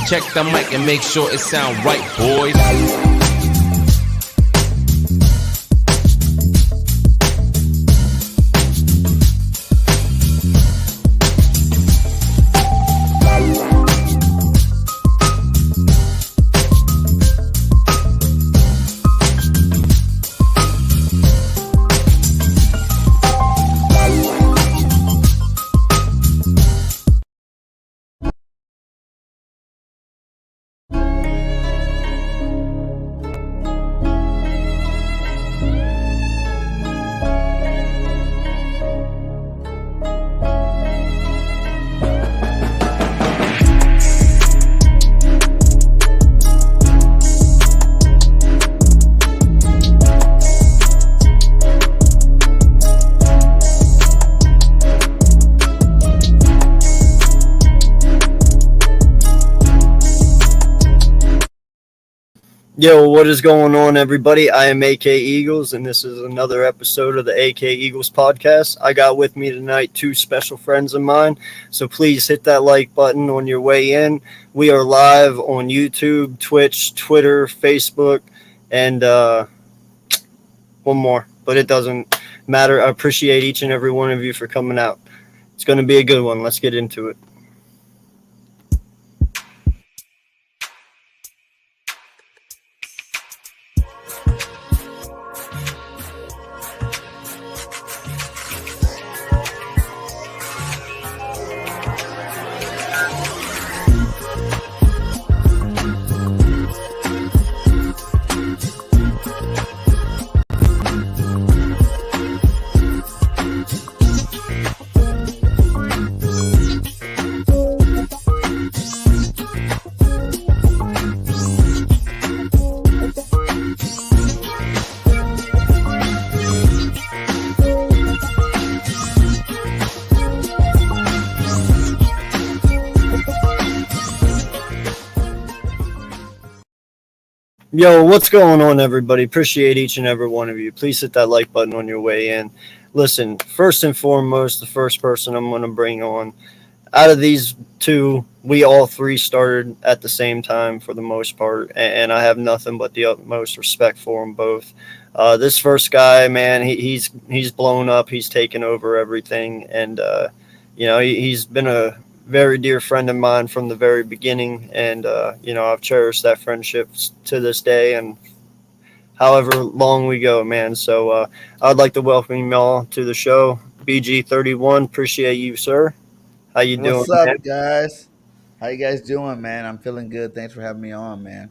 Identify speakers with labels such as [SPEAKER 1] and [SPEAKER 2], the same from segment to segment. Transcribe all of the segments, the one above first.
[SPEAKER 1] Check the mic and make sure it sound right, boys.
[SPEAKER 2] Yo, what is going on, everybody? I am AK Eagles, and this is another episode of the AK Eagles podcast. I got with me tonight two special friends of mine, so please hit that like button on your way in. We are live on YouTube, Twitch, Twitter, Facebook, and one more, but it doesn't matter. I appreciate each and every one of you for coming out. It's going to be a good one. Let's get into it. Yo, what's going on, everybody? Appreciate each and every one of you. Please hit that like button on your way in. Listen, first and foremost, the first person I'm going to bring on, out of these two, we all three started at the same time for the most part, and I have nothing but the utmost respect for them both. This first guy, man, he's blown up. He's taken over everything, and he's been a very dear friend of mine from the very beginning, and I've cherished that friendship to this day, and however long we go, man. So I'd like to welcome y'all to the show. BG31, appreciate you, sir. How you doing?
[SPEAKER 3] What's up,
[SPEAKER 2] man?
[SPEAKER 3] guys? How you guys doing, man? I'm feeling good. Thanks for having me on, man.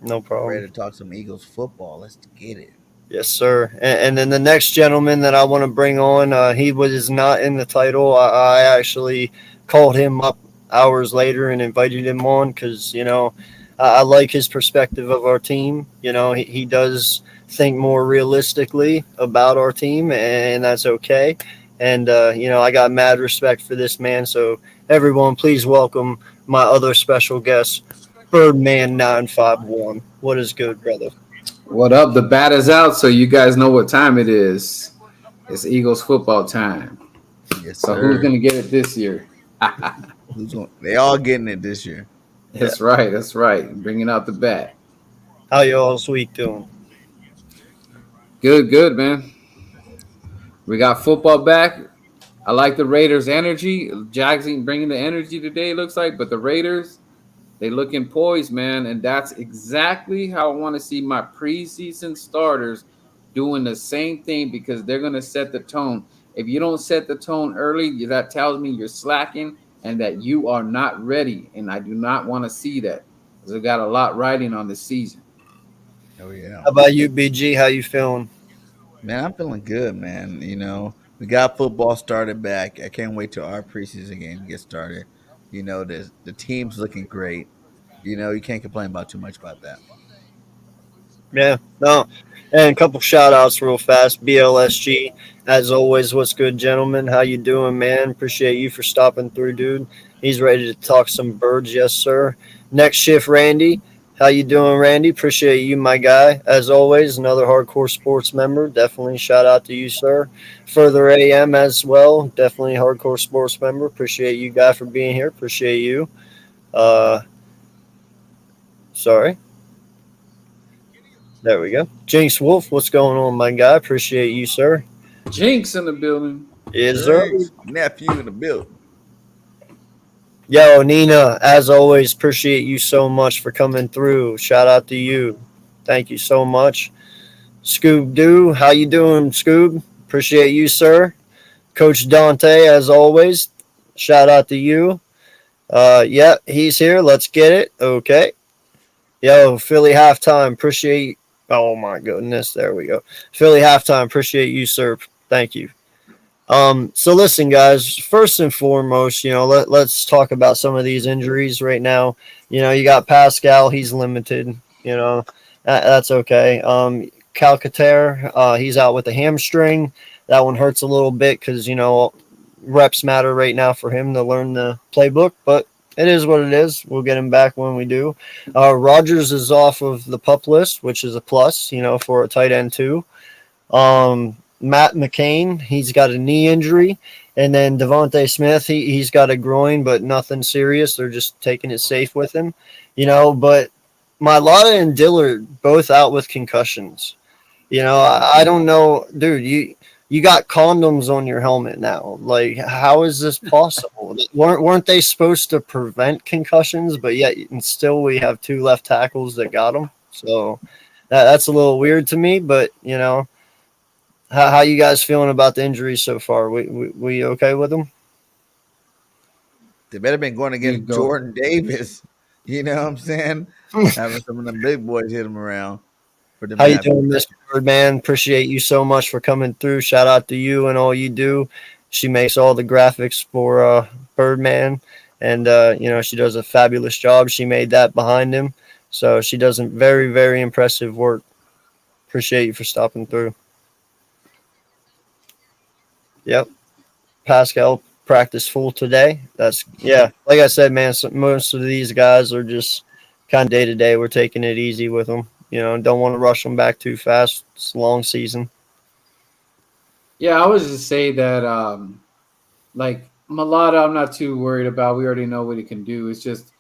[SPEAKER 2] No problem.
[SPEAKER 3] Ready to talk some Eagles football. Let's get it.
[SPEAKER 2] Yes, sir. And then the next gentleman that I want to bring on, he was not in the title. I actually called him up hours later and invited him on because, I like his perspective of our team. He does think more realistically about our team, and that's okay. And, I got mad respect for this man. So everyone, please welcome my other special guest, Birdgang31. What is good, brother?
[SPEAKER 4] What up? The bat is out, so you guys know what time it is. It's Eagles football time.
[SPEAKER 3] Yes,
[SPEAKER 4] so
[SPEAKER 3] sir.
[SPEAKER 4] Who's going to get it this year?
[SPEAKER 3] They all getting it this year.
[SPEAKER 4] That's right. That's right. Bringing out the bat.
[SPEAKER 2] How y'all's week doing?
[SPEAKER 4] Good, man. We got football back. I like the Raiders' energy. Jags ain't bringing the energy today, it looks like, but the Raiders, they looking poised, man, and that's exactly how I want to see my preseason starters doing the same thing because they're going to set the tone. If you don't set the tone early, that tells me you're slacking and that you are not ready, and I do not want to see that because we got a lot riding on the season.
[SPEAKER 3] Oh, yeah.
[SPEAKER 2] How about you, BG? How you feeling?
[SPEAKER 3] Man, I'm feeling good, man. We got football started back. I can't wait till our preseason game gets started. The team's looking great. You can't complain about too much about that.
[SPEAKER 2] Yeah, no. And a couple shout outs real fast. BLSG, as always, what's good, gentlemen? How you doing, man? Appreciate you for stopping through, dude. He's ready to talk some birds, yes, sir. Next shift, Randy. How you doing, Randy? Appreciate you, my guy. As always, another hardcore sports member. Definitely shout out to you, sir. Further AM as well. Definitely hardcore sports member. Appreciate you, guy, for being here. Appreciate you. Sorry. There we go. Jinx Wolf, what's going on, my guy? Appreciate you, sir.
[SPEAKER 4] Jinx in the building.
[SPEAKER 2] Yes, sir.
[SPEAKER 3] Jinx, nephew in the building.
[SPEAKER 2] Yo, Nina, as always, appreciate you so much for coming through. Shout out to you. Thank you so much. Scoob Doo, how you doing, Scoob? Appreciate you, sir. Coach Dante, as always, shout out to you. Yeah, he's here. Let's get it. Okay. Yo, Philly halftime. Appreciate. Oh my goodness, there we go. Philly halftime. Appreciate you, sir. Thank you. So listen, guys. First and foremost, let's talk about some of these injuries right now. You got Pascal. He's limited. That's okay. Calcaterre, he's out with a hamstring. That one hurts a little bit because reps matter right now for him to learn the playbook, but it is what it is. We'll get him back when we do. Rogers is off of the PUP list, which is a plus, for a tight end too. Matt McCain, he's got a knee injury. And then Devontae Smith, he's got a groin, but nothing serious. They're just taking it safe with him, but Mailata and Dillard both out with concussions. I don't know, dude, you got condoms on your helmet now. Like, how is this possible? Weren't they supposed to prevent concussions? But yet, and still, we have two left tackles that got them. So that's a little weird to me. But how you guys feeling about the injuries so far? We okay with them?
[SPEAKER 3] They better been going against Jordan Davis. You know what I'm saying? Having some of them big boys hit him around.
[SPEAKER 2] How you doing, Mr. Birdman? Appreciate you so much for coming through. Shout out to you and all you do. She makes all the graphics for Birdman, and she does a fabulous job. She made that behind him, so she does very, very impressive work. Appreciate you for stopping through. Yep, Pascal practice full today. Like I said, man. Most of these guys are just kind of day to day. We're taking it easy with them. Don't want to rush them back too fast. It's a long season.
[SPEAKER 4] Yeah, I was just say that, like Mailata, I'm not too worried about. We already know what he can do. It's just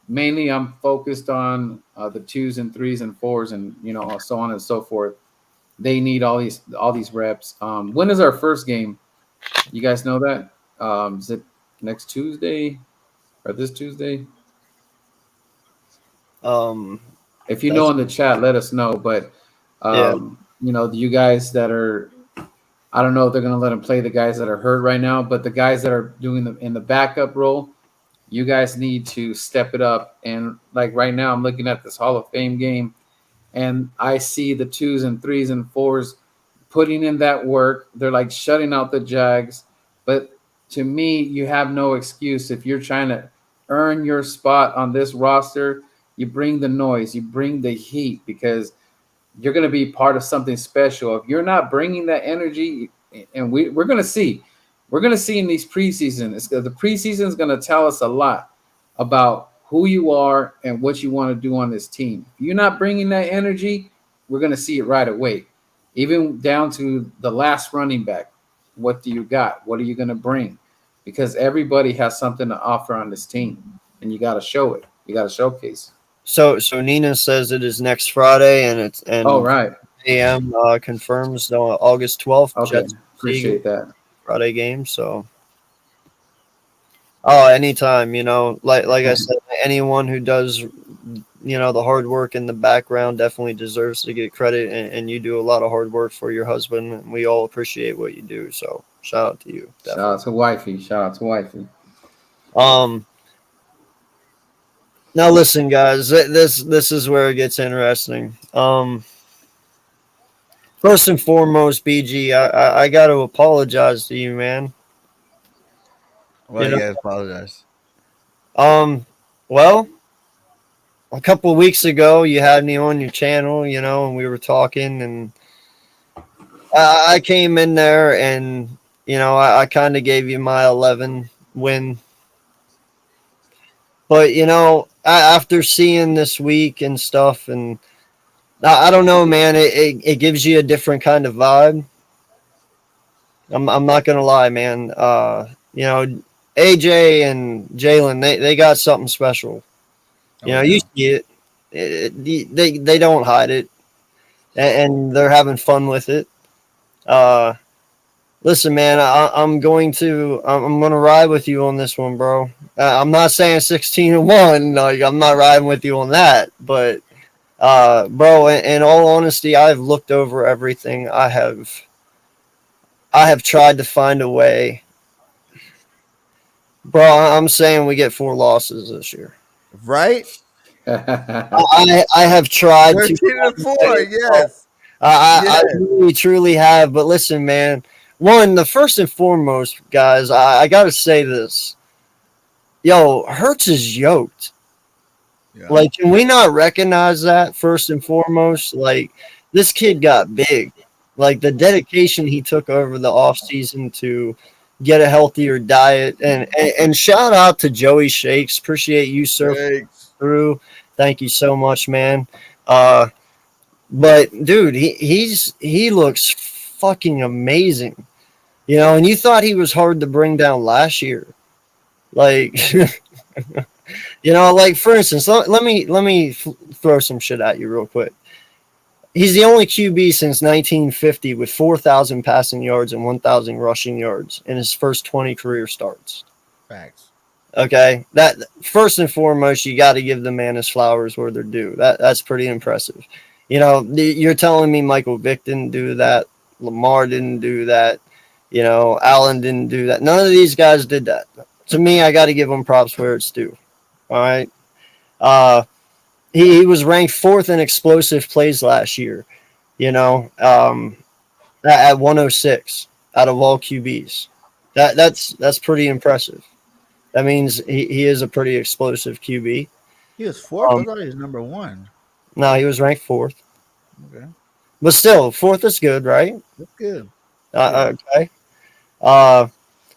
[SPEAKER 4] mainly I'm focused on the 2s and 3s and 4s and so on and so forth. They need all these reps. When is our first game? You guys know that? Is it next Tuesday or this Tuesday? If you know in the chat, let us know. But you guys that are, I don't know if they're going to let them play the guys that are hurt right now, but the guys that are doing in the backup role, you guys need to step it up. And like right now, I'm looking at this Hall of Fame game, and I see the 2s and 3s and 4s putting in that work. They're like shutting out the Jags. But to me, you have no excuse if you're trying to earn your spot on this roster. You bring the noise, you bring the heat, because you're going to be part of something special. If you're not bringing that energy, and we're going to see in these preseason, the preseason is going to tell us a lot about who you are and what you want to do on this team. If you're not bringing that energy, we're going to see it right away. Even down to the last running back. What do you got? What are you going to bring? Because everybody has something to offer on this team, and you got to show it. You got to showcase.
[SPEAKER 2] So Nina says it is next Friday, and
[SPEAKER 4] right.
[SPEAKER 2] AM confirms August 12th.
[SPEAKER 4] Okay, appreciate that
[SPEAKER 2] Friday game. So, anytime, like I said, anyone who does, the hard work in the background definitely deserves to get credit, and you do a lot of hard work for your husband, and we all appreciate what you do. So, shout out to you.
[SPEAKER 4] Definitely. Shout out to wifey.
[SPEAKER 2] Now listen, guys. This is where it gets interesting. First and foremost, BG, I got to apologize to you, man.
[SPEAKER 3] Well, you guys apologize.
[SPEAKER 2] Well, a couple of weeks ago, you had me on your channel, and we were talking, and I came in there, and I kind of gave you my 11 win. But, after seeing this week and stuff, and I don't know, man, it gives you a different kind of vibe. I'm not going to lie, man. AJ and Jalen, they got something special. You see it. They don't hide it, and they're having fun with it. Uh, Listen, man, I'm going to ride with you on this one, bro. I'm not saying 16-1. Like, I'm not riding with you on that, but bro, in all honesty, I've looked over everything. I have tried to find a way, bro. I'm saying we get 4 losses this year.
[SPEAKER 3] Right?
[SPEAKER 2] I have tried to
[SPEAKER 3] 13-4. Yes.
[SPEAKER 2] I
[SPEAKER 3] Yes.
[SPEAKER 2] really truly have. But listen, man. One, the first and foremost, guys, I gotta say this. Yo, Hertz is yoked.
[SPEAKER 3] Yeah.
[SPEAKER 2] Like, can we not recognize that first and foremost? Like, this kid got big. Like, the dedication he took over the offseason to get a healthier diet. And shout out to Joey Shakes. Appreciate you, sir,
[SPEAKER 3] Thanks.
[SPEAKER 2] through. Thank you so much, man. But dude, he looks fucking amazing. You know, and you thought he was hard to bring down last year. Like you know, like for instance, let me throw some shit at you real quick. He's the only QB since 1950 with 4,000 passing yards and 1,000 rushing yards in his first 20 career starts.
[SPEAKER 3] Facts.
[SPEAKER 2] Okay, that first and foremost, you got to give the man his flowers where they're due. That's pretty impressive. You know, you're telling me Michael Vick didn't do that, Lamar didn't do that, you know, Allen didn't do that. None of these guys did that. To me, I got to give them props where it's due. All right. He was ranked 4th in explosive plays last year, you know, at 106 out of all QBs. That's pretty impressive. That means he is a pretty explosive QB.
[SPEAKER 3] He was 4th. I thought he was number 1.
[SPEAKER 2] No, he was ranked 4th.
[SPEAKER 3] Okay.
[SPEAKER 2] But still, 4th is good, right?
[SPEAKER 3] That's good.
[SPEAKER 2] Okay.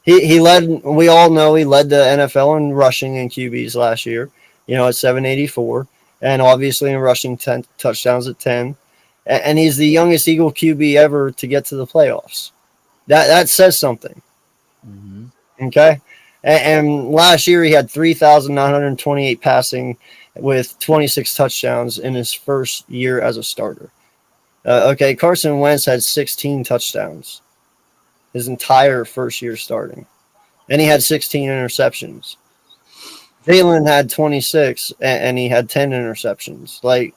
[SPEAKER 2] He led. We all know he led the NFL in rushing and QBs last year. You know, at 784, and obviously in rushing 10 touchdowns at 10. And he's the youngest Eagle QB ever to get to the playoffs. That says something.
[SPEAKER 3] Mm-hmm.
[SPEAKER 2] Okay. And last year he had 3,928 passing with 26 touchdowns in his first year as a starter. Okay, Carson Wentz had 16 touchdowns his entire first year starting, and he had 16 interceptions. Jalen had 26, and he had 10 interceptions. Like,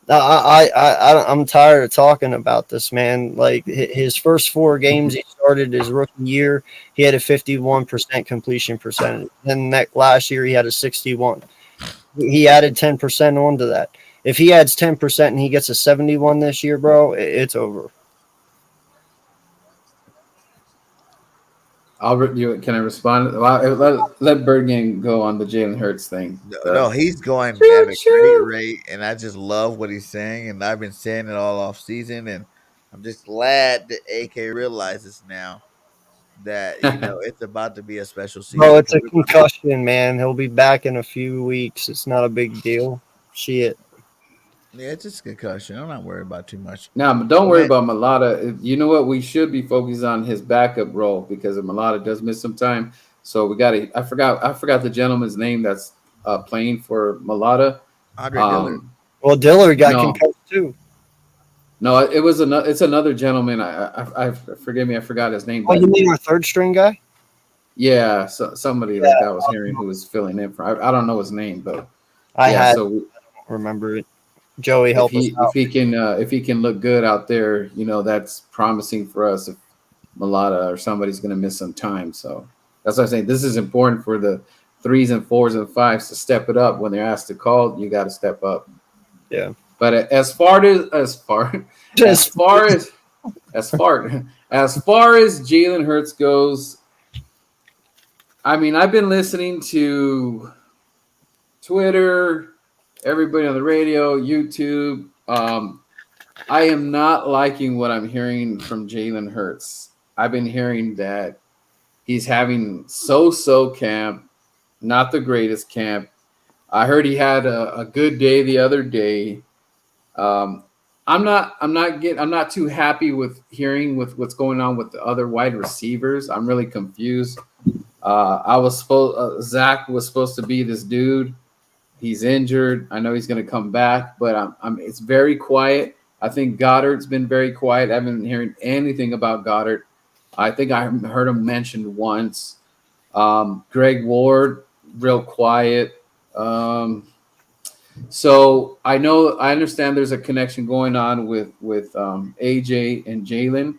[SPEAKER 2] I'm tired of talking about this, man. Like, his first 4 games he started his rookie year, he had a 51% completion percentage. Then last year he had a 61. He added 10% onto that. If he adds 10% and he gets a 71 this year, bro, it's over.
[SPEAKER 4] Can I respond? Let Birdgang go on the Jalen Hurts thing.
[SPEAKER 3] No, he's going at a great rate, and I just love what he's saying. And I've been saying it all off season, and I'm just glad that AK realizes now that it's about to be a special season.
[SPEAKER 2] Bro, it's a concussion, man. He'll be back in a few weeks. It's not a big deal. Shit.
[SPEAKER 3] Yeah, it's just a concussion. I'm not worried about too much.
[SPEAKER 4] No, but don't worry about Mulata. You know what? We should be focused on his backup role because Mulata does miss some time. So we got to. I forgot the gentleman's name that's playing for Mulata.
[SPEAKER 3] Andre Dillard.
[SPEAKER 2] Well, Dillard got concussed too.
[SPEAKER 4] No, it's another gentleman. I forgive me. I forgot his name.
[SPEAKER 2] Oh, you mean our 3rd string guy?
[SPEAKER 4] Yeah, somebody like I was hearing who was filling in for. I don't know his name, but
[SPEAKER 2] I don't remember it. Joey, help us out.
[SPEAKER 4] If he can look good out there, that's promising for us. If Mulata or somebody's going to miss some time, so that's what I'm saying. This is important for the 3s and 4s and 5s to step it up when they're asked to call. You got to step up.
[SPEAKER 2] Yeah.
[SPEAKER 4] But as far as Jalen Hurts goes, I mean, I've been listening to Twitter, everybody on the radio, YouTube. I am not liking what I'm hearing from Jalen Hurts. I've been hearing that he's having so-so camp, not the greatest camp. I heard he had a good day the other day. I'm not too happy with hearing with what's going on with the other wide receivers. I'm really confused. Zach was supposed to be this dude He's injured. I know he's going to come back, but it's very quiet. I think Goddard's been very quiet. I haven't been hearing anything about Goddard. I think I heard him mentioned once. Greg Ward, real quiet. So I understand there's a connection going on with AJ and Jalen,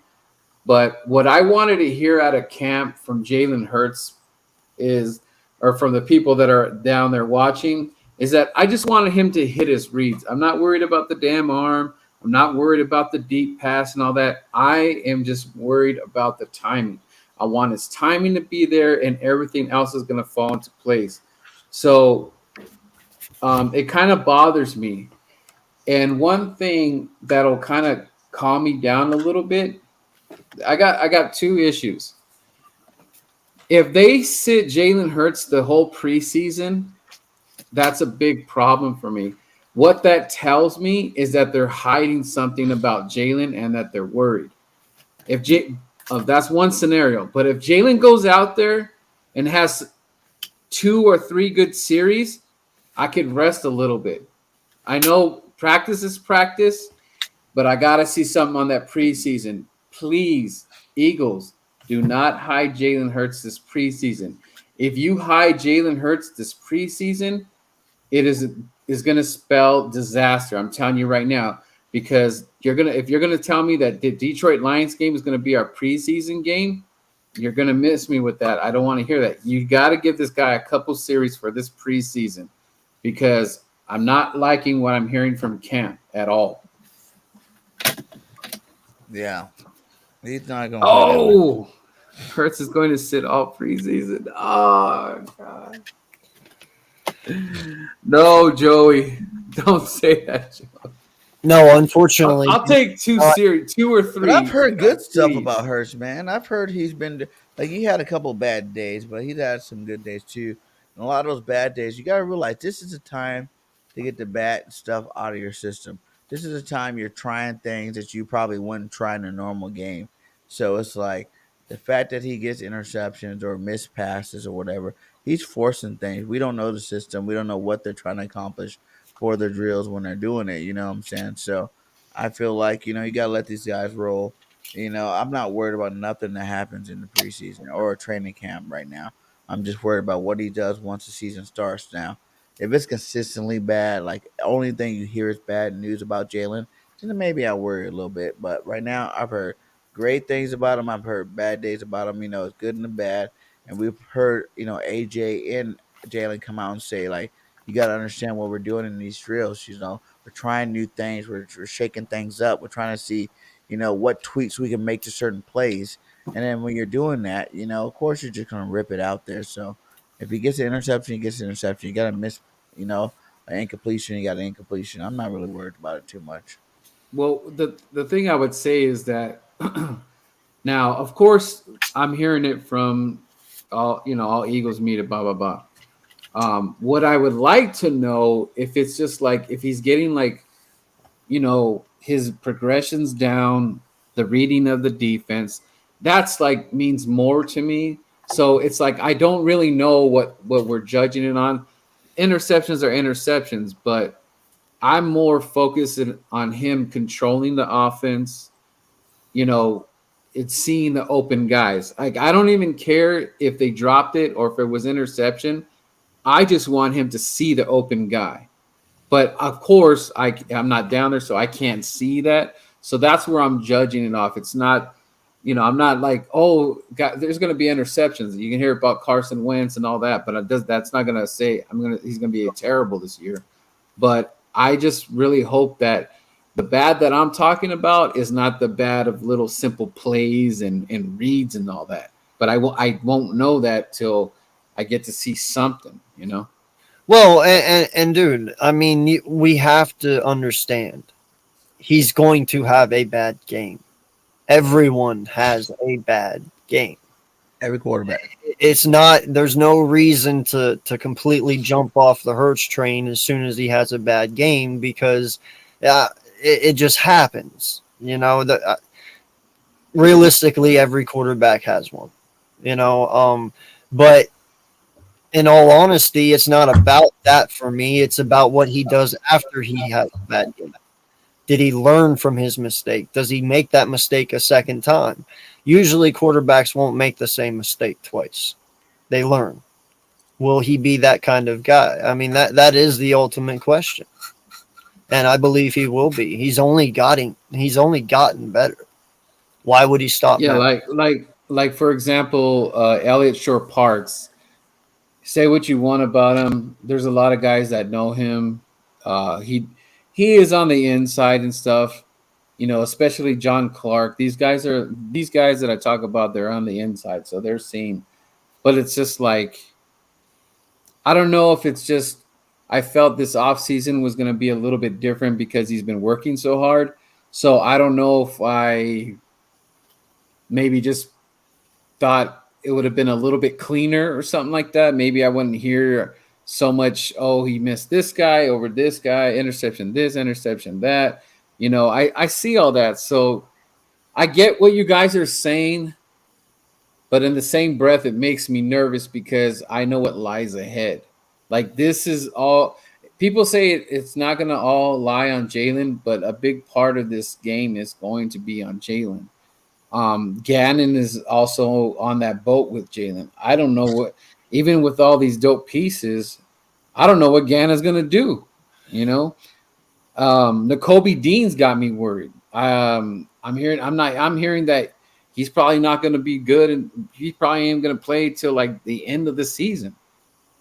[SPEAKER 4] but what I wanted to hear out of camp from Jalen Hurts or from the people that are down there watching, is that I just wanted him to hit his reads. I'm not worried about the damn arm. I'm not worried about the deep pass and all that. I am just worried about the timing. I want his timing to be there, and everything else is going to fall into place. So it kind of bothers me. And one thing that'll kind of calm me down a little bit, I got two issues. If they sit Jalen Hurts the whole preseason, that's a big problem for me. What that tells me is that they're hiding something about Jalen and that they're worried. That's one scenario. But if Jalen goes out there and has 2 or 3 good series, I could rest a little bit. I know practice is practice, but I got to see something on that preseason. Please, Eagles, do not hide Jalen Hurts this preseason. If you hide Jalen Hurts this preseason, it is going to spell disaster. I'm telling you right now, because if you're going to tell me that the Detroit Lions game is going to be our preseason game, you're going to miss me with that. I don't want to hear that. You got to give this guy a couple series for this preseason, because I'm not liking what I'm hearing from camp at all.
[SPEAKER 3] Yeah. He's not going
[SPEAKER 4] to Hurts is going to sit all preseason. Oh, God. No, Joey. Don't say that, Joey.
[SPEAKER 2] No, unfortunately.
[SPEAKER 4] I'll take 2 series, 2 or 3.
[SPEAKER 3] But I've heard good stuff about Hurts, man. I've heard he's been he had a couple bad days, but he's had some good days too. And a lot of those bad days, you got to realize this is a time to get the bad stuff out of your system. This is a time you're trying things that you probably wouldn't try in a normal game. So it's like the fact that he gets interceptions or missed passes or whatever, he's forcing things. We don't know the system. We don't know what they're trying to accomplish for their drills when they're doing it. You know what I'm saying? So I feel like, you got to let these guys roll. I'm not worried about nothing that happens in the preseason or training camp right now. I'm just worried about what he does once the season starts now. If it's consistently bad, like the only thing you hear is bad news about Jalen, then maybe I worry a little bit. But right now, I've heard great things about him. I've heard bad days about him. It's good and the bad. And we've heard, AJ and Jalen come out and say, like, you got to understand what we're doing in these drills. We're trying new things. We're shaking things up. We're trying to see, what tweaks we can make to certain plays. And then when you're doing that, of course, you're just going to rip it out there. So if he gets an interception, he gets an interception. You got to miss, an incompletion. You got an incompletion. I'm not really worried about it too much.
[SPEAKER 4] Well, the thing I would say is that now, of course, I'm hearing it from all Eagles media, blah, blah, blah. What I would like to know, if it's just like, if he's getting his progressions down, the reading of the defense, that's means more to me. So it's like, I don't really know what we're judging it on. Interceptions are interceptions, but I'm more focused on him controlling the offense. It's seeing the open guys. I don't even care if they dropped it or if it was interception. I just want him to see the open guy. But of course, I'm not down there, so I can't see that. So that's where I'm judging it off. It's not, I'm not like, oh, God, there's going to be interceptions. You can hear about Carson Wentz and all that, but that's not going to say he's going to be terrible this year. But I just really hope that the bad that I'm talking about is not the bad of little simple plays and reads and all that. But I won't know that till I get to see something,
[SPEAKER 2] Well, and dude, I mean, we have to understand he's going to have a bad game. Everyone has a bad game.
[SPEAKER 3] Every quarterback.
[SPEAKER 2] It's not, there's no reason to completely jump off the Hurts train as soon as he has a bad game, because it just happens. Realistically, every quarterback has one, but in all honesty, it's not about that for me. It's about what he does after he has a bad game. Did he learn from his mistake? Does he make that mistake a second time? Usually, quarterbacks won't make the same mistake twice. They learn. Will he be that kind of guy? I mean, that is the ultimate question, and I believe he will be. He's only gotten better. Why would he stop
[SPEAKER 4] Yeah,
[SPEAKER 2] now?
[SPEAKER 4] like for example, Elliott Shore Parks. Say what you want about him. There's a lot of guys that know him. He is on the inside and stuff. Especially John Clark. These guys that I talk about. They're on the inside, so they're seeing. But it's just like I don't know if it's just I felt this offseason was going to be a little bit different because he's been working so hard. So I don't know if I maybe just thought it would have been a little bit cleaner or something like that. Maybe I wouldn't hear so much, oh, he missed this guy over this guy, interception this, interception that. I see all that. So I get what you guys are saying, but in the same breath, it makes me nervous because I know what lies ahead. Like this is all people say it's not going to all lie on Jalen, but a big part of this game is going to be on Jalen. Gannon is also on that boat with Jalen. I don't know even with all these dope pieces, I don't know what Gannon's going to do. N'Kobe Dean's got me worried. I'm hearing that he's probably not going to be good, and he probably ain't going to play till like the end of the season.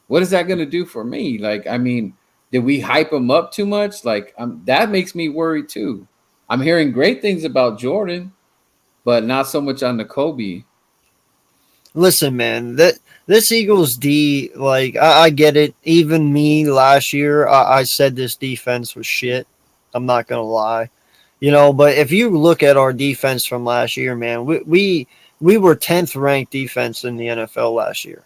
[SPEAKER 4] What is that going to do for me? Like, I mean, did we hype him up too much? Like, that makes me worry too. I'm hearing great things about Jordan, but not so much on N'Kobe.
[SPEAKER 2] Listen, man, this Eagles D, like I get it. Even me last year, I said this defense was shit. I'm not gonna lie, But if you look at our defense from last year, man, we were 10th ranked defense in the NFL last year.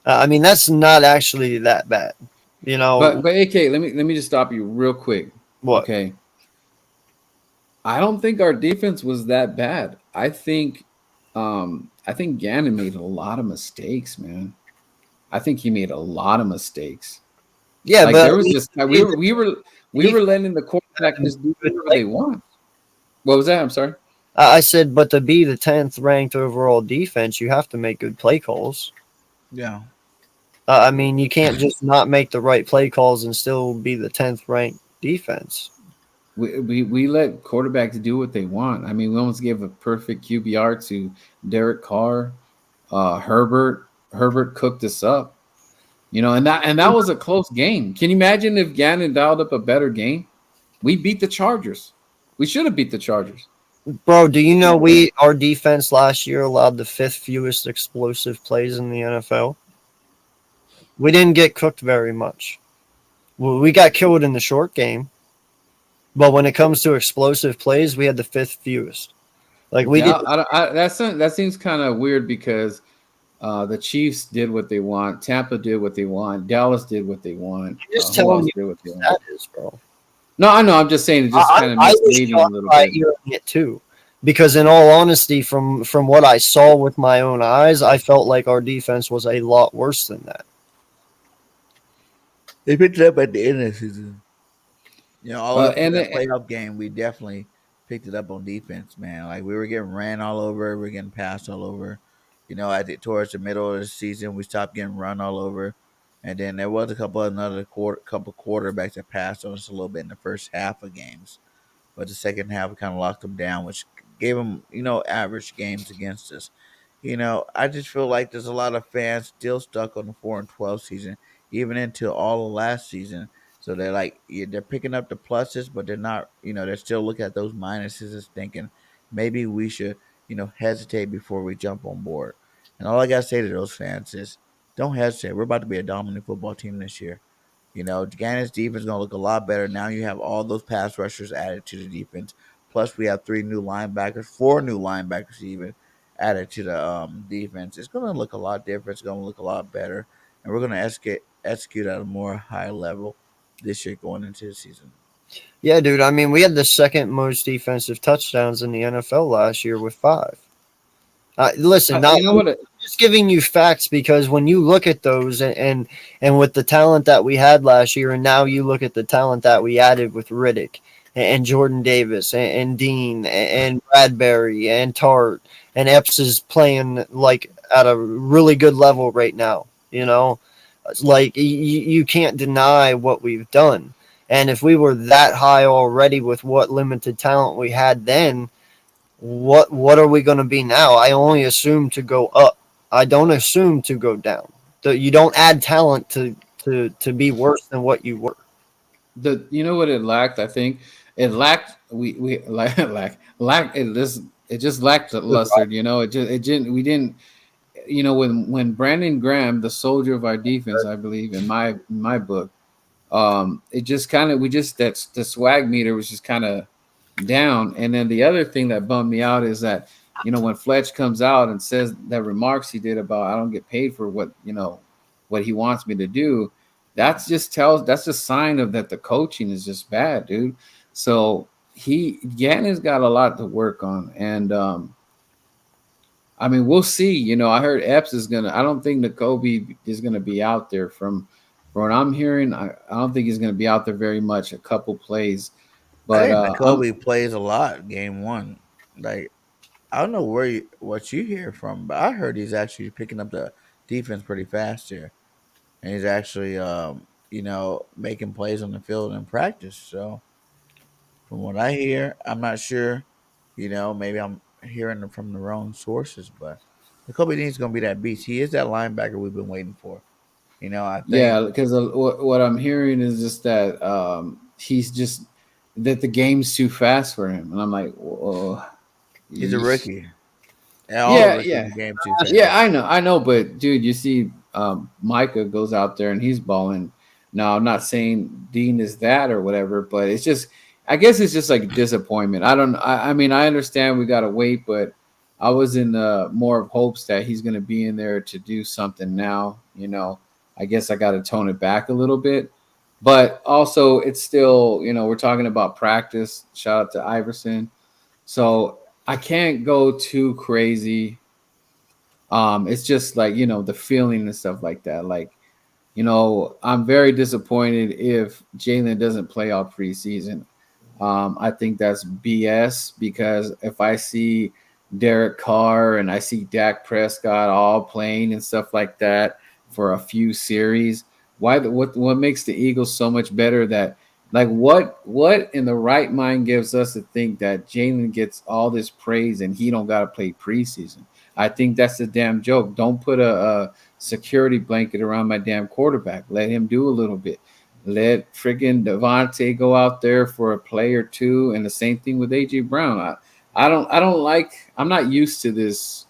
[SPEAKER 2] I mean, that's not actually that bad,
[SPEAKER 4] But AK, let me just stop you real quick.
[SPEAKER 2] What?
[SPEAKER 4] Okay. I don't think our defense was that bad. I think Gannon made a lot of mistakes, man. I think he made a lot of mistakes.
[SPEAKER 2] Yeah,
[SPEAKER 4] Like
[SPEAKER 2] but
[SPEAKER 4] there was just we were letting the quarterback just do whatever they want. What was that? I'm sorry.
[SPEAKER 2] I said, but to be the 10th ranked overall defense, you have to make good play calls.
[SPEAKER 3] Yeah.
[SPEAKER 2] I mean, you can't just not make the right play calls and still be the 10th ranked defense.
[SPEAKER 4] We let quarterbacks do what they want. I mean, we almost gave a perfect QBR to Derek Carr, Herbert. Herbert cooked us up, and that was a close game. Can you imagine if Gannon dialed up a better game? We beat the Chargers. We should have beat the Chargers.
[SPEAKER 2] Bro, do you know our defense last year allowed the 5th fewest explosive plays in the NFL? We didn't get cooked very much. We got killed in the short game. But when it comes to explosive plays, we had the 5th fewest. Like we did.
[SPEAKER 4] That seems kind of weird because the Chiefs did what they want, Tampa did what they want, Dallas did what they want.
[SPEAKER 2] Just telling you
[SPEAKER 4] what they want.
[SPEAKER 2] That is, bro.
[SPEAKER 4] No, I know. I'm just saying it just kind of misleading a little bit.
[SPEAKER 2] Hearing it too, because in all honesty, from what I saw with my own eyes, I felt like our defense was a lot worse than that.
[SPEAKER 3] They picked it up at the end of the season. All of the
[SPEAKER 4] and
[SPEAKER 3] playoff game, we definitely picked it up on defense, man. Like we were getting ran all over, we were getting passed all over. Towards the middle of the season, we stopped getting run all over, and then there was a couple quarterbacks that passed on us a little bit in the first half of games, but the second half we kind of locked them down, which gave them average games against us. I just feel like there's a lot of fans still stuck on the 4-12 season, even into all of last season. So they're like, they're picking up the pluses, but they're not, they're still looking at those minuses as thinking maybe we should, hesitate before we jump on board. And all I got to say to those fans is don't hesitate. We're about to be a dominant football team this year. Gannon's defense is going to look a lot better. Now you have all those pass rushers added to the defense. Plus, we have 4 new linebackers even added to the defense. It's going to look a lot different. It's going to look a lot better. And we're going to execute at a more high level this year going into the season.
[SPEAKER 2] Yeah, dude. I mean, we had the second most defensive touchdowns in the NFL last year with 5. Listen, just giving you facts because when you look at those and with the talent that we had last year, and now you look at the talent that we added with Riddick and Jordan Davis and Dean and Bradbury and Tart and Epps is playing like at a really good level right now. You know, like you can't deny what we've done. And if we were that high already with what limited talent we had then, what are we going to be now? I only assume to go up. I don't assume to go down. You don't add talent to be worse than what you were.
[SPEAKER 4] The you know what it lacked? I think it lacked we lack it just lacked the luster. You know, it didn't we didn't you know when Brandon Graham, the soldier of our defense, I believe in my book, it just kind of we just that the swag meter was just kind of down. And then the other thing that bummed me out is that when Fletch comes out and says that remarks he did about I don't get paid for what what he wants me to do, that's a sign of that the coaching is just bad, dude. So Gannon's got a lot to work on, and I mean, we'll see. I heard Epps is gonna. I don't think N'Kobe is gonna be out there. From what I'm hearing, I don't think he's gonna be out there very much. A couple plays,
[SPEAKER 3] I
[SPEAKER 4] but
[SPEAKER 3] think
[SPEAKER 4] I'm
[SPEAKER 3] Kobe plays a lot game one. Like I don't know what you hear from, but I heard he's actually picking up the defense pretty fast here, and he's actually making plays on the field in practice. So from what I hear, I'm not sure. Maybe I'm hearing it from the wrong sources, but Kobe Dean's gonna be that beast. He is that linebacker we've been waiting for. I think
[SPEAKER 4] yeah, because what I'm hearing is just that he's just that the game's too fast for him, and I'm like, whoa,
[SPEAKER 3] he's a
[SPEAKER 4] yeesh.
[SPEAKER 3] rookie, and all the
[SPEAKER 4] Yeah,
[SPEAKER 3] rookies in
[SPEAKER 4] yeah,
[SPEAKER 3] the game too
[SPEAKER 4] yeah.
[SPEAKER 3] fast.
[SPEAKER 4] I know, but dude, you see, Micah goes out there and he's balling. Now, I'm not saying Dean is that or whatever, but it's just, I guess it's just like disappointment. I don't, I mean, I understand we gotta wait, but I was in more of hopes that he's gonna be in there to do something now. I guess I got to tone it back a little bit, but also it's still, we're talking about practice. Shout out to Iverson. So I can't go too crazy. It's just like the feeling and stuff like that. Like I'm very disappointed if Jalen doesn't play all preseason. I think that's BS because if I see Derek Carr and I see Dak Prescott all playing and stuff like that for a few series, what makes the Eagles so much better that like what in the right mind gives us to think that Jalen gets all this praise and he don't got to play preseason? I think that's a damn joke. Don't put a security blanket around my damn quarterback. Let him do a little bit. Let freaking Devontae go out there for a play or two, and the same thing with AJ Brown. I don't like. I'm not used to this,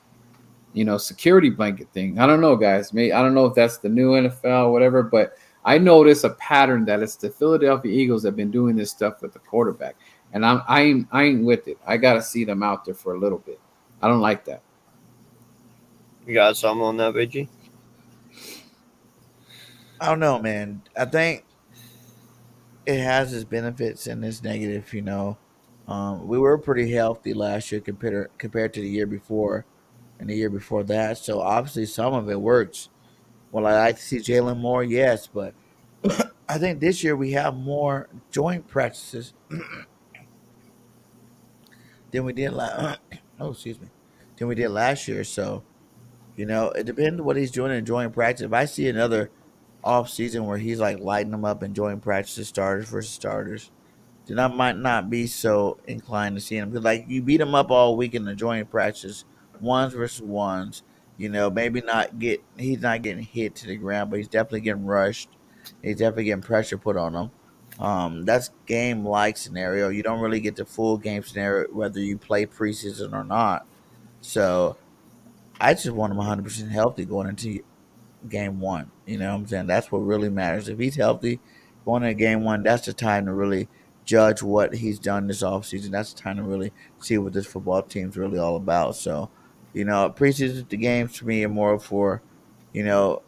[SPEAKER 4] security blanket thing. I don't know, guys. Maybe I don't know if that's the new NFL or whatever, but I notice a pattern that it's the Philadelphia Eagles have been doing this stuff with the quarterback, and I ain't with it. I gotta see them out there for a little bit. I don't like that.
[SPEAKER 2] You got something on that, BG?
[SPEAKER 3] I don't know, man. I think it has its benefits and its negative. We were pretty healthy last year compared to the year before and the year before that. So obviously some of it works. Well, I like to see Jalen more, yes, but I think this year we have more joint practices than we did last. Oh, excuse me, than we did last year. So it depends what he's doing in joint practice. If I see another off season where he's like lighting them up and joint practices, starters versus starters, then I might not be so inclined to see him because like you beat him up all week in the joint practice, ones versus ones. Maybe not get he's not getting hit to the ground, but he's definitely getting rushed. He's definitely getting pressure put on him. That's game like scenario. You don't really get the full game scenario whether you play preseason or not. So I just want him 100% healthy going into game one. You know what I'm saying? That's what really matters. If he's healthy going into game one, that's the time to really judge what he's done this offseason. That's the time to really see what this football team's really all about. So, preseason the games for me are more for, you know,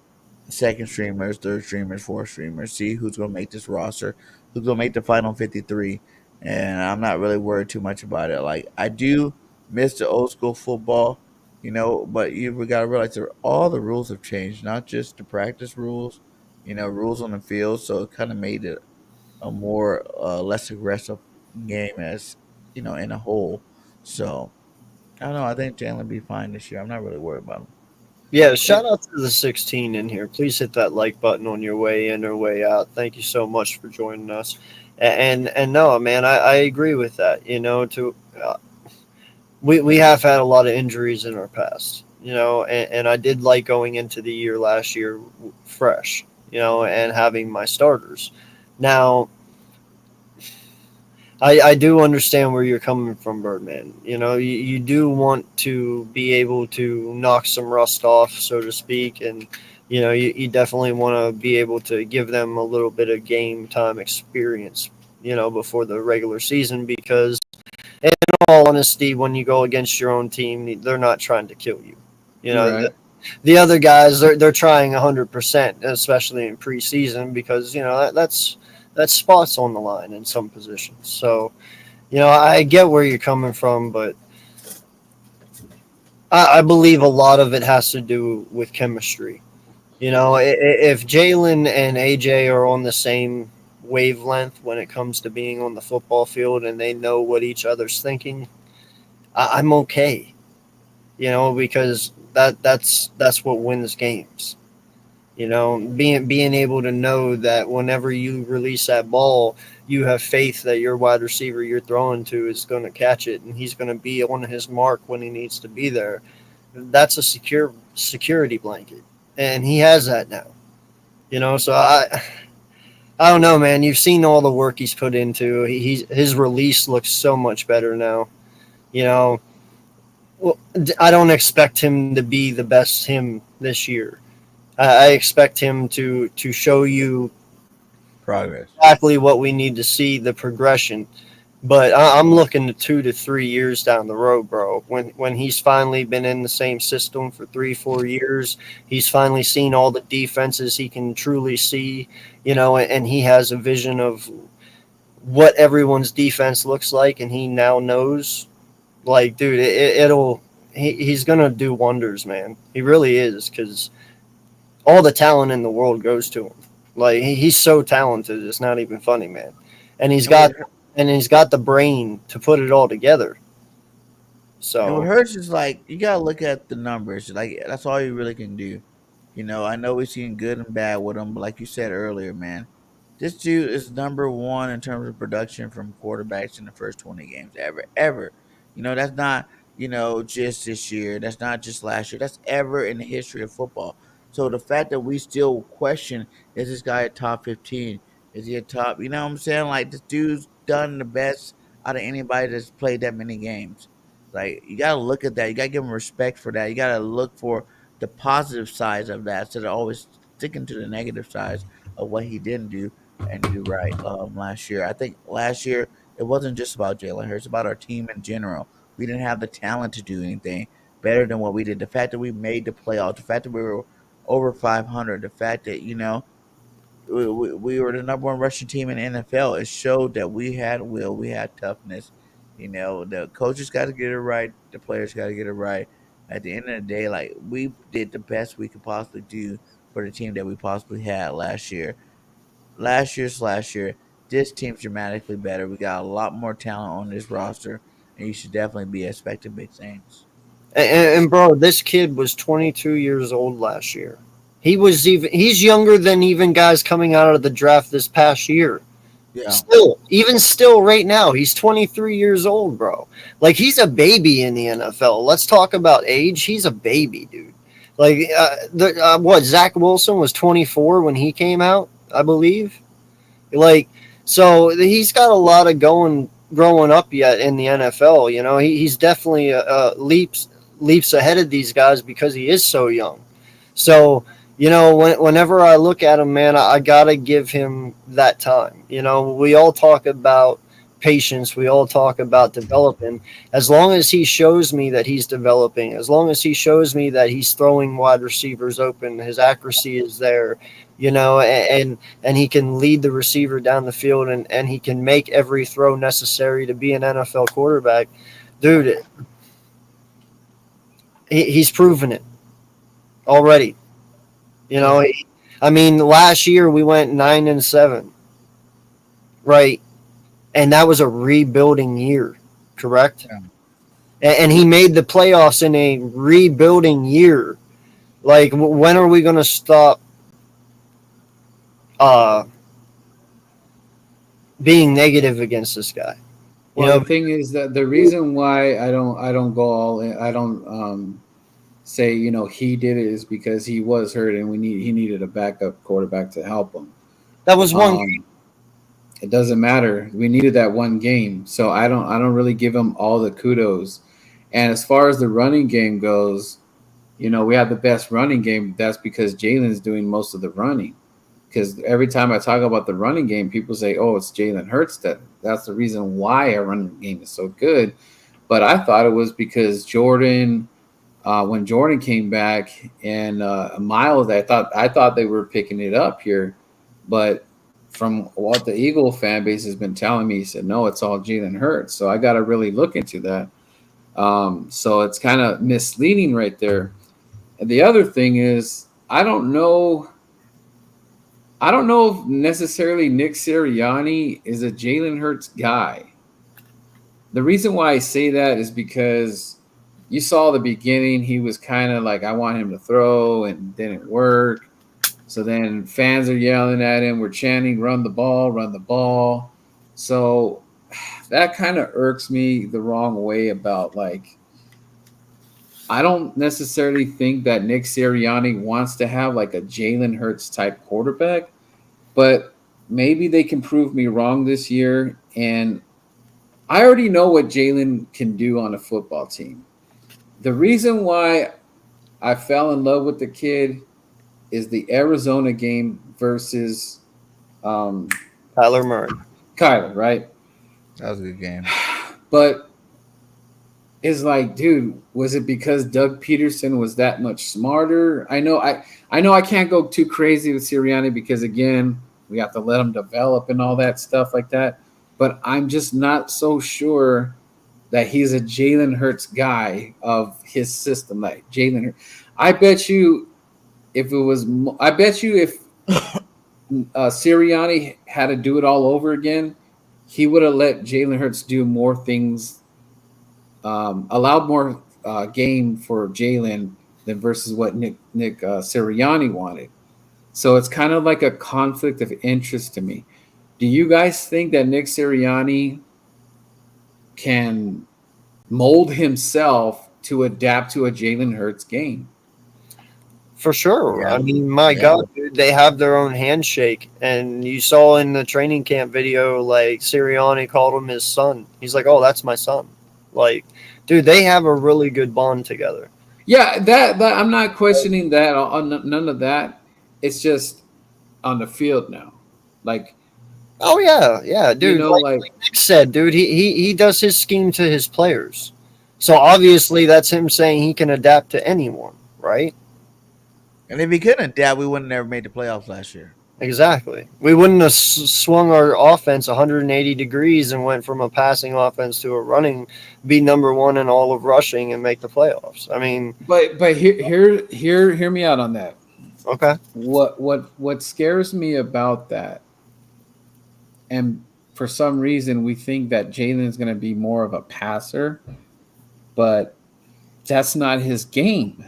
[SPEAKER 3] second streamers, third streamers, fourth streamers. See who's gonna make this roster, who's gonna make the final 53. And I'm not really worried too much about it. Like I do miss the old school football But we got to realize that all the rules have changed, not just the practice rules, rules on the field. So it kind of made it a more less aggressive game as in a whole. So I don't know. I think Jalen will be fine this year. I'm not really worried about him.
[SPEAKER 2] Yeah, shout out to the 16 in here. Please hit that like button on your way in or way out. Thank you so much for joining us. And no, man, I agree with that. We have had a lot of injuries in our past, and I did like going into the year last year fresh, and having my starters. Now, I do understand where you're coming from, Birdman. You do want to be able to knock some rust off, so to speak, and you definitely want to be able to give them a little bit of game time experience, before the regular season, because in all honesty, when you go against your own team, they're not trying to kill you. You know,
[SPEAKER 4] Right.
[SPEAKER 2] the other guys, they're trying 100%, especially in preseason, because that's spots on the line in some positions. So I get where you're coming from, but I believe a lot of it has to do with chemistry. If Jalen and AJ are on the same wavelength when it comes to being on the football field and they know what each other's thinking, I'm okay. Because that's what wins games. Being able to know that whenever you release that ball, you have faith that your wide receiver you're throwing to is going to catch it and he's going to be on his mark when he needs to be there. That's a security blanket, and he has that now. So I don't know, man. You've seen all the work he's put into. His release looks so much better now. You know, well, I don't expect him to be the best him this year. I expect him to show you
[SPEAKER 3] Progress.
[SPEAKER 2] exactly what we need to see, the progression. But I'm looking to 2 to 3 years down the road, bro. When he's finally been in the same system for 3 4 years, he's finally seen all the defenses he can truly see, and he has a vision of what everyone's defense looks like, and he now knows. Like, dude, he's gonna do wonders, man. He really is, because all the talent in the world goes to him. Like, he's so talented, it's not even funny, man. And he's
[SPEAKER 3] And what
[SPEAKER 2] got and he's got the brain to put it all together.
[SPEAKER 3] And what
[SPEAKER 2] So
[SPEAKER 3] hurts is like you gotta look at the numbers. Like that's all you really can do. I know we've seen good and bad with him, but like you said earlier, man, this dude is number one in terms of production from quarterbacks in the first 20 games ever. Ever. That's not, just this year. That's not just last year. That's ever in the history of football. So the fact that we still question, is this guy a top 15? Is he a top, you know what I'm saying? Like this dude's done the best out of anybody that's played that many games. Like you gotta look at that. You gotta give him respect for that. You gotta look for the positive sides of that instead of always sticking to the negative sides of what he didn't do and do right last year. I think last year it wasn't just about Jalen Hurts, it's about our team in general. We didn't have the talent to do anything better than what we did. The fact that we made the playoffs, the fact that we were over 500, the fact that we were the number one rushing team in the NFL. It showed that we had will, we had toughness. The coaches got to get it right, the players got to get it right. At the end of the day, like we did the best we could possibly do for the team that we possibly had last year. Last year, this team's dramatically better. We got a lot more talent on this roster, and you should definitely be expecting big things.
[SPEAKER 2] and bro, this kid was 22 years old last year. He's younger than even guys coming out of the draft this past year.
[SPEAKER 3] Yeah,
[SPEAKER 2] Even still, right now, he's 23 years old, bro. Like, he's a baby in the NFL. Let's talk about age. He's a baby, dude. Like, Zach Wilson was 24 when he came out, I believe. Like, so he's got a lot of growing up yet in the NFL. He's definitely leaps ahead of these guys because he is so young. So, whenever I look at him, man, I gotta give him that time. We all talk about patience. We all talk about developing. As long as he shows me that he's developing, as long as he shows me that he's throwing wide receivers open, his accuracy is there, and he can lead the receiver down the field, and he can make every throw necessary to be an NFL quarterback, dude. he's proven it already. You know, I mean, last year we went 9-7, right? And that was a rebuilding year, correct?
[SPEAKER 3] Yeah.
[SPEAKER 2] And he made the playoffs in a rebuilding year. Like, when are we going to stop being negative against this guy?
[SPEAKER 4] Well, the thing is that the reason why I don't go all in, I don't say he did it is because he was hurt and he needed a backup quarterback to help him.
[SPEAKER 2] That was one game.
[SPEAKER 4] It doesn't matter. We needed that one game, so I don't really give him all the kudos. And as far as the running game goes, we have the best running game. That's because Jalen's doing most of the running. Because every time I talk about the running game, people say, "Oh, it's Jalen Hurts." That's the reason why our running game is so good. But I thought it was because Jordan, when Jordan came back and Miles, I thought they were picking it up here. But from what the Eagle fan base has been telling me, he said, "No, it's all Jalen Hurts." So I got to really look into that. So it's kind of misleading right there. And the other thing is, I don't know if necessarily Nick Sirianni is a Jalen Hurts guy. The reason why I say that is because you saw the beginning. He was kind of like, I want him to throw, and it didn't work. So then fans are yelling at him. We're chanting, run the ball, run the ball. So that kind of irks me the wrong way about, like, I don't necessarily think that Nick Sirianni wants to have like a Jalen Hurts type quarterback, but maybe they can prove me wrong this year. And I already know what Jalen can do on a football team. The reason why I fell in love with the kid is the Arizona game versus
[SPEAKER 2] Kyler Murray.
[SPEAKER 4] Kyler, right?
[SPEAKER 3] That was a good game.
[SPEAKER 4] But it's like, dude, was it because Doug Peterson was that much smarter? I know I can't go too crazy with Sirianni because, again, we have to let him develop and all that stuff like that. But I'm just not so sure that he's a Jalen Hurts guy of his system, like Jalen Hurts. I bet you if Sirianni had to do it all over again, he would have let Jalen Hurts do more things. Allowed more game for Jalen than versus what Nick Sirianni wanted. So it's kind of like a conflict of interest to me. Do you guys think that Nick Sirianni can mold himself to adapt to a Jalen Hurts game?
[SPEAKER 2] For sure.
[SPEAKER 3] Yeah.
[SPEAKER 2] I mean, my God, dude, they have their own handshake. And you saw in the training camp video, like, Sirianni called him his son. He's like, "Oh, that's my son." Like, dude, they have a really good bond together.
[SPEAKER 4] Yeah, that I'm not questioning that. None of that. It's just on the field now. Like,
[SPEAKER 2] oh yeah, dude.
[SPEAKER 4] like
[SPEAKER 2] Nick said, dude, he does his scheme to his players. So obviously that's him saying he can adapt to anyone, right?
[SPEAKER 3] And if he couldn't adapt, we wouldn't have never made the playoffs last year.
[SPEAKER 2] Exactly. We wouldn't have swung our offense 180 degrees and went from a passing offense to a running, be number one in all of rushing and make the playoffs. I mean,
[SPEAKER 4] but hear me out on that.
[SPEAKER 2] Okay.
[SPEAKER 4] What scares me about that, and for some reason we think that Jalen is going to be more of a passer, but that's not his game.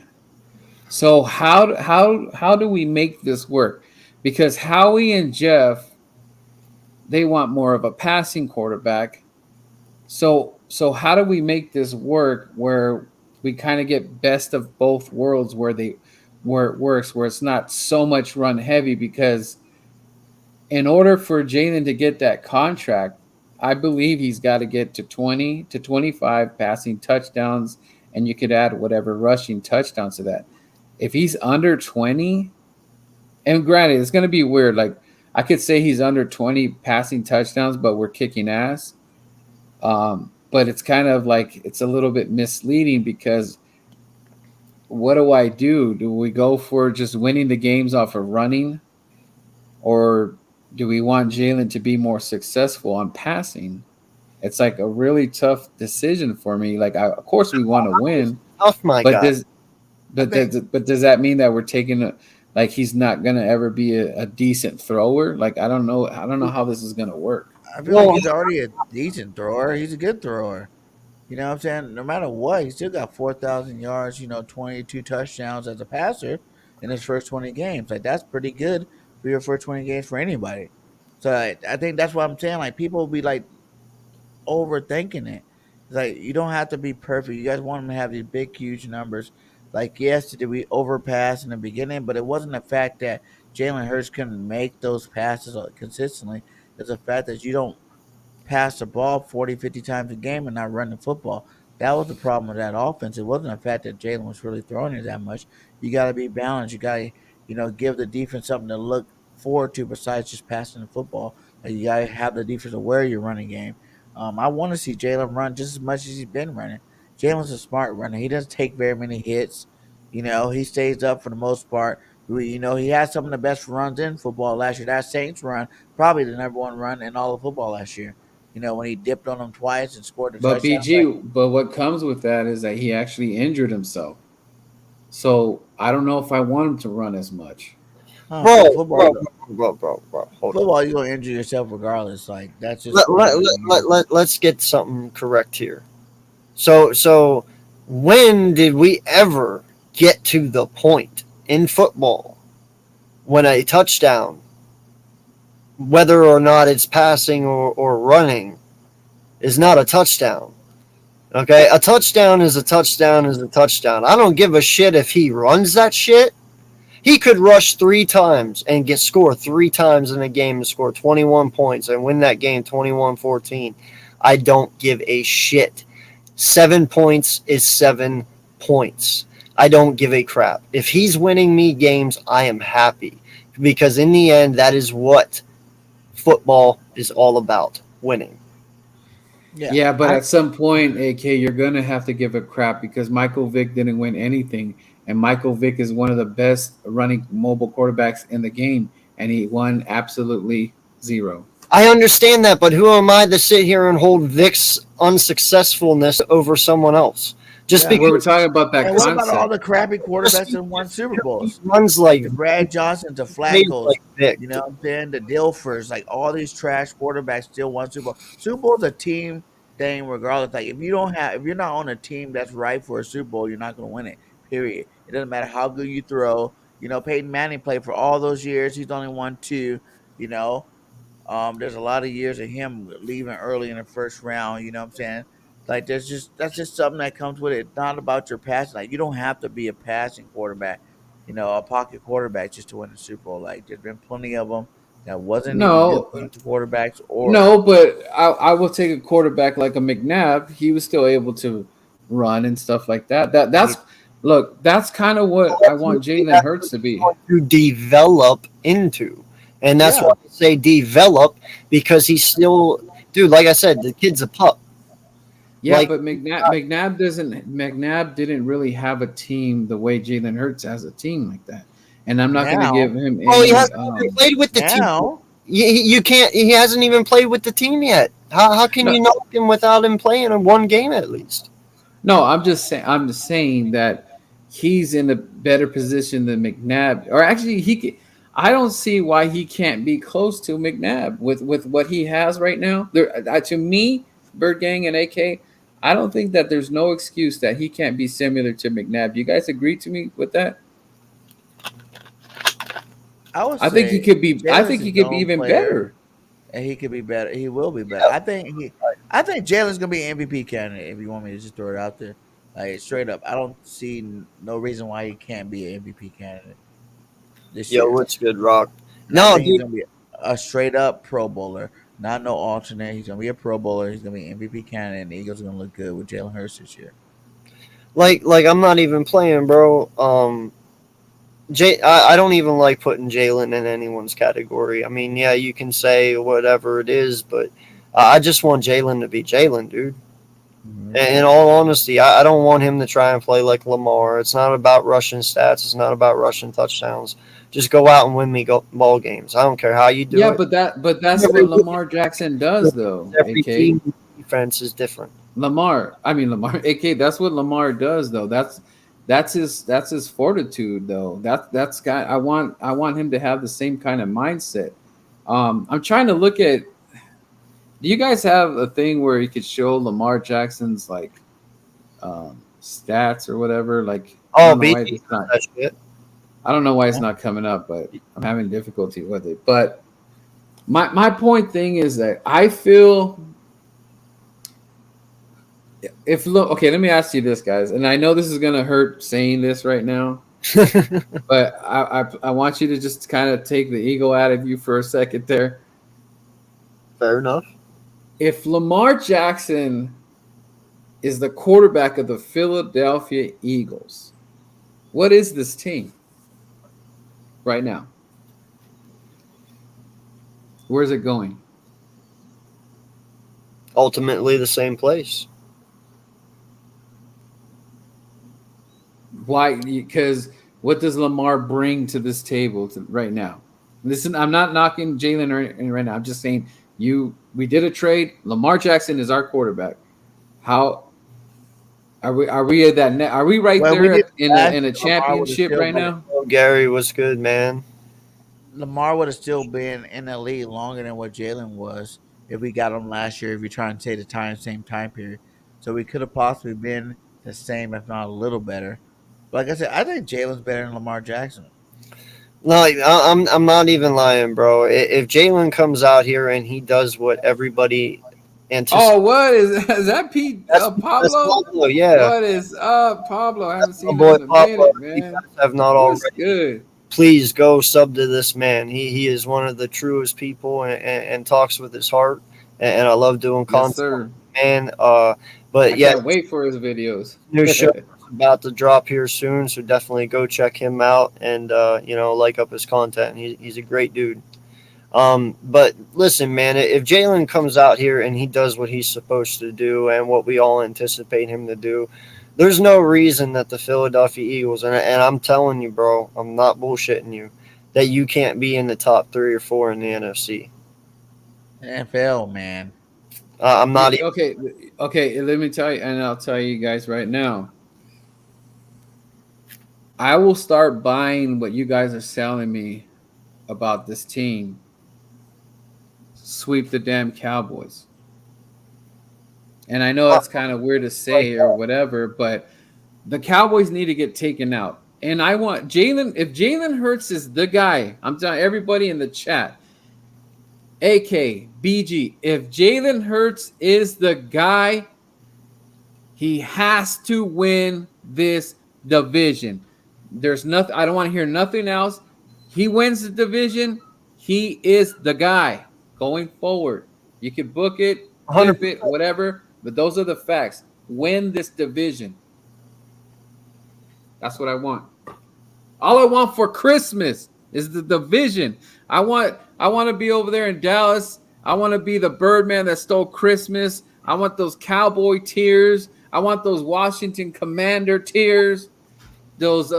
[SPEAKER 4] So how do we make this work? Because Howie and Jeff, they want more of a passing quarterback. So how do we make this work where we kind of get best of both worlds where it works, where it's not so much run heavy? Because in order for Jalen to get that contract, I believe he's got to get to 20 to 25 passing touchdowns, and you could add whatever rushing touchdowns to that. If he's under 20, and granted, it's going to be weird. Like, I could say he's under 20 passing touchdowns, but we're kicking ass. But it's kind of like it's a little bit misleading because what do I do? Do we go for just winning the games off of running? Or do we want Jalen to be more successful on passing? It's like a really tough decision for me. Like, of course we want to win.
[SPEAKER 2] Tough, my guy.
[SPEAKER 4] But does that mean that we're taking like he's not gonna ever be a decent thrower? Like I don't know how this is gonna work.
[SPEAKER 3] I feel like
[SPEAKER 2] Well,
[SPEAKER 3] he's already a decent thrower. He's a good thrower. You know what I'm saying? No matter what, he still got 4,000 yards, 22 touchdowns as a passer in his first 20 games. Like, that's pretty good for your first 20 games for anybody. So I think that's what I'm saying. Like, people will be like overthinking it. It's like, you don't have to be perfect. You guys want him to have these big, huge numbers. Like, yes, did we overpass in the beginning? But it wasn't the fact that Jalen Hurts couldn't make those passes consistently. It's the fact that you don't pass the ball 40, 50 times a game and not run the football. That was the problem with that offense. It wasn't the fact that Jalen was really throwing it that much. You got to be balanced. You got to, give the defense something to look forward to besides just passing the football. Like, you got to have the defense aware of your running game. I want to see Jalen run just as much as he's been running. Jalen's a smart runner. He doesn't take very many hits. He stays up for the most part. He had some of the best runs in football last year. That Saints run, probably the number one run in all of football last year. When he dipped on them twice and scored a
[SPEAKER 4] But
[SPEAKER 3] touchdown.
[SPEAKER 4] BG, but what comes with that is that he actually injured himself. So I don't know if I want him to run as much.
[SPEAKER 2] bro,
[SPEAKER 3] Football,
[SPEAKER 2] hold on.
[SPEAKER 3] football, you're gonna injure yourself regardless. Like, that's just
[SPEAKER 2] Let's get something correct here. So when did we ever get to the point in football when a touchdown, whether or not it's passing or running, is not a touchdown? Okay, a touchdown is a touchdown is a touchdown. I don't give a shit if he runs that shit. He could rush 3 times and score 3 times in a game and score 21 points and win that game 21-14. I don't give a shit. 7 points is 7 points. I don't give a crap. If he's winning me games, I am happy. Because in the end, that is what football is all about, winning.
[SPEAKER 4] Yeah, but at some point, AK, you're gonna have to give a crap because Michael Vick didn't win anything, and Michael Vick is one of the best running mobile quarterbacks in the game, and he won absolutely 0.
[SPEAKER 2] I understand that, but who am I to sit here and hold Vic's unsuccessfulness over someone else? Just because
[SPEAKER 4] we're talking about that
[SPEAKER 3] and what
[SPEAKER 4] concept.
[SPEAKER 3] about all the crappy quarterbacks that won Super Bowls?
[SPEAKER 2] Runs like
[SPEAKER 3] The Brad Johnsons, the Flaccos,
[SPEAKER 2] like Vic.
[SPEAKER 3] you know what I'm saying? The Dilfers, like all these trash quarterbacks still won Super Bowl. Super Bowl's a team thing, regardless. Like if you're not on a team that's right for a Super Bowl, you're not gonna win it. Period. It doesn't matter how good you throw. Peyton Manning played for all those years. He's only won 2. There's a lot of years of him leaving early in the first round. You know what I'm saying? Like that's just something that comes with it. It's not about your passing. Like you don't have to be a passing quarterback, a pocket quarterback just to win the Super Bowl. Like there's been plenty of them that wasn't even good quarterbacks.
[SPEAKER 4] But I will take a quarterback like a McNabb. He was still able to run and stuff like that. That's kind of what I want Jalen Hurts to be.
[SPEAKER 2] To develop into. And that's why I say develop, because he's still, dude, like I said, the kid's a pup.
[SPEAKER 4] Yeah, but McNabb didn't really have a team the way Jalen Hurts has a team like that. And I'm not going to give him any.
[SPEAKER 2] He hasn't even played with the team. You can't. He hasn't even played with the team yet. How can you knock him without him playing in one game at least?
[SPEAKER 4] No, I'm just saying that he's in a better position than McNabb. Or actually, I don't see why he can't be close to McNabb with what he has right now. To me, Bird Gang and AK, I don't think that there's no excuse that he can't be similar to McNabb. You guys agree to me with that? I think he could be. I think he could be even better.
[SPEAKER 3] And he could be better. He will be better. I think Jalen's gonna be an MVP candidate. If you want me to just throw it out there, like straight up, I don't see no reason why he can't be an MVP candidate this year.
[SPEAKER 2] What's good, Rock? No,
[SPEAKER 3] he's gonna be a straight up Pro Bowler, not no alternate. He's gonna be a Pro Bowler. He's gonna be an MVP candidate. And the Eagles are gonna look good with Jalen Hurts this year.
[SPEAKER 2] Like I'm not even playing, bro. I don't even like putting Jalen in anyone's category. I mean, yeah, you can say whatever it is, but I just want Jalen to be Jalen, dude. Mm-hmm. And in all honesty, I don't want him to try and play like Lamar. It's not about rushing stats. It's not about rushing touchdowns. Just go out and win me ball games. I don't care how you do it.
[SPEAKER 4] Yeah, but that's what Lamar Jackson does, though.
[SPEAKER 2] Every team defense is different.
[SPEAKER 4] AK, that's what Lamar does, though. That's his fortitude, though. That's guy. I want him to have the same kind of mindset. I'm trying to look at. Do you guys have a thing where you could show Lamar Jackson's like stats or whatever? Like, I
[SPEAKER 2] Oh,
[SPEAKER 4] don't know why
[SPEAKER 2] BG,
[SPEAKER 4] it's not.
[SPEAKER 2] that shit.
[SPEAKER 4] I don't know why it's not coming up, but I'm having difficulty with it. But my point thing is that I feel okay, let me ask you this, guys, and I know this is gonna hurt saying this right now, but I want you to just kind of take the ego out of you for a second there.
[SPEAKER 2] Fair enough.
[SPEAKER 4] If Lamar Jackson is the quarterback of the Philadelphia Eagles, what is this team right now? Where's it going?
[SPEAKER 2] Ultimately, the same place.
[SPEAKER 4] Why? Because what does Lamar bring to this table right now? Listen, I'm not knocking Jalen right now. I'm just saying we did a trade. Lamar Jackson is our quarterback. How are we? Are we at that? Are we right there in a championship right now?
[SPEAKER 2] Oh, Gary was good, man.
[SPEAKER 3] Lamar would have still been in the league longer than what Jalen was if we got him last year. If you're trying to say the same time period, so we could have possibly been the same, if not a little better. But like I said, I think Jalen's better than Lamar Jackson.
[SPEAKER 2] No, I'm not even lying, bro. If Jalen comes out here and he does what everybody anticipates,
[SPEAKER 4] Oh, what is that? Pete
[SPEAKER 2] that's
[SPEAKER 4] Pablo?
[SPEAKER 2] Pablo, yeah.
[SPEAKER 4] What is up, Pablo? I haven't
[SPEAKER 2] My
[SPEAKER 4] seen him
[SPEAKER 2] boy
[SPEAKER 4] in a
[SPEAKER 2] Pablo,
[SPEAKER 4] minute,
[SPEAKER 2] if you
[SPEAKER 4] man.
[SPEAKER 2] guys have not
[SPEAKER 4] What's
[SPEAKER 2] already,
[SPEAKER 4] good?
[SPEAKER 2] please go sub to this man. He is one of the truest people and talks with his heart. And I love doing
[SPEAKER 4] Yes,
[SPEAKER 2] content,
[SPEAKER 4] sir.
[SPEAKER 2] man.
[SPEAKER 4] I
[SPEAKER 2] But yeah,
[SPEAKER 4] can't wait for his videos.
[SPEAKER 2] new show is about to drop here soon, so definitely go check him out and like up his content. He's a great dude. But listen, man, if Jalen comes out here and he does what he's supposed to do and what we all anticipate him to do, there's no reason that the Philadelphia Eagles, and I'm telling you, bro, I'm not bullshitting you, that you can't be in the top 3 or 4 in the NFC.
[SPEAKER 3] NFL, man.
[SPEAKER 2] I'm
[SPEAKER 4] Yeah,
[SPEAKER 2] not even.
[SPEAKER 4] okay. Let me tell you, and I'll tell you guys right now. I will start buying what you guys are selling me about this team. Sweep the damn Cowboys. And I know that's kind of weird to say or whatever, but the Cowboys need to get taken out. And I want Jalen. If Jalen Hurts is the guy, I'm telling everybody in the chat, AK, BG, if Jalen Hurts is the guy, he has to win this division. There's nothing. I don't want to hear nothing else. He wins the division. He is the guy going forward. You can book it, flip it,
[SPEAKER 2] 100%.
[SPEAKER 4] whatever, but those are the facts. Win this division. That's what I want. All I want for Christmas is the division. I want to be over there in Dallas. I want to be the Birdman that stole Christmas. I want those cowboy tears. I want those Washington Commander tears. Those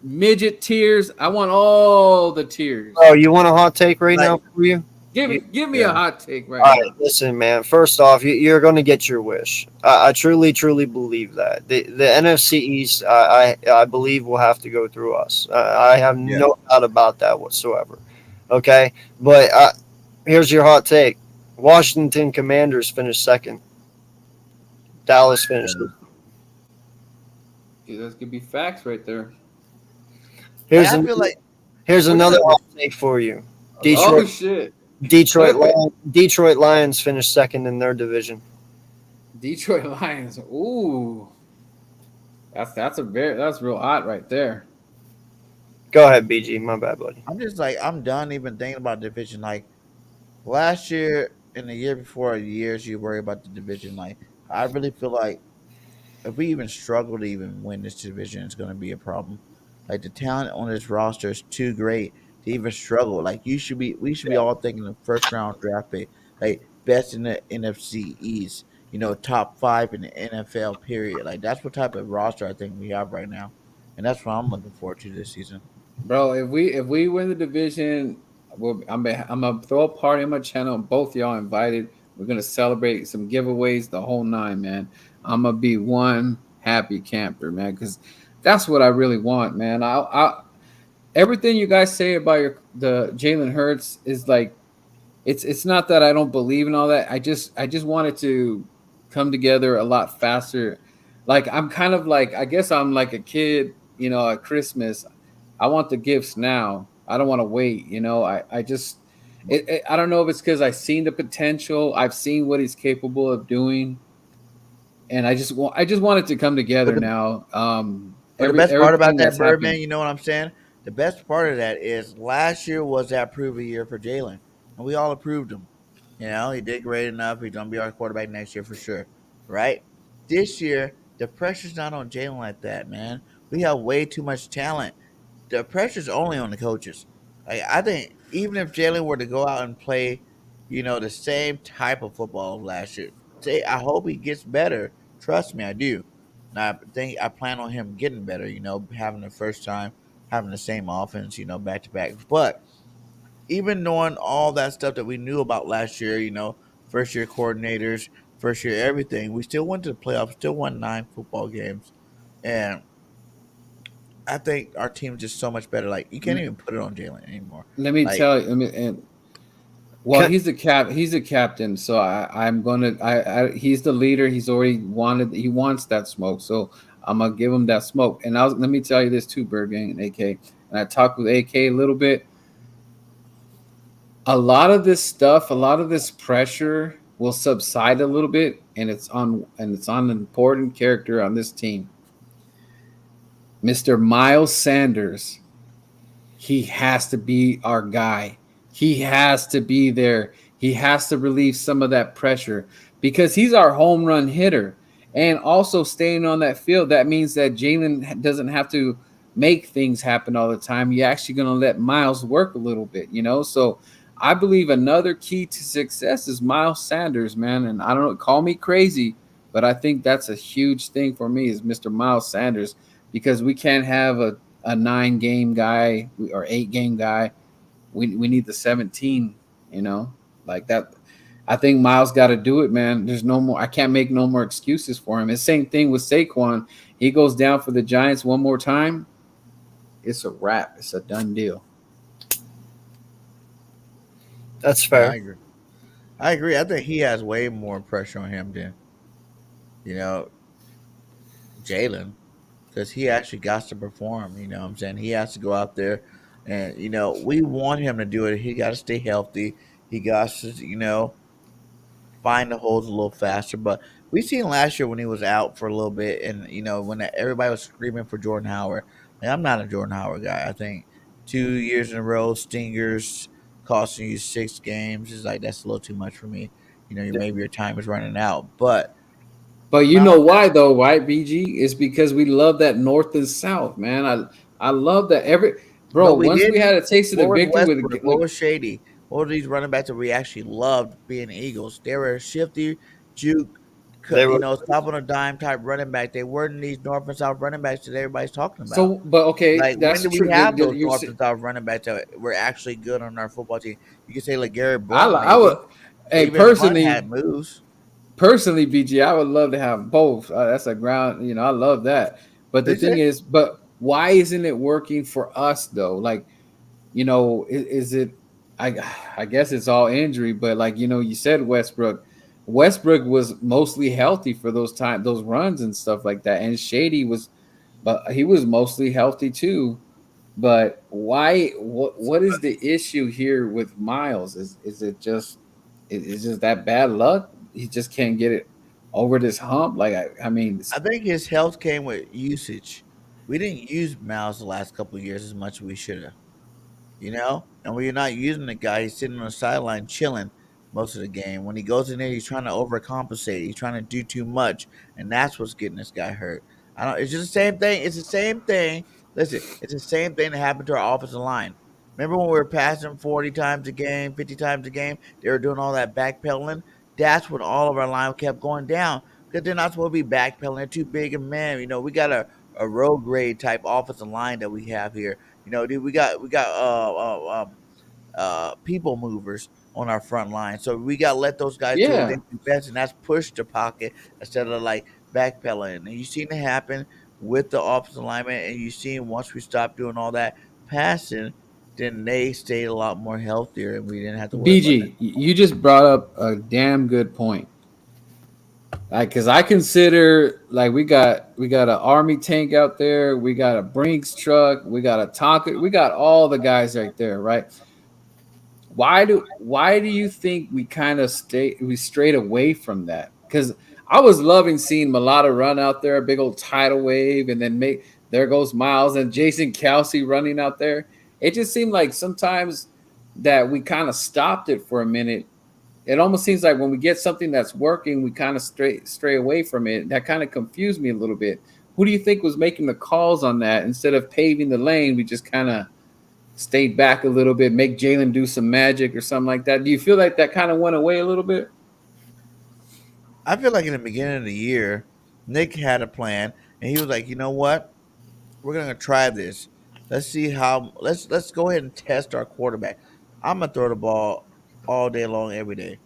[SPEAKER 4] midget tears. I want all the tears.
[SPEAKER 2] Oh, you want a hot take right now for you?
[SPEAKER 4] Give me a hot take right
[SPEAKER 2] All
[SPEAKER 4] now.
[SPEAKER 2] right, listen, man. First off, you're going to get your wish. I truly, truly believe that the NFC East, I believe, will have to go through us. I have no doubt about that whatsoever. Okay, but here's your hot take: Washington Commanders finished second. Dallas finished.
[SPEAKER 4] Those could be facts right there.
[SPEAKER 2] Here's
[SPEAKER 3] I feel like
[SPEAKER 2] here's another hot take for you.
[SPEAKER 4] Oh shit!
[SPEAKER 2] Detroit Lions finished second in their division.
[SPEAKER 4] Detroit Lions. Ooh, that's real hot right there.
[SPEAKER 2] Go ahead, BG. My bad, buddy.
[SPEAKER 3] I'm just like I'm done even thinking about division. Like last year and the year before, years you worry about the division. Like I really feel like if we even struggle to even win this division, it's going to be a problem. Like the talent on this roster is too great to even struggle. Like we should be all thinking the first round draft pick, like best in the NFC East. Top 5 in the NFL. Period. Like that's what type of roster I think we have right now, and that's what I'm looking forward to this season.
[SPEAKER 4] Bro, if we win the division, I'm gonna throw a party on my channel. Both y'all invited. We're gonna celebrate some giveaways, the whole nine, man. I'm gonna be one happy camper, man, because That's what I really want, man. Everything you guys say about the Jalen Hurts is like it's not that I don't believe in all that. I just want it to come together a lot faster. Like I'm kind of like I guess I'm like a kid, at Christmas. I want the gifts now. I don't want to wait. I just I don't know if it's because I've seen the potential. I've seen what he's capable of doing, and I just want it to come
[SPEAKER 3] But
[SPEAKER 4] together
[SPEAKER 3] the,
[SPEAKER 4] now.
[SPEAKER 3] but the best part about
[SPEAKER 4] Everything
[SPEAKER 3] that,
[SPEAKER 4] that's
[SPEAKER 3] Birdman,
[SPEAKER 4] happened.
[SPEAKER 3] you know what I'm saying? The best part of that is last year was that prove a year for Jalen, and we all approved him. You know, he did great enough. He's gonna be our quarterback next year for sure, right? This year, the pressure's not on Jalen like that, man. We have way too much talent. The pressure's only on the coaches. Like I think even if Jalen were to go out and play, the same type of football of last year, say I hope he gets better. Trust me, I do. And I plan on him getting better. Having the first time, having the same offense, back to back. But even knowing all that stuff that we knew about last year, first year coordinators, first year everything, we still went to the playoffs, still won 9 football games, and I think our team's just so much better. Like you can't even put it on Jalen anymore.
[SPEAKER 4] Let me
[SPEAKER 3] Like
[SPEAKER 4] tell you. And well,
[SPEAKER 2] Can,
[SPEAKER 4] he's a captain, so I'm gonna. He's the leader. He wants that smoke, so I'm gonna give him that smoke. And let me tell you this too, Birdgang and AK. And I talked with AK a little bit. A lot of this stuff, a lot of this pressure will subside a little bit, and it's on an important character on this team, Mr. Miles Sanders. He has to be our guy. He has to be there. He has to relieve some of that pressure because he's our home run hitter. And also staying on that field, that means that Jalen doesn't have to make things happen all the time. You're actually going to let Miles work a little bit. So I believe another key to success is Miles Sanders, man. And I don't know, call me crazy, but I think that's a huge thing for me is Mr. Miles Sanders because we can't have a 9 game guy or 8 game guy. We need the 17, like that. I think Miles got to do it, man. There's no more. I can't make no more excuses for him. It's same thing with Saquon. He goes down for the Giants one more time. It's a wrap. It's a done deal.
[SPEAKER 2] that's
[SPEAKER 3] yeah, I
[SPEAKER 2] fair.
[SPEAKER 3] agree. I agree. I think he has way more pressure on him than you know Jalen because he actually got to perform. You know what I'm saying? He has to go out there, and we want him to do it. He got to stay healthy. He got to find the holes a little faster. But we seen last year when he was out for a little bit, and when everybody was screaming for Jordan Howard. Like, I'm not a Jordan Howard guy. I think 2 years in a row, stingers costing you 6 games is like that's a little too much for me. Maybe your time is running out, but
[SPEAKER 4] But you know
[SPEAKER 3] Miles,
[SPEAKER 4] why though, right, BG? It's because we love that North and South, man. I love that every bro.
[SPEAKER 3] but we
[SPEAKER 4] Once we had
[SPEAKER 3] didn't.
[SPEAKER 4] a taste of the
[SPEAKER 3] What was
[SPEAKER 4] victory with
[SPEAKER 3] Westbrook? What
[SPEAKER 4] look,
[SPEAKER 3] was Shady? What were these running backs that we actually loved being Eagles? They were shifty, juke,
[SPEAKER 2] They were
[SPEAKER 3] stop on a dime type running back. They weren't these North and South running backs that everybody's talking about.
[SPEAKER 4] but okay,
[SPEAKER 3] Like when
[SPEAKER 4] that's
[SPEAKER 3] did we
[SPEAKER 4] true.
[SPEAKER 3] have those
[SPEAKER 4] You
[SPEAKER 3] North
[SPEAKER 4] see,
[SPEAKER 3] and South running backs that were actually good on our football team? You could say like Garrett
[SPEAKER 4] I
[SPEAKER 3] Blunt,
[SPEAKER 4] I would,
[SPEAKER 3] maybe.
[SPEAKER 4] hey,
[SPEAKER 3] Even Hunt had moves.
[SPEAKER 4] personally, BG, I would love to have both. That's a ground, I love that. But the
[SPEAKER 3] They
[SPEAKER 4] thing
[SPEAKER 3] said,
[SPEAKER 4] is, but why isn't it working for us though? Like, is it? I guess it's all injury, but like you said, Westbrook. Westbrook was mostly healthy for those runs and stuff like that, and Shady but he was mostly healthy too. But why? What is the issue here with Miles? Is it just that bad luck? He just can't get it over this hump. Like I mean,
[SPEAKER 3] I think his health came with usage. We didn't use Miles the last couple of years as much as we should have. And when you're not using the guy, he's sitting on the sideline chilling most of the game. When he goes in there, he's trying to overcompensate. He's trying to do too much, and that's what's getting this guy hurt. I don't. It's just the same thing. It's the same thing. Listen, it's the same thing that happened to our offensive line. Remember when we were passing 40 times a game, 50 times a game? They were doing all that backpedaling. That's when all of our line kept going down because they're not supposed to be backpedaling. They're too big a man. We got a road grade type offensive line that we have here. Dude, we got people movers on our front line, so we got to let those guys do what they
[SPEAKER 4] yeah.
[SPEAKER 3] do best, and that's push the pocket instead of like backpedaling. And you seen it happen with the offensive lineman, and you see once we stopped doing all that passing, then they stayed a lot more healthier, and we didn't have to worry about that.
[SPEAKER 4] BG, you just brought up a damn good point. Like, cause I consider like we got an army tank out there, we got a Brinks truck, we got a Tonka, we got all the guys right there, right? Why do you think we strayed away from that? Because I was loving seeing Mulata run out there, a big old tidal wave, and then make there goes Miles and Jason Kelsey running out there. It just seemed like sometimes that we kind of stopped it for a minute. It almost seems like when we get something that's working, we kind of stray away from it. That kind of confused me a little bit. Who do you think was making the calls on that? Instead of paving the lane, we just kind of stayed back a little bit, make Jalen do some magic or something like that. Do you feel like that kind of went away a little bit?
[SPEAKER 3] I feel like in the beginning of the year, Nick had a plan, and he was like, you know what? We're gonna try this. Let's see how. Let's go ahead and test our quarterback. I'm gonna throw the ball all day long, every day.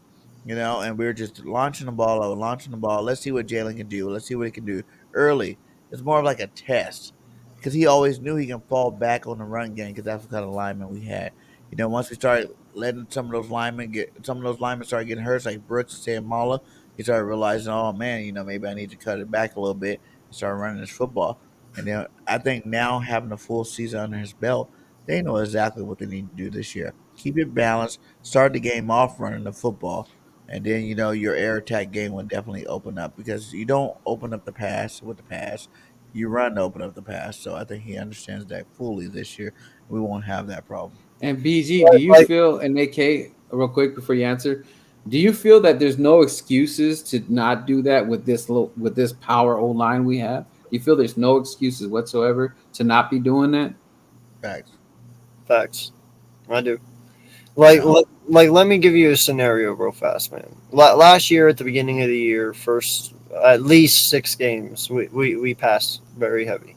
[SPEAKER 3] And we are just launching the ball over, launching the ball. Let's see what Jalen can do. Let's see what he can do early. It's more of like a test because he always knew he can fall back on the run game because that's what kind of lineman we had. Once we started letting some of those linemen start getting hurt, like Brooks and Mala, he started realizing, oh man, maybe I need to cut it back a little bit and start running this football. And then I think now having a full season under his belt, they know exactly what they need to do this year. Keep it balanced, start the game off running the football, and then your air attack game will definitely open up because you don't open up the pass with the pass, you run to open up the pass. So I think he understands that fully this year. We won't have that problem.
[SPEAKER 4] And BG, do you
[SPEAKER 2] Like,
[SPEAKER 4] feel, and AK, real quick before you answer, do you feel that there's no excuses to not do that with this power O line we have? Do you feel there's no excuses whatsoever to not be doing that?
[SPEAKER 3] Facts.
[SPEAKER 2] facts. I do. Like,
[SPEAKER 3] No.
[SPEAKER 2] let me give you a scenario real fast, man. Last year at the beginning of the year, first at least 6 games, we passed very heavy.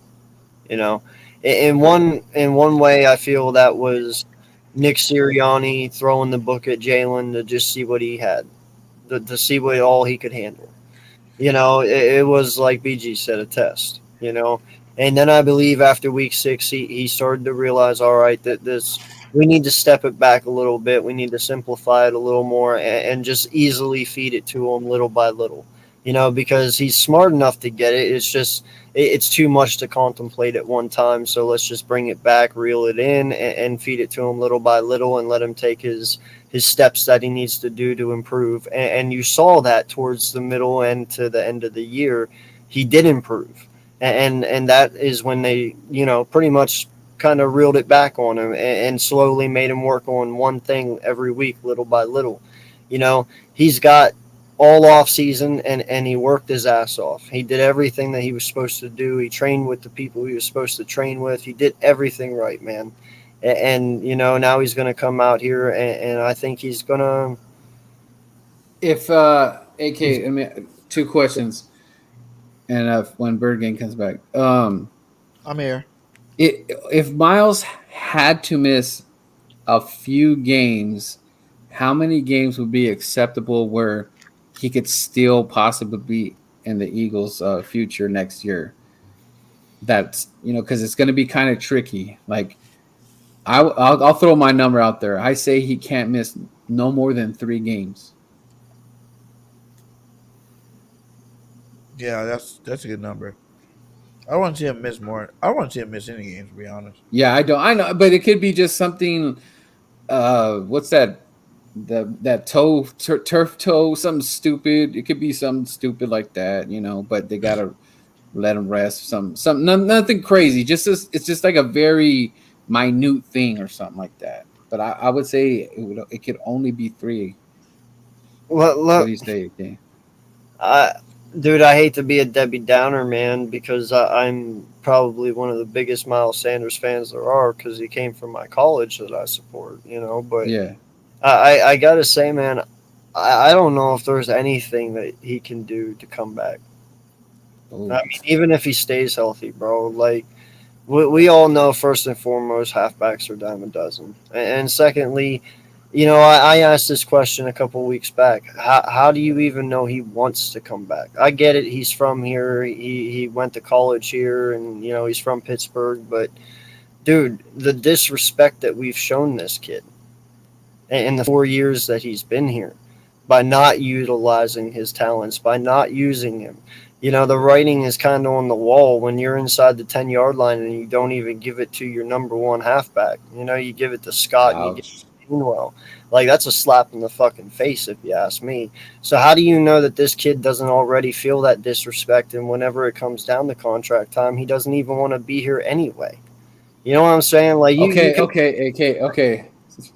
[SPEAKER 2] You know, in one way, I feel that was Nick Sirianni throwing the book at Jalen to just see what he had, to see what all he could handle. It was like BG said, a test. And then I believe after week 6, he started to realize, all right, that this we need to step it back a little bit. We need to simplify it a little more and just easily feed it to him little by little. Because he's smart enough to get it. It's just it's too much to contemplate at one time. So let's just bring it back, reel it in, and feed it to him little by little, and let him take his steps that he needs to do to improve. And you saw that towards the middle and to the end of the year, he did improve. And that is when they, pretty much kind of reeled it back on him and slowly made him work on one thing every week, little by little. He's got all off season and he worked his ass off. He did everything that he was supposed to do. He trained with the people he was supposed to train with. He did everything right, man. And now he's going to come out here and I think he's going to.
[SPEAKER 4] If AK, I mean, 2 questions, and when Birdgang comes back,
[SPEAKER 3] I'm here.
[SPEAKER 4] if Miles had to miss a few games, how many games would be acceptable where he could still possibly be in the Eagles' future next year? That's because it's going to be kind of tricky. Like I'll throw my number out there. I say he can't miss no more than 3 games.
[SPEAKER 3] Yeah, that's a good number. I don't want to see him miss more. I don't want to see him miss any games, to be honest.
[SPEAKER 4] Yeah, I know, but it could be just something. What's that? That turf toe, something stupid. It could be something stupid like that, But they gotta let him rest. Nothing crazy. It's just like a very minute thing or something like that. But I would say it could only be 3. What do you say? Okay.
[SPEAKER 2] Dude, I hate to be a Debbie Downer, man, because I'm probably one of the biggest Miles Sanders fans there are because he came from my college that I support, But
[SPEAKER 4] Yeah.
[SPEAKER 2] I got to say, man, I don't know if there's anything that he can do to come back.
[SPEAKER 4] Ooh.
[SPEAKER 2] I mean, even if he stays healthy, bro, like we all know, first and foremost, halfbacks are dime a dozen. And secondly, I asked this question a couple weeks back. How do you even know he wants to come back? I get it. He's from here. He went to college here, and he's from Pittsburgh. But dude, the disrespect that we've shown this kid in the 4 years that he's been here by not utilizing his talents, by not using him. The writing is kind of on the wall when you're inside the 10-yard line and you don't even give it to your number one halfback. You give it to Scott and you give it
[SPEAKER 4] Ouch.
[SPEAKER 2] to Gainwell. Like, that's a slap in the fucking face, if you ask me. So how do you know that this kid doesn't already feel that disrespect, and whenever it comes down to contract time, he doesn't even want to be here anyway? You know what I'm saying? Like, you
[SPEAKER 4] Okay,
[SPEAKER 2] can
[SPEAKER 4] okay.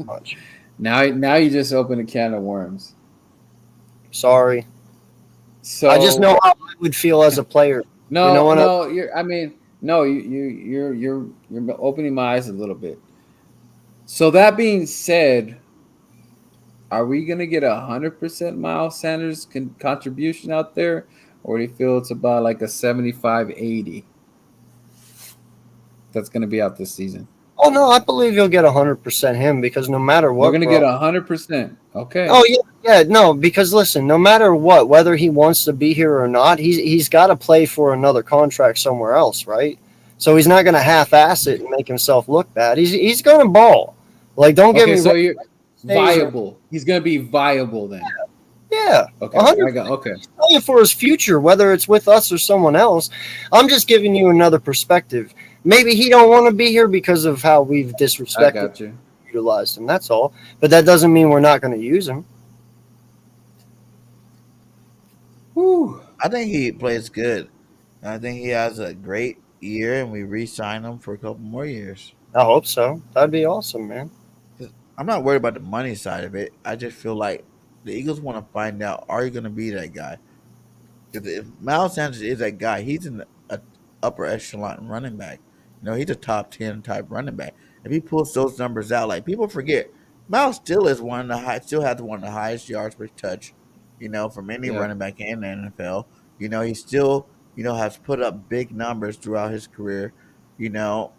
[SPEAKER 2] much.
[SPEAKER 4] Now you just opened a can of worms.
[SPEAKER 2] Sorry.
[SPEAKER 4] So
[SPEAKER 2] I just know how I would feel as a player.
[SPEAKER 4] no,
[SPEAKER 2] You know what
[SPEAKER 4] no, you're opening my eyes a little bit. So that being said, are we gonna get 100% Miles Sanders contribution out there, or do you feel it's about like a 75-80 that's gonna be out this season?
[SPEAKER 2] Oh no, I believe you'll get 100% him because no matter what,
[SPEAKER 4] We're gonna
[SPEAKER 2] bro.
[SPEAKER 4] get 100%. Okay.
[SPEAKER 2] Oh yeah, no, because listen, no matter what, whether he wants to be here or not, he's got to play for another contract somewhere else, right? So he's not going to half-ass it and make himself look bad. He's going to ball. Like, don't get
[SPEAKER 4] Okay,
[SPEAKER 2] me
[SPEAKER 4] so
[SPEAKER 2] wrong.
[SPEAKER 4] you're viable. He's gonna be viable then.
[SPEAKER 2] Yeah,
[SPEAKER 4] Okay,
[SPEAKER 2] 100%.
[SPEAKER 4] okay.
[SPEAKER 2] He's playing for his future, whether it's with us or someone else. I'm just giving you another perspective. Maybe he don't want to be here because of how we've
[SPEAKER 4] I
[SPEAKER 2] disrespected,
[SPEAKER 4] got you.
[SPEAKER 2] utilized him. That's all. But that doesn't mean we're not going to use him.
[SPEAKER 4] Whew.
[SPEAKER 3] I think he plays good. I think he has a great year, and we re-sign him for a couple more years.
[SPEAKER 2] I hope so. That'd be awesome, man.
[SPEAKER 3] 'Cause I'm not worried about the money side of it. I just feel like the Eagles want to find out: are you going to be that guy? Because if Miles Sanders is that guy, he's an upper echelon running back. He's a top 10 type running back. If he pulls those numbers out, like people forget, Miles still is one of the still has one of the highest yards per touch, from any
[SPEAKER 4] Yeah.
[SPEAKER 3] running back in the NFL. He still, has put up big numbers throughout his career. The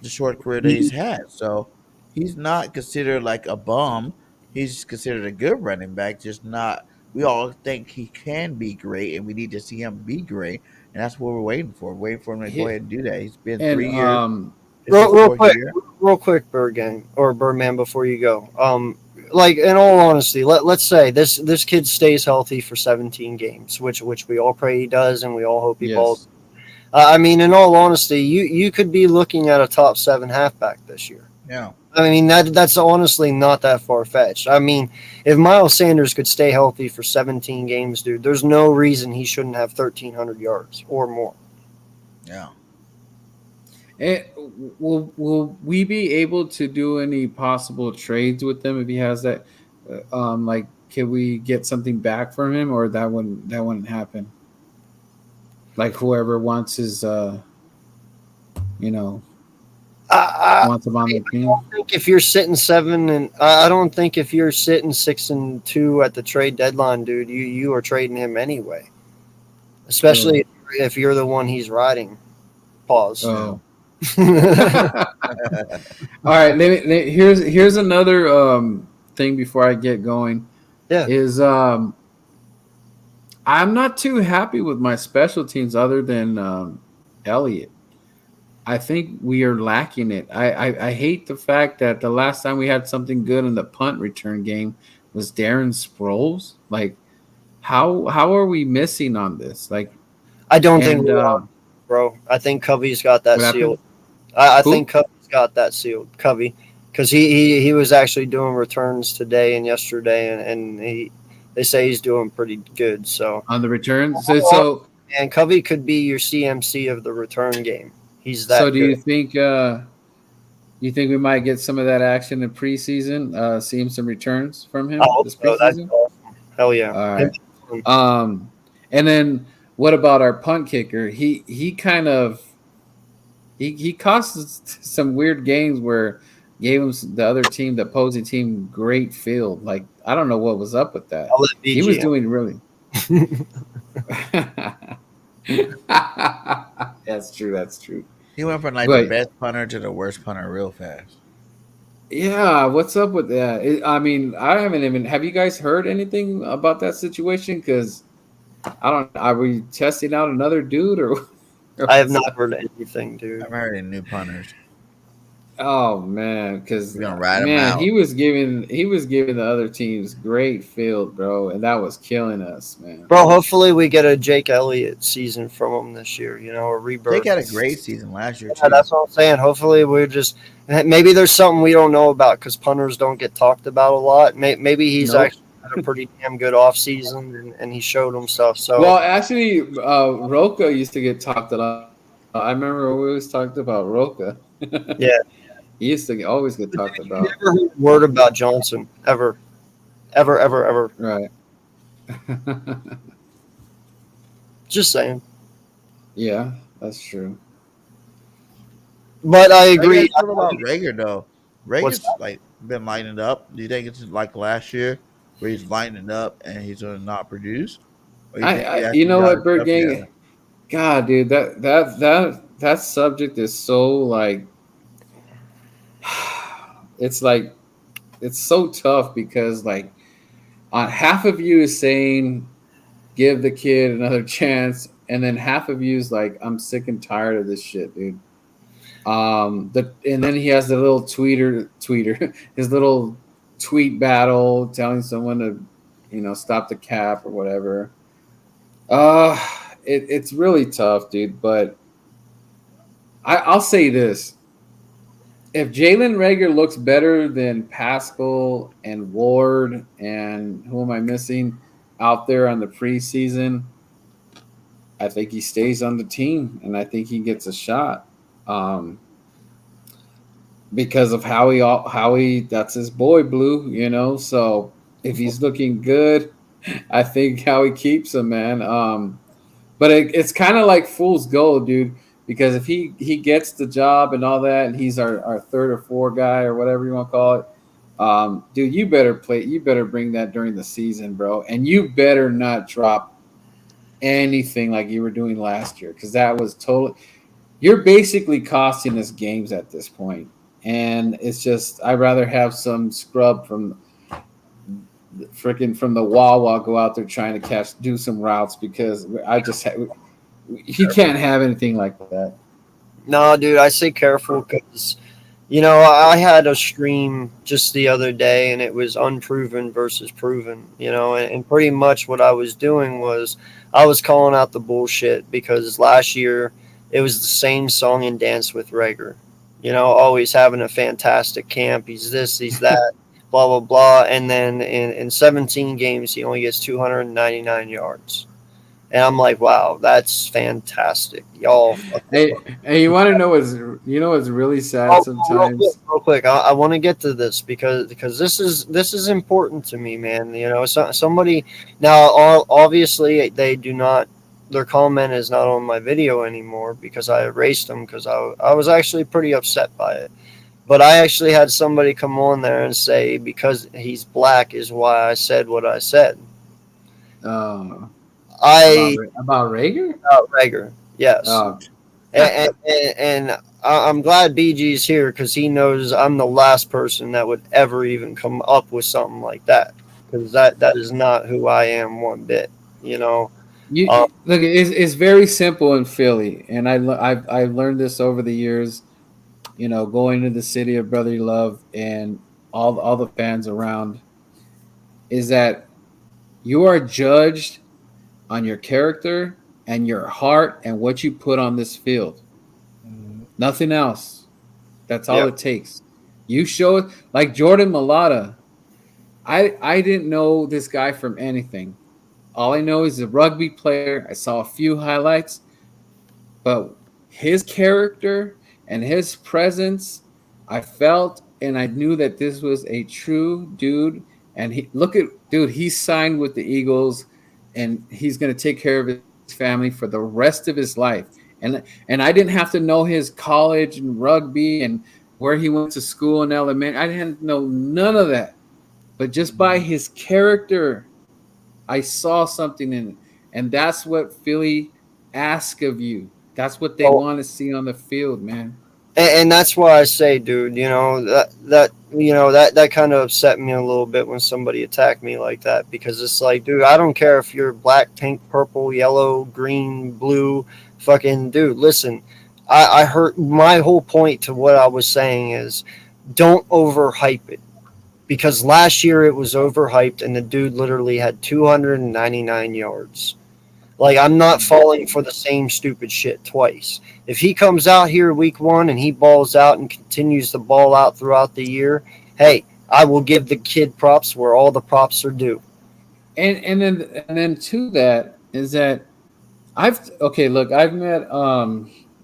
[SPEAKER 3] short career that he's had. So he's not considered like a bum. He's considered a good running back, just not. We all think he can be great, and we need to see him be great, and that's what we're waiting for. Waiting for him to go
[SPEAKER 4] He-
[SPEAKER 3] ahead and do that. He's been
[SPEAKER 4] And
[SPEAKER 3] 3 years. It's
[SPEAKER 2] Real,
[SPEAKER 3] his
[SPEAKER 2] real
[SPEAKER 3] fourth
[SPEAKER 2] quick,
[SPEAKER 3] year.
[SPEAKER 2] real quick, Birdgang or Birdman, before you go. Like in all honesty, let's say this kid stays healthy for 17 games, which we all pray he does, and we all hope he balls.
[SPEAKER 4] yes.
[SPEAKER 2] I mean, in all honesty, you could be looking at a top 7 halfback this year.
[SPEAKER 3] Yeah.
[SPEAKER 2] I mean, that's honestly not that far fetched. I mean, if Miles Sanders could stay healthy for 17 games, dude, there's no reason he shouldn't have 1,300 yards or more.
[SPEAKER 3] Yeah.
[SPEAKER 4] And will we be able to do any possible trades with him if he has that? Like, can we get something back from him, or that wouldn't happen? Like whoever wants his,
[SPEAKER 2] I
[SPEAKER 4] wants him on the team.
[SPEAKER 2] don't think if you're sitting 7 and I don't think if you're sitting 6-2 at the trade deadline, dude, you are trading him anyway. Especially if you're the one he's riding. Pause.
[SPEAKER 4] Oh. All right. Here's another thing before I get going.
[SPEAKER 2] Yeah.
[SPEAKER 4] Is I'm not too happy with my special teams other than Elliott. I think we are lacking it. I hate the fact that the last time we had something good in the punt return game was Darren Sproles. Like, how are we missing on this? Like,
[SPEAKER 2] I don't think we are, bro. I think Covey's got that
[SPEAKER 4] what
[SPEAKER 2] sealed.
[SPEAKER 4] happened?
[SPEAKER 2] I
[SPEAKER 4] Who?
[SPEAKER 2] think Covey's got that sealed. Covey, because he was actually doing returns today and yesterday, and they say he's doing pretty good. So
[SPEAKER 4] On the return. So
[SPEAKER 2] and Covey could be your CMC of the return game. He's that.
[SPEAKER 4] so do you
[SPEAKER 2] good.
[SPEAKER 4] think we might get some of that action in preseason? Seeing some returns from him
[SPEAKER 2] I hope
[SPEAKER 4] this
[SPEAKER 2] so. That's
[SPEAKER 4] preseason?
[SPEAKER 2] awesome. Hell yeah.
[SPEAKER 4] All right. And then what about our punt kicker? He kind of he cost us some weird games where gave him the other team, the opposing team, great field. Like, I don't know what was up with that.
[SPEAKER 2] I'll let
[SPEAKER 4] He was
[SPEAKER 2] BG
[SPEAKER 4] doing really. That's true.
[SPEAKER 3] He went from like
[SPEAKER 4] But-
[SPEAKER 3] the best punter to the worst punter real fast.
[SPEAKER 4] Yeah, what's up with that? I mean, I haven't even. Have you guys heard anything about that situation? Because I don't. Are we testing out another dude or, or
[SPEAKER 2] I have
[SPEAKER 4] what's
[SPEAKER 2] not
[SPEAKER 4] up?
[SPEAKER 2] heard anything, dude.
[SPEAKER 3] I'm heard any new punters.
[SPEAKER 4] Oh man, because
[SPEAKER 3] We're gonna ride them
[SPEAKER 4] man,
[SPEAKER 3] out.
[SPEAKER 4] he was giving the other teams great field, bro, and that was killing us, man.
[SPEAKER 2] Bro, hopefully we get a Jake Elliott season from him this year, a
[SPEAKER 3] Jake
[SPEAKER 2] rebirth.
[SPEAKER 3] had a great season last year
[SPEAKER 2] Yeah,
[SPEAKER 3] too.
[SPEAKER 2] that's what I'm saying. Hopefully we're just maybe there's something we don't know about because punters don't get talked about a lot. Maybe he's
[SPEAKER 4] Nope.
[SPEAKER 2] actually had a pretty damn good off season and he showed himself. So
[SPEAKER 4] Well, actually, Roca used to get talked a lot. I remember we always talked about Roca.
[SPEAKER 2] yeah,
[SPEAKER 4] He used to always get talked about.
[SPEAKER 2] never heard a word about Johnson ever, ever, ever, ever.
[SPEAKER 4] Right.
[SPEAKER 2] Just saying.
[SPEAKER 4] Yeah, that's true.
[SPEAKER 2] But I
[SPEAKER 3] How you guys
[SPEAKER 2] agree.
[SPEAKER 3] feel about Rager though?
[SPEAKER 2] What's
[SPEAKER 3] Rager's like been lighting up. Do you think it's like last year where he's lighting up and he's gonna not produce? Or you think he
[SPEAKER 4] You
[SPEAKER 3] actually
[SPEAKER 4] know
[SPEAKER 3] got
[SPEAKER 4] what,
[SPEAKER 3] his
[SPEAKER 4] Bird
[SPEAKER 3] stuff
[SPEAKER 4] Gang?
[SPEAKER 3] together?
[SPEAKER 4] God, dude, that subject is so like, it's like it's so tough because like on half of you is saying give the kid another chance, and then half of you is like I'm sick and tired of this shit, dude. And then he has the little tweeter, his little tweet battle telling someone to, stop the cap or whatever. Uh, it's really tough, dude. But I'll say this: if Jalen Rager looks better than Pascal and Ward and who am I missing out there on the preseason, I think he stays on the team, and I think he gets a shot. Um, because of how he that's his boy Blue, So if he's looking good, I think how he keeps him, man. But it's kind of like fool's gold, dude. Because if he gets the job and all that, and he's our third or fourth guy or whatever you want to call it, dude, you better play. You better bring that during the season, bro, and you better not drop anything like you were doing last year, because that was totally. You're basically costing us games at this point, and it's just I'd rather have some scrub from freaking from the Wawa go out there trying to do some routes, because he can't have anything like that.
[SPEAKER 2] no, dude? I say careful because I had a stream just the other day and it was unproven versus proven. And pretty much what I was doing was I was calling out the bullshit because last year it was the same song and dance with Rager. Always having a fantastic camp. He's this, he's that, blah, blah, blah. And then in 17 games, he only gets 299 yards. And I'm like, wow, that's fantastic. Y'all.
[SPEAKER 4] Hey, you want to know what's really sad
[SPEAKER 2] Oh,
[SPEAKER 4] sometimes?
[SPEAKER 2] real quick. I want to get to this because this is important to me, man. Somebody now, obviously they do not. Their comment is not on my video anymore because I erased them because I was actually pretty upset by it. But I actually had somebody come on there and say because he's black is why I said what I said.
[SPEAKER 4] Uh,
[SPEAKER 2] I
[SPEAKER 4] about Rager?
[SPEAKER 2] Rager, yes.
[SPEAKER 4] Oh,
[SPEAKER 2] And I'm glad BG's here because he knows I'm the last person that would ever even come up with something like that because that is not who I am one bit. You know, um,
[SPEAKER 4] look, it's very simple in Philly, and I've learned this over the years. Going to the city of brotherly love and all the fans around, is that you are judged on your character and your heart and what you put on this field.
[SPEAKER 3] Mhm.
[SPEAKER 4] Nothing else. That's all
[SPEAKER 2] yeah,
[SPEAKER 4] it takes. You show it like Jordan Malata. I didn't know this guy from anything. All I know is a rugby player. I saw a few highlights, but his character and his presence, I felt and I knew that this was a true dude. And he signed with the Eagles, and he's going to take care of his family for the rest of his life. And I didn't have to know his college and rugby and where he went to school in elementary. I didn't know none of that. But just by his character, I saw something in it. And that's what Philly asks of you. That's what they
[SPEAKER 2] well,
[SPEAKER 4] want to see on the field, man.
[SPEAKER 2] And that's why I say, dude, that kind of upset me a little bit when somebody attacked me like that, because it's like, dude, I don't care if you're black, pink, purple, yellow, green, blue, fucking dude. Listen, I heard my whole point to what I was saying is don't overhype it, because last year it was overhyped and the dude literally had 299 yards. Like, I'm not falling for the same stupid shit twice. If he comes out here week one and he balls out and continues to ball out throughout the year, hey, I will give the kid props where all the props are due.
[SPEAKER 4] And then to that is that I've met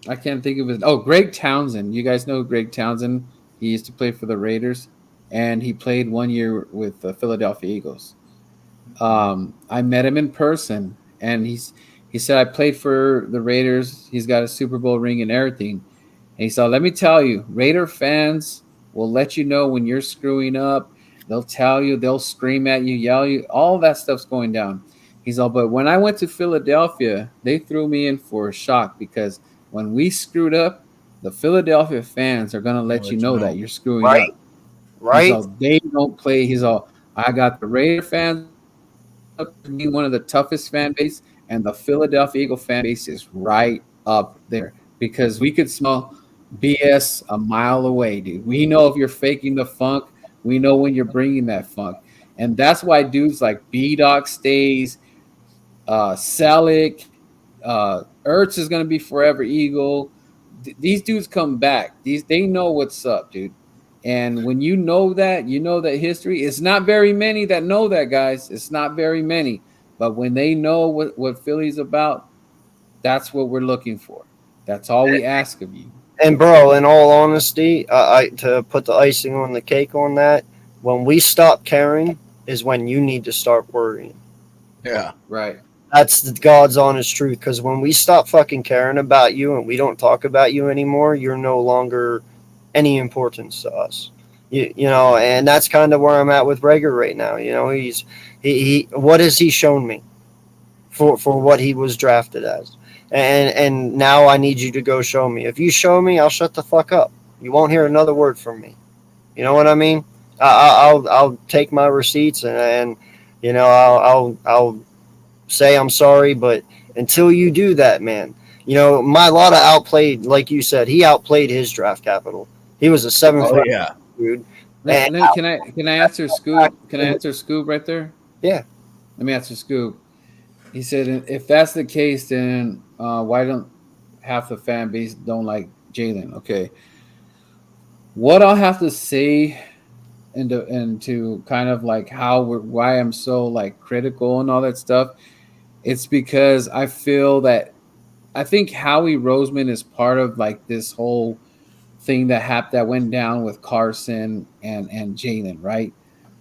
[SPEAKER 4] I can't think of his. Oh, Greg Townsend. You guys know Greg Townsend? He used to play for the Raiders, and he played 1 year with the Philadelphia Eagles. I met him in person, and he said I played for the Raiders. He's got a Super Bowl ring and everything. And he said, let me tell you, Raider fans will let you know when you're screwing up. They'll tell you, they'll scream at you, yell you, all that stuff's going down. He's all, but when I went to Philadelphia, they threw me in for a shock because when we screwed up, the Philadelphia fans are gonna let you know that you're screwing
[SPEAKER 2] Right?
[SPEAKER 4] up. He's
[SPEAKER 2] Right?
[SPEAKER 4] all, they don't play. He's all, I got the Raider fans up to be one of the toughest fan base, and the Philadelphia Eagle fan base is right up there because we could smell BS a mile away, dude. We know if you're faking the funk. We know when you're bringing that funk, and that's why dudes like B Doc stays, Selleck, Ertz is gonna be forever Eagle. These dudes come back. They know what's up, dude. And when you know that history. It's not very many that know that, guys. It's not very many. But when they know what Philly's about, that's what we're looking for. That's all we ask of you.
[SPEAKER 2] And bro, in all honesty, I to put the icing on the cake on that, when we stop caring is when you need to start worrying.
[SPEAKER 3] Yeah.
[SPEAKER 4] Right.
[SPEAKER 2] That's the God's honest truth. Because when we stop fucking caring about you and we don't talk about you anymore, you're no longer any importance to us. And that's kind of where I'm at with Rager right now. He what has he shown me for what he was drafted as? And now I need you to go show me. If you show me, I'll shut the fuck up. You won't hear another word from me. You know what I mean? I'll take my receipts and I'll say I'm sorry, but until you do that, man, my Lotta outplayed, like you said, he outplayed his draft capital. He was a
[SPEAKER 3] Oh
[SPEAKER 2] 7 foot
[SPEAKER 3] yeah.
[SPEAKER 2] dude. And
[SPEAKER 4] Can I answer Scoob? Can I answer Scoob right there?
[SPEAKER 2] yeah,
[SPEAKER 4] Let me answer Scoob. He said, if that's the case, then why don't half the fan base don't like Jalen? Okay, what I'll have to say into kind of like why I'm so like critical and all that stuff. It's because I think Howie Roseman is part of like this whole thing that went down with Carson and Jalen, right?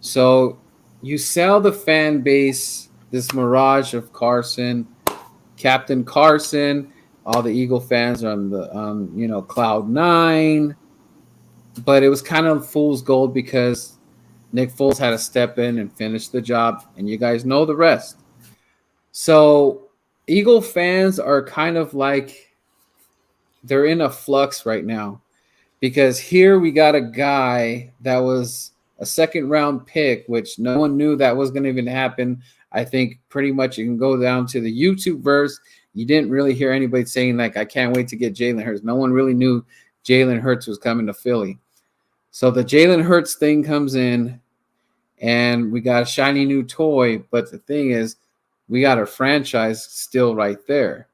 [SPEAKER 4] So you sell the fan base this mirage of Carson, Captain Carson. All the Eagle fans are on the cloud nine, but it was kind of fool's gold because Nick Foles had to step in and finish the job, and you guys know the rest. So Eagle fans are kind of like they're in a flux right now because here we got a guy that was a second round pick, which no one knew that was going to even happen. I think pretty much you can go down to the YouTube verse. You didn't really hear anybody saying like, I can't wait to get Jalen Hurts. No one really knew Jalen Hurts was coming to Philly. So the Jalen Hurts thing comes in and we got a shiny new toy. But the thing is, we got our franchise still right there.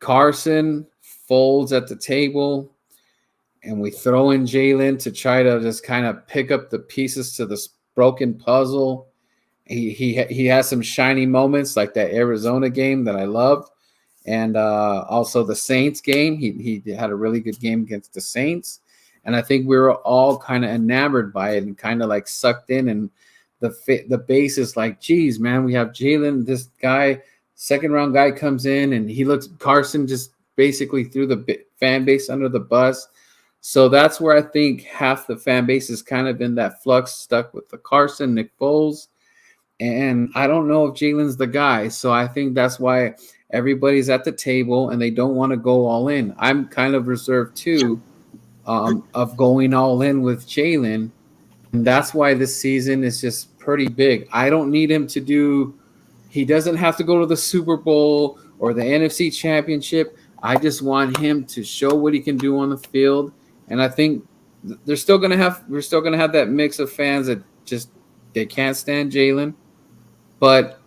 [SPEAKER 4] Carson folds at the table, and we throw in Jalen to try to just kind of pick up the pieces to this broken puzzle. He has some shiny moments like that Arizona game that I loved, and also the Saints game. He had a really good game against the Saints, and I think we were all kind of enamored by it and kind of like sucked in. And the base is like, geez, man, we have Jalen, this guy, second round guy comes in, and he looks Carson just basically threw the fan base under the bus. So that's where I think half the fan base is kind of in that flux, stuck with the Carson, Nick Foles. And I don't know if Jalen's the guy. So I think that's why everybody's at the table and they don't want to go all in. I'm kind of reserved too, of going all in with Jalen. And that's why this season is just pretty big. I don't need him to do, he doesn't have to go to the Super Bowl or the NFC Championship. I just want him to show what he can do on the field. And I think we're still gonna have that mix of fans that just they can't stand Jalen. But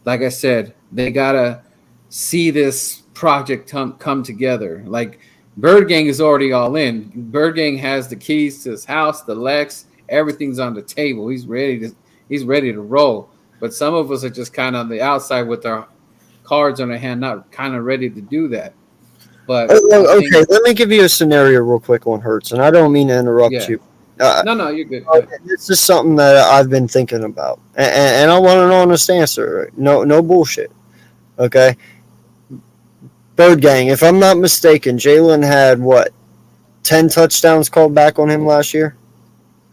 [SPEAKER 4] like I said, they gotta see this project come together. Like Bird Gang is already all in. Bird Gang has the keys to his house, the Lex, everything's on the table. He's ready to roll. But some of us are just kind of on the outside with our cards on our hand, not kind of ready to do that. But
[SPEAKER 2] okay, let me give you a scenario real quick on Hurts, and I don't mean to interrupt you.
[SPEAKER 4] No, you're good.
[SPEAKER 2] This is something that I've been thinking about, and I want an honest answer. No bullshit. Okay, Bird Gang. If I'm not mistaken, Jalen had 10 touchdowns called back on him last year.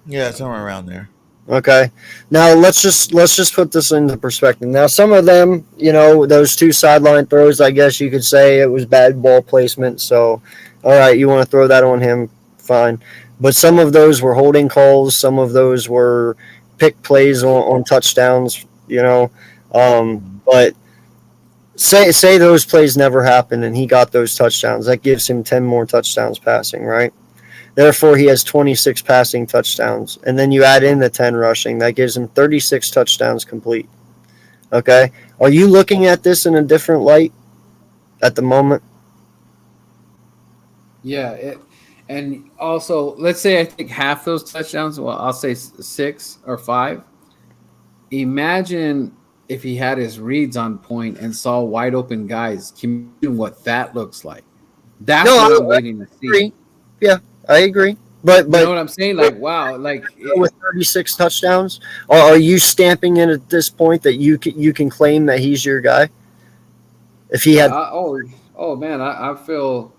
[SPEAKER 3] Yeah, somewhere around there.
[SPEAKER 2] Okay, now let's just put this into perspective. Now, some of them, those 2 sideline throws, I guess you could say it was bad ball placement. So, all right, you want to throw that on him, fine. But some of those were holding calls. Some of those were pick plays on touchdowns. But say those plays never happened and he got those touchdowns. That gives him 10 more touchdowns passing, right? Therefore, he has 26 passing touchdowns. And then you add in the 10 rushing. That gives him 36 touchdowns complete. Okay? Are you looking at this in a different light at the moment?
[SPEAKER 4] Yeah. And also, let's say I think half those touchdowns, well, I'll say 6 or 5. Imagine if he had his reads on point and saw wide open guys. Can you imagine what that looks like? That's what I'm waiting to see.
[SPEAKER 2] Yeah. I agree, but
[SPEAKER 4] you know what I'm saying? Like, wow, like
[SPEAKER 2] with 36 touchdowns, are you stamping in at this point that you can claim that he's your guy? If he had,
[SPEAKER 4] oh man, I feel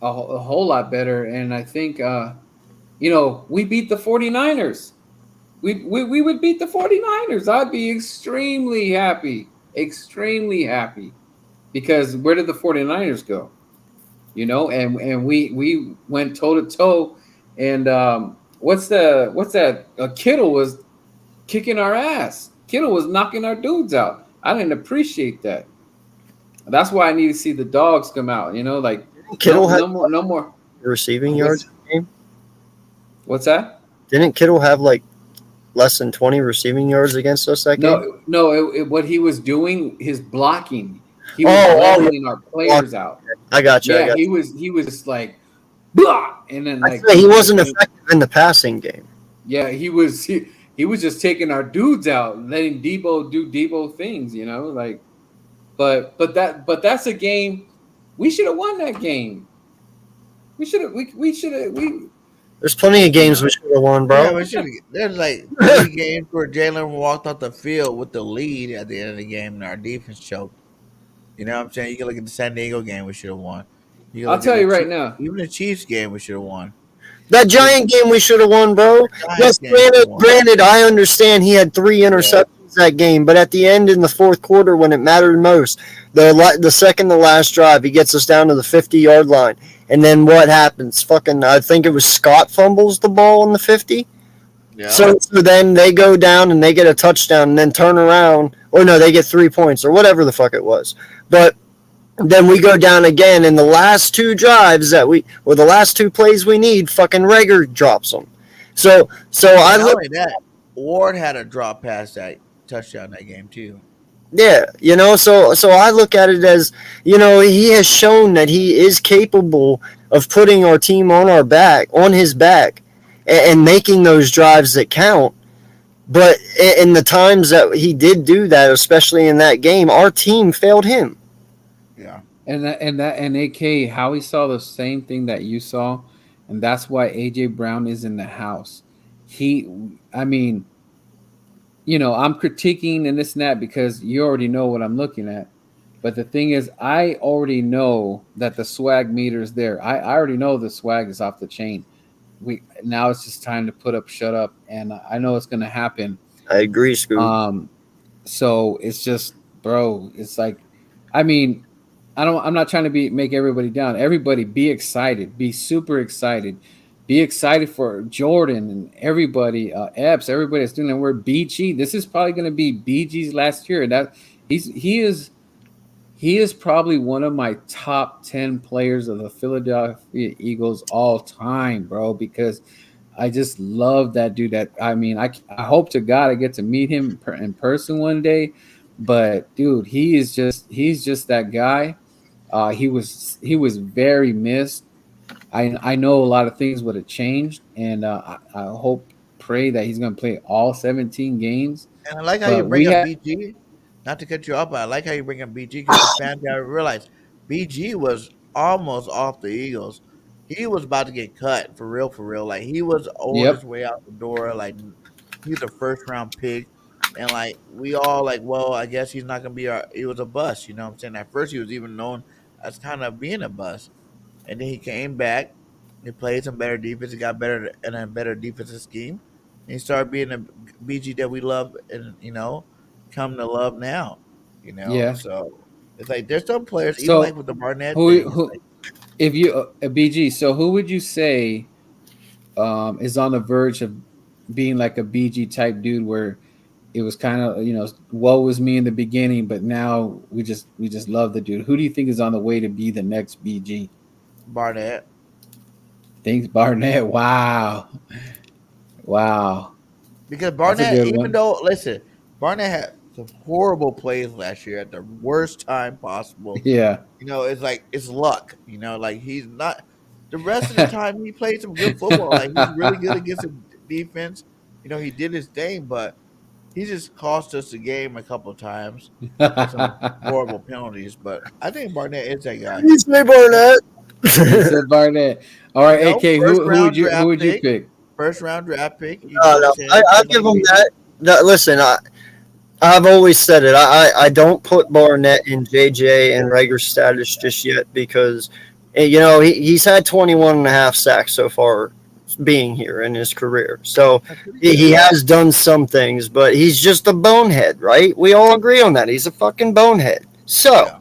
[SPEAKER 4] a whole lot better, and I think we beat the 49ers. We would beat the 49ers. I'd be extremely happy, because where did the 49ers go? And we went toe to toe, and what's that? Kittle was kicking our ass. Kittle was knocking our dudes out. I didn't appreciate that. That's why I need to see the dogs come out. Like
[SPEAKER 2] Kittle had
[SPEAKER 4] no more
[SPEAKER 2] receiving yards in the game.
[SPEAKER 4] What's that?
[SPEAKER 2] Didn't Kittle have less than 20 receiving yards against us that game?
[SPEAKER 4] No. What he was doing, his blocking. He was leveling our players out.
[SPEAKER 2] I got you.
[SPEAKER 4] Yeah, he was just like, blah, and then
[SPEAKER 2] he wasn't effective in the passing game.
[SPEAKER 4] Yeah, he was just taking our dudes out, letting Debo do Debo things, But that's a game we should have won that game. We should have.
[SPEAKER 2] There's plenty of games we should have won, bro.
[SPEAKER 3] Yeah, we should. There's 3 games where Jalen walked off the field with the lead at the end of the game, and our defense choked. You know what I'm saying? You can look at the San Diego game, we should have won.
[SPEAKER 4] I'll tell you right now.
[SPEAKER 3] Even the Chiefs game, we should have won.
[SPEAKER 2] That Giant game, we should have won, bro. Yes, granted, I understand he had 3 interceptions that game, but at the end in the 4th quarter, when it mattered most, the second to last drive, he gets us down to the 50-yard line. And then what happens? I think it was Scott fumbles the ball on the 50. Yeah. So then they go down and they get a touchdown and then turn around. Or no, they get 3 points or whatever the fuck it was. But then we go down again in the last 2 drives the last 2 plays we need, fucking Rager drops them. So I look at
[SPEAKER 3] that. Ward had a drop pass that touchdown that game too.
[SPEAKER 2] Yeah, so I look at it as, he has shown that he is capable of putting our team on his back, and making those drives that count. But in the times that he did do that, especially in that game, our team failed him.
[SPEAKER 3] Yeah,
[SPEAKER 4] and AK, Howie saw the same thing that you saw, and that's why AJ Brown is in the house. I'm critiquing and this and that because you already know what I'm looking at. But the thing is, I already know that the swag meter is there. I already know the swag is off the chain. Now it's just time to put up, shut up, and I know it's going to happen.
[SPEAKER 2] I agree, Scoop.
[SPEAKER 4] So it's just, bro, it's like, I'm not trying to make everybody down. Everybody be excited. Be super excited. Be excited for Jordan and everybody, Epps, everybody that's doing that. We're BG. This is probably going to be BG's last year. That he is probably one of my top 10 players of the Philadelphia Eagles all time, bro, because I just love that dude. That I mean, I hope to God I get to meet him in person one day. But dude, he's just that guy. He was very missed. I know a lot of things would have changed, and I hope pray that he's going to play all 17 games.
[SPEAKER 3] And I like how you
[SPEAKER 4] But
[SPEAKER 3] bring
[SPEAKER 4] we
[SPEAKER 3] up
[SPEAKER 4] had
[SPEAKER 3] BG. Not to cut you off, but I like how you bring up BG because the fans gotta realize BG was almost off the Eagles. He was about to get cut for real, for real. Like he was on his
[SPEAKER 4] yep
[SPEAKER 3] way out the door. Like he's a first round pick, and like we all like, well, I guess he's not gonna be our. He was a bust. You know what I'm saying? At first, he was even known as kind of being a bust, and then he came back. He played some better defense. He got better and a better defensive scheme. And he started being a BG that we love and come to love now.
[SPEAKER 4] yeah.
[SPEAKER 3] So it's like there's some players, even like
[SPEAKER 4] So
[SPEAKER 3] with the Barnett
[SPEAKER 4] who
[SPEAKER 3] thing. It's
[SPEAKER 4] who
[SPEAKER 3] like
[SPEAKER 4] if you BG? So who would you say is on the verge of being like a BG type dude where it was kind of woe was me in the beginning, but now we just love the dude. Who do you think is on the way to be the next BG?
[SPEAKER 3] Barnett.
[SPEAKER 4] Thanks Barnett. Wow, wow,
[SPEAKER 3] Because
[SPEAKER 4] that's a
[SPEAKER 3] Barnett,
[SPEAKER 4] good
[SPEAKER 3] even
[SPEAKER 4] one.
[SPEAKER 3] though listen, Barnett had some horrible plays last year at the worst time possible.
[SPEAKER 4] Yeah.
[SPEAKER 3] It's like it's luck. Like he's not. The rest of the time, he played some good football. Like he's really good against the defense. He did his thing, but he just cost us the game a couple of times with some horrible penalties. But I think Barnett is that guy.
[SPEAKER 2] You say Barnett.
[SPEAKER 4] He said Barnett. All right, AK.
[SPEAKER 3] First
[SPEAKER 4] Who would
[SPEAKER 3] round
[SPEAKER 4] you
[SPEAKER 3] draft
[SPEAKER 4] pick?
[SPEAKER 3] pick. First round draft pick.
[SPEAKER 2] No,
[SPEAKER 3] What I'm
[SPEAKER 2] no,
[SPEAKER 3] saying?
[SPEAKER 2] I'll
[SPEAKER 3] Just like
[SPEAKER 2] give him
[SPEAKER 3] BG.
[SPEAKER 2] that. Listen, I've always said it. I don't put Barnett in JJ and Rager status just yet because, he's had 21 and a half sacks so far being here in his career. So
[SPEAKER 3] That's pretty
[SPEAKER 2] he
[SPEAKER 3] good.
[SPEAKER 2] has done some things, but he's just a bonehead, right? We all agree on that. He's a fucking bonehead. So
[SPEAKER 3] Yeah.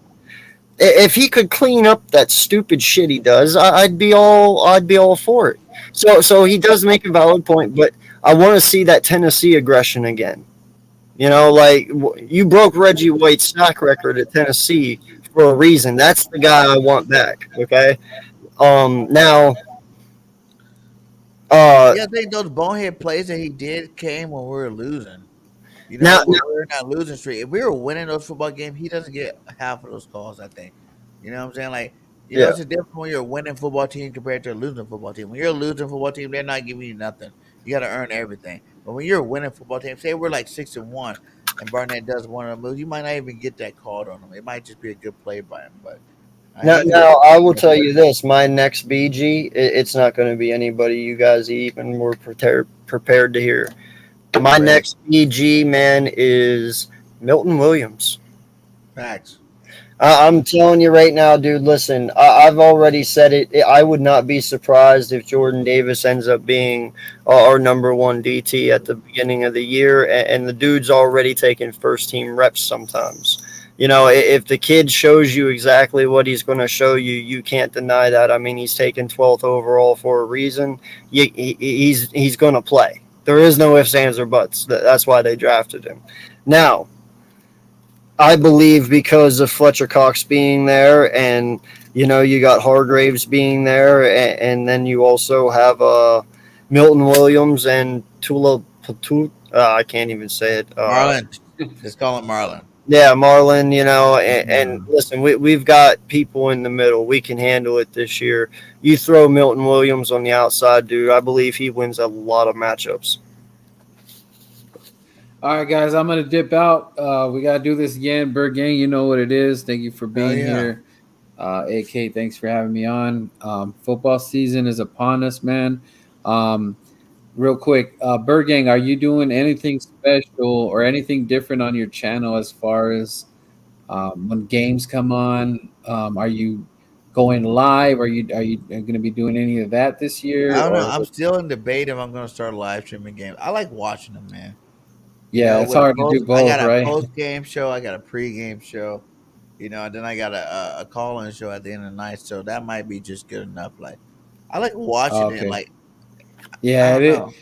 [SPEAKER 2] if he could clean up that stupid shit he does, I'd be all for it. So he does make a valid point, but I want to see that Tennessee aggression again. Like you broke Reggie White's sack record at Tennessee for a reason. That's the guy I want back. Okay. Now, uh,
[SPEAKER 3] Yeah, I think those bonehead plays that he did came when we were losing.
[SPEAKER 2] now,
[SPEAKER 3] When we were in that losing streak. If we were winning those football games, he doesn't get half of those calls, I think. You know what I'm saying? Like,
[SPEAKER 2] yeah.
[SPEAKER 3] it's a difference when you're a winning football team compared to a losing football team. When you're a losing football team, they're not giving you nothing. You got to earn everything. But when you're a winning football team, say we're like 6-1, and Barnett does one of the moves, you might not even get that called on him. It might just be a good play by him. But he's a
[SPEAKER 2] Now, I will tell you this: my next BG, it's not going to be anybody you guys even were prepared to hear. My
[SPEAKER 3] ready.
[SPEAKER 2] next BG man is Milton Williams.
[SPEAKER 3] Facts.
[SPEAKER 2] I'm telling you right now, dude. Listen, I've already said it. I would not be surprised if Jordan Davis ends up being our number one DT at the beginning of the year, and the dude's already taking first team reps sometimes. If the kid shows you exactly what he's going to show you, you can't deny that. I mean, he's taken 12th overall for a reason. He's going to play. There is no ifs, ands, or buts. That's why they drafted him. Now, I believe because of Fletcher Cox being there, and you got Hargraves being there, and then you also have Milton Williams and Tula. I can't even say it.
[SPEAKER 3] Marlon. Just call him Marlon.
[SPEAKER 2] Yeah, Marlon. And
[SPEAKER 3] Mhm.
[SPEAKER 2] listen, we've got people in the middle. We can handle it this year. You throw Milton Williams on the outside, dude. I believe he wins a lot of matchups.
[SPEAKER 4] All right, guys, I'm gonna dip out. We gotta do this again. Bird Gang, you know what it is. Thank you for
[SPEAKER 3] Hell
[SPEAKER 4] being
[SPEAKER 3] yeah.
[SPEAKER 4] here. AK, thanks for having me on. Football season is upon us, man. Um, Real quick, Bird Gang, are you doing anything special or anything different on your channel as far as when games come on? Are you going live? Are you going to be doing any of that this year?
[SPEAKER 3] I don't know.
[SPEAKER 4] Or
[SPEAKER 3] I'm still in debate if I'm going to start live streaming games. I like watching them, man.
[SPEAKER 4] yeah, it's
[SPEAKER 3] With a
[SPEAKER 4] hard to do
[SPEAKER 3] post, I
[SPEAKER 4] both,
[SPEAKER 3] got a
[SPEAKER 4] right?
[SPEAKER 3] post game show. I got a pre game show. And then I got a call-in show at the end of the night, so that might be just good enough. Like, I like watching it.
[SPEAKER 4] Okay.
[SPEAKER 3] Like, I
[SPEAKER 4] Yeah,
[SPEAKER 3] don't know.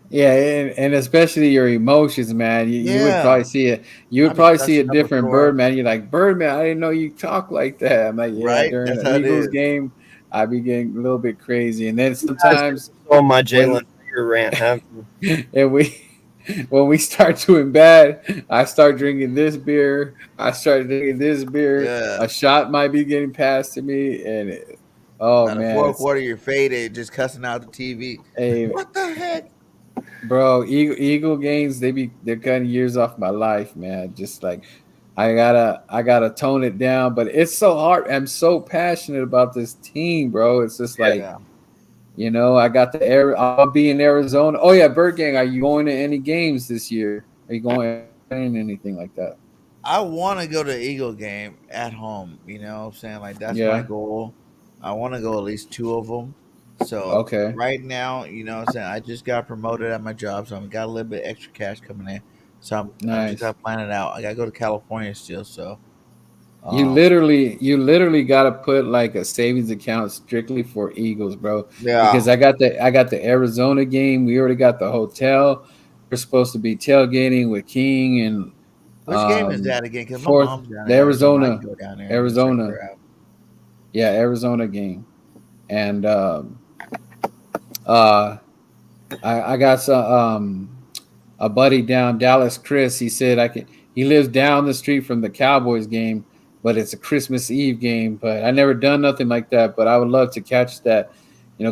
[SPEAKER 4] yeah, and especially your emotions, man. You would probably
[SPEAKER 3] Yeah,
[SPEAKER 4] see it. You would
[SPEAKER 3] I'll be
[SPEAKER 4] probably see a
[SPEAKER 3] cussing up a
[SPEAKER 4] different
[SPEAKER 3] storm,
[SPEAKER 4] Birdman. You're like, Birdman, I didn't know you talk like that. I'm like, yeah,
[SPEAKER 3] right?
[SPEAKER 4] during
[SPEAKER 3] That's
[SPEAKER 4] the
[SPEAKER 3] how it
[SPEAKER 4] Eagles
[SPEAKER 3] is.
[SPEAKER 4] game, I be getting a little bit crazy. And then
[SPEAKER 2] You guys
[SPEAKER 4] sometimes
[SPEAKER 2] saw my Jalen
[SPEAKER 4] when
[SPEAKER 2] Reagor rant, haven't you?
[SPEAKER 4] and we when we start doing bad, I start drinking this beer. I start drinking this beer.
[SPEAKER 3] Yeah.
[SPEAKER 4] A shot might be getting passed to me, and oh
[SPEAKER 3] At the
[SPEAKER 4] man,
[SPEAKER 3] fourth
[SPEAKER 4] it's
[SPEAKER 3] quarter, you're faded, just cussing out the TV.
[SPEAKER 4] a
[SPEAKER 3] What the heck?
[SPEAKER 4] bro. Eagle games, they're cutting years off my life, man. Just like I gotta tone it down, but it's so hard. I'm so passionate about this team, bro. It's just like
[SPEAKER 3] Yeah.
[SPEAKER 4] I got the air. I'll be in Arizona. Oh yeah, Bird Gang. Are you going to any games this year? Are you going in anything like that?
[SPEAKER 3] I want to go to Eagle game at home. You know what I'm saying? Like, that's my
[SPEAKER 4] Yeah.
[SPEAKER 3] goal. I want to go at least two of them. So
[SPEAKER 4] Okay.
[SPEAKER 3] right now, you know what I'm saying? I just got promoted at my job, so I got a little bit extra cash coming in. So I'm just
[SPEAKER 4] Nice.
[SPEAKER 3] got to plan it out. I got to go to California still. So,
[SPEAKER 4] You
[SPEAKER 3] um,
[SPEAKER 4] literally got to put like a savings account strictly for Eagles, bro. Because
[SPEAKER 3] yeah.
[SPEAKER 4] I got the Arizona game. We already got the hotel. We're supposed to be tailgating with King and
[SPEAKER 3] Which game is that again? Because my
[SPEAKER 4] fourth
[SPEAKER 3] mom's down
[SPEAKER 4] the
[SPEAKER 3] in Arizona. I can
[SPEAKER 4] Arizona
[SPEAKER 3] go down there and check
[SPEAKER 4] Arizona
[SPEAKER 3] her out.
[SPEAKER 4] yeah Arizona game and uh I got some a buddy down Dallas, Chris. He said I could. He lives down the street from the Cowboys game, but it's a Christmas Eve game. But I never done nothing like that. But I would love to catch that.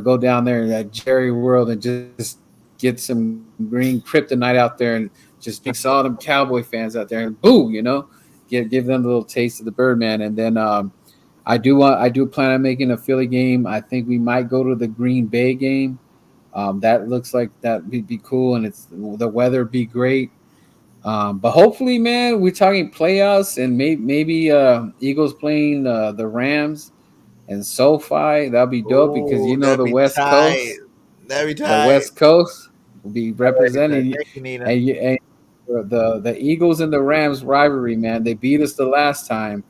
[SPEAKER 4] Go down there in that Jerry World and just get some green kryptonite out there and just mix all them Cowboy fans out there and boo, give them a little taste of the Birdman. And then I do plan on making a Philly game. I think we might go to the Green Bay game. That looks like that would be cool, and it's the weather be great. But hopefully, man, we're talking playoffs, and maybe Eagles playing the Rams and SoFi. That'll be dope because
[SPEAKER 3] Oh, that'd
[SPEAKER 4] the
[SPEAKER 3] be
[SPEAKER 4] West
[SPEAKER 3] tight.
[SPEAKER 4] Coast,
[SPEAKER 3] That'd be
[SPEAKER 4] the
[SPEAKER 3] tight.
[SPEAKER 4] West Coast will be
[SPEAKER 3] Like I said,
[SPEAKER 4] representing,
[SPEAKER 3] thank you, Nina.
[SPEAKER 4] and the Eagles and the Rams rivalry, man. They beat us the last time,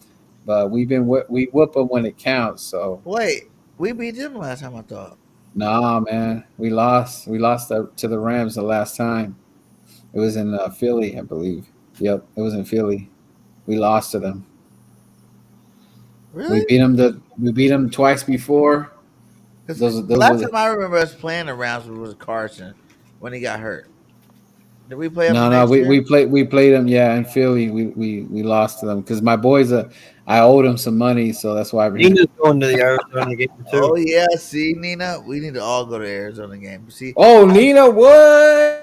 [SPEAKER 4] but we whoop them when it counts. So
[SPEAKER 3] Wait, we beat them last time, I thought.
[SPEAKER 4] nah, man, we lost. We lost to the Rams the last time. It was in Philly, I believe. Yep, it was in Philly. We lost to them. We
[SPEAKER 3] Really?
[SPEAKER 4] beat them. We beat them twice before.
[SPEAKER 3] Because the
[SPEAKER 4] Those were
[SPEAKER 3] last time I remember us playing the Rams was Carson when he got hurt. Did we play him the
[SPEAKER 4] no.
[SPEAKER 3] next year?
[SPEAKER 4] We played them. Yeah, in Philly. We lost to them because my boys. I owed them some money, so that's why.
[SPEAKER 2] Nina's going to the Arizona game too.
[SPEAKER 3] Oh yeah, see, Nina, we need to all go to Arizona game. See,
[SPEAKER 4] Oh,
[SPEAKER 3] I
[SPEAKER 4] Nina, what?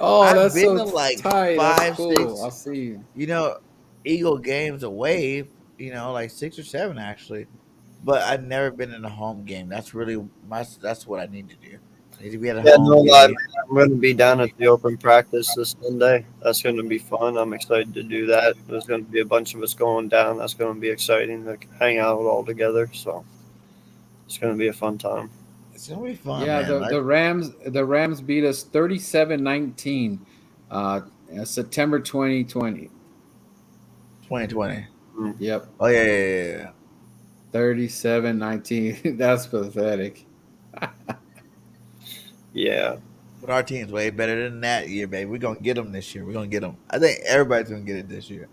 [SPEAKER 4] Oh,
[SPEAKER 3] I've
[SPEAKER 4] that's
[SPEAKER 3] been
[SPEAKER 4] so
[SPEAKER 3] to like
[SPEAKER 4] tight. That's
[SPEAKER 3] five,
[SPEAKER 4] cool.
[SPEAKER 3] six,
[SPEAKER 4] I'll see you.
[SPEAKER 3] you know, Eagle games away. Like 6 or 7 actually. But I've never been in a home game. That's really That's what I need to do. I need to be at a
[SPEAKER 2] Yeah, no
[SPEAKER 3] home
[SPEAKER 2] lie, man.
[SPEAKER 3] game.
[SPEAKER 2] I'm going to be down at the open practice this Sunday. That's going to be fun. I'm excited to do that. There's going to be a bunch of us going down. That's going to be exciting to hang out all together. So it's going to be a fun time.
[SPEAKER 3] It's gonna be fun,
[SPEAKER 4] Yeah,
[SPEAKER 3] man.
[SPEAKER 4] the Rams beat us 37-19, September 2020.
[SPEAKER 3] 2020.
[SPEAKER 2] Mm.
[SPEAKER 4] Yep,
[SPEAKER 3] Oh yeah.
[SPEAKER 4] 37-19. That's pathetic.
[SPEAKER 2] Yeah.
[SPEAKER 3] But our team's way better than that year, baby. We're gonna get them this year. We're gonna get them. I think everybody's gonna get it this year.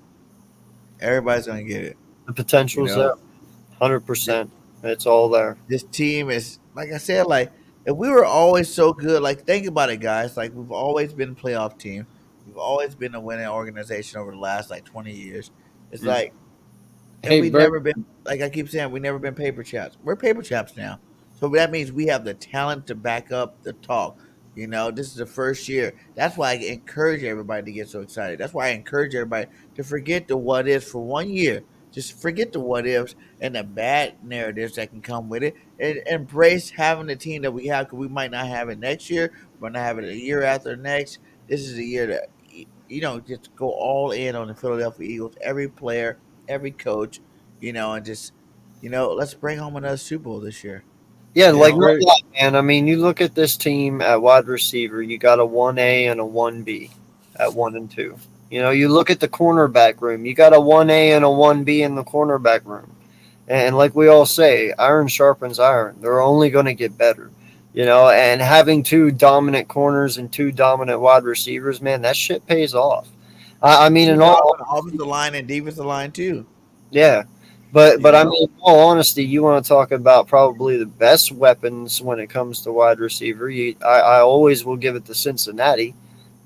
[SPEAKER 3] Everybody's gonna get it.
[SPEAKER 2] The
[SPEAKER 3] You
[SPEAKER 2] potential's there.
[SPEAKER 3] know, this,
[SPEAKER 2] 100%. It's all there.
[SPEAKER 3] this team is like I said. Like if we were always so good, like think about it, guys. Like we've always been a playoff team. We've always been a winning organization over the last like 20 years. It's
[SPEAKER 2] Mm.
[SPEAKER 3] like and
[SPEAKER 4] Hey,
[SPEAKER 3] we
[SPEAKER 4] Bert.
[SPEAKER 3] never been like I keep saying we never been paper chaps. We're paper chaps now. So that means we have the talent to back up the talk. This is the first year. That's why I encourage everybody to get so excited. That's why I encourage everybody to forget the what ifs for one year. Just forget the what ifs and the bad narratives that can come with it, and embrace having the team that we have because we might not have it next year, we might not have it a year after next. This is a year that just go all in on the Philadelphia Eagles. Every player, every coach, and just let's bring home another Super Bowl this year.
[SPEAKER 2] Yeah,
[SPEAKER 3] You
[SPEAKER 4] Hey,
[SPEAKER 2] like
[SPEAKER 3] know,
[SPEAKER 2] no
[SPEAKER 4] Bert.
[SPEAKER 2] lie, man. I mean, you look at this team at wide receiver. You got a 1A and a 1B at 1 and 2. You know, you look at the cornerback room. You got a 1A and a 1B in the cornerback room. And like we all say, iron sharpens iron. They're only going to get better. You know, and having two dominant corners and two dominant wide receivers, man, that shit pays off. I mean, in
[SPEAKER 3] He's off
[SPEAKER 2] all
[SPEAKER 3] on the offensive line and defensive line too.
[SPEAKER 2] yeah,
[SPEAKER 3] You
[SPEAKER 2] but I
[SPEAKER 3] know,
[SPEAKER 2] mean, in all honesty, you want to talk about probably the best weapons when it comes to wide receiver. I always will give it to Cincinnati,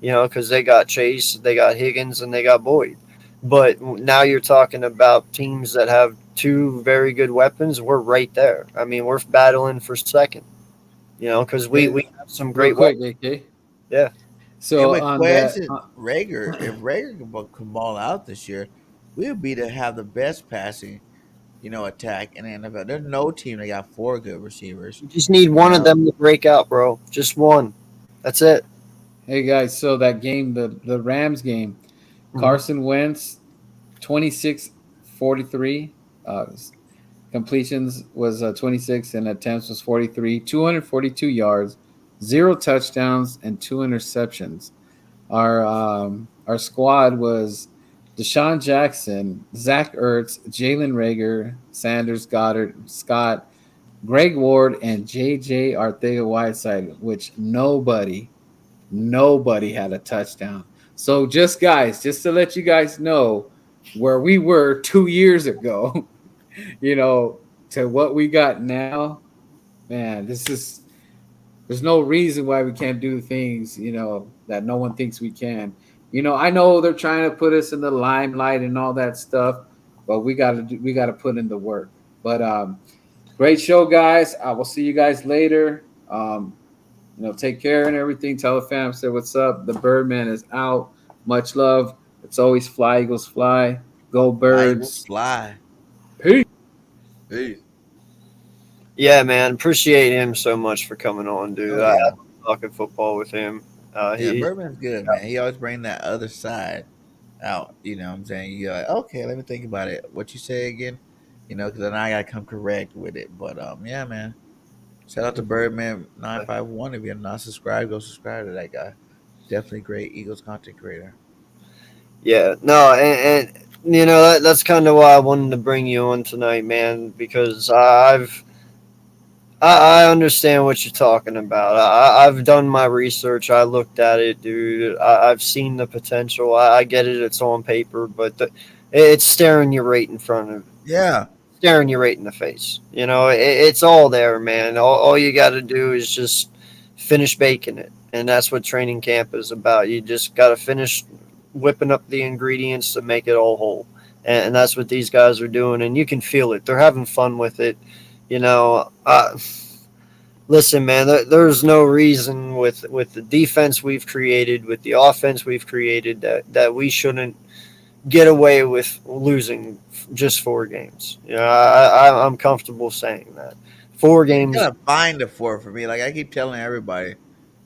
[SPEAKER 2] you know, because they got Chase, they got Higgins, and they got Boyd. But now you're talking about teams that have two very good weapons. We're right there. I mean, we're battling for second, you know, because
[SPEAKER 4] Hey,
[SPEAKER 2] we have some
[SPEAKER 4] real
[SPEAKER 2] great
[SPEAKER 4] quick,
[SPEAKER 2] weapons.
[SPEAKER 4] AK.
[SPEAKER 2] Yeah.
[SPEAKER 3] and
[SPEAKER 4] So
[SPEAKER 3] with
[SPEAKER 4] on
[SPEAKER 3] Quez
[SPEAKER 4] that,
[SPEAKER 3] and Rager, if Rager can ball out this year, we'll be to have the best passing, attack in the NFL. There's no team that got four good receivers.
[SPEAKER 2] You just need
[SPEAKER 3] You
[SPEAKER 2] one of
[SPEAKER 3] know,
[SPEAKER 2] them to break out, bro. Just one. That's it.
[SPEAKER 4] hey guys, so that game, the Rams game,
[SPEAKER 2] Hmm.
[SPEAKER 4] Carson Wentz, 26-43. Completions was 26 and attempts was 43, 242 yards, zero touchdowns, and two interceptions. Our squad was Deshaun Jackson, Zach Ertz, Jalen Rager, Sanders Goddard, Scott, Greg Ward, and JJ Arthega Whiteside, which nobody had a touchdown. So just to let you guys know where we were 2 years ago, to what we got now, man, there's no reason why we can't do things, that no one thinks we can. I know they're trying to put us in the limelight and all that stuff, but we gotta put in the work. But great show, guys. I will see you guys later. Take care and everything. Tell the fam, say what's up. The Birdman is out. Much love. It's always fly, Eagles fly. Go
[SPEAKER 3] fly Eagles
[SPEAKER 4] Birds.
[SPEAKER 3] fly.
[SPEAKER 4] Peace.
[SPEAKER 3] Peace.
[SPEAKER 2] Yeah, man. Appreciate him so much for coming on, dude.
[SPEAKER 3] Oh
[SPEAKER 2] I
[SPEAKER 3] yeah.
[SPEAKER 2] love talking football with him.
[SPEAKER 3] Yeah,
[SPEAKER 2] He
[SPEAKER 3] Birdman's good, man. He always bring that other side out. You know what I'm saying? You're like, okay, let me think about it. What you say again? Because then I gotta come correct with it. But yeah, man. Shout out to Birdman 951. If you're not subscribed, go subscribe to that guy. Definitely great Eagles content creator.
[SPEAKER 2] yeah, no, and you know that's kind of why I wanted to bring you on tonight, man, because I understand what you're talking about. I've done my research. I looked at it, dude. I've seen the potential. I get it. It's on paper, but it's staring you right in front of
[SPEAKER 3] Yeah.
[SPEAKER 2] staring you right in the face. You know, it's all there, man. All you got to do is just finish baking it, and that's what training camp is about. You just got to finish whipping up the ingredients to make it all whole, and that's what these guys are doing. And you can feel it. They're having fun with it. You know, listen, man. There's no reason with the defense we've created, with the offense we've created, that we shouldn't get away with losing just 4 games. You know, I'm comfortable saying that. Four
[SPEAKER 3] You
[SPEAKER 2] games.
[SPEAKER 3] gotta find the four for me. Like I keep telling everybody,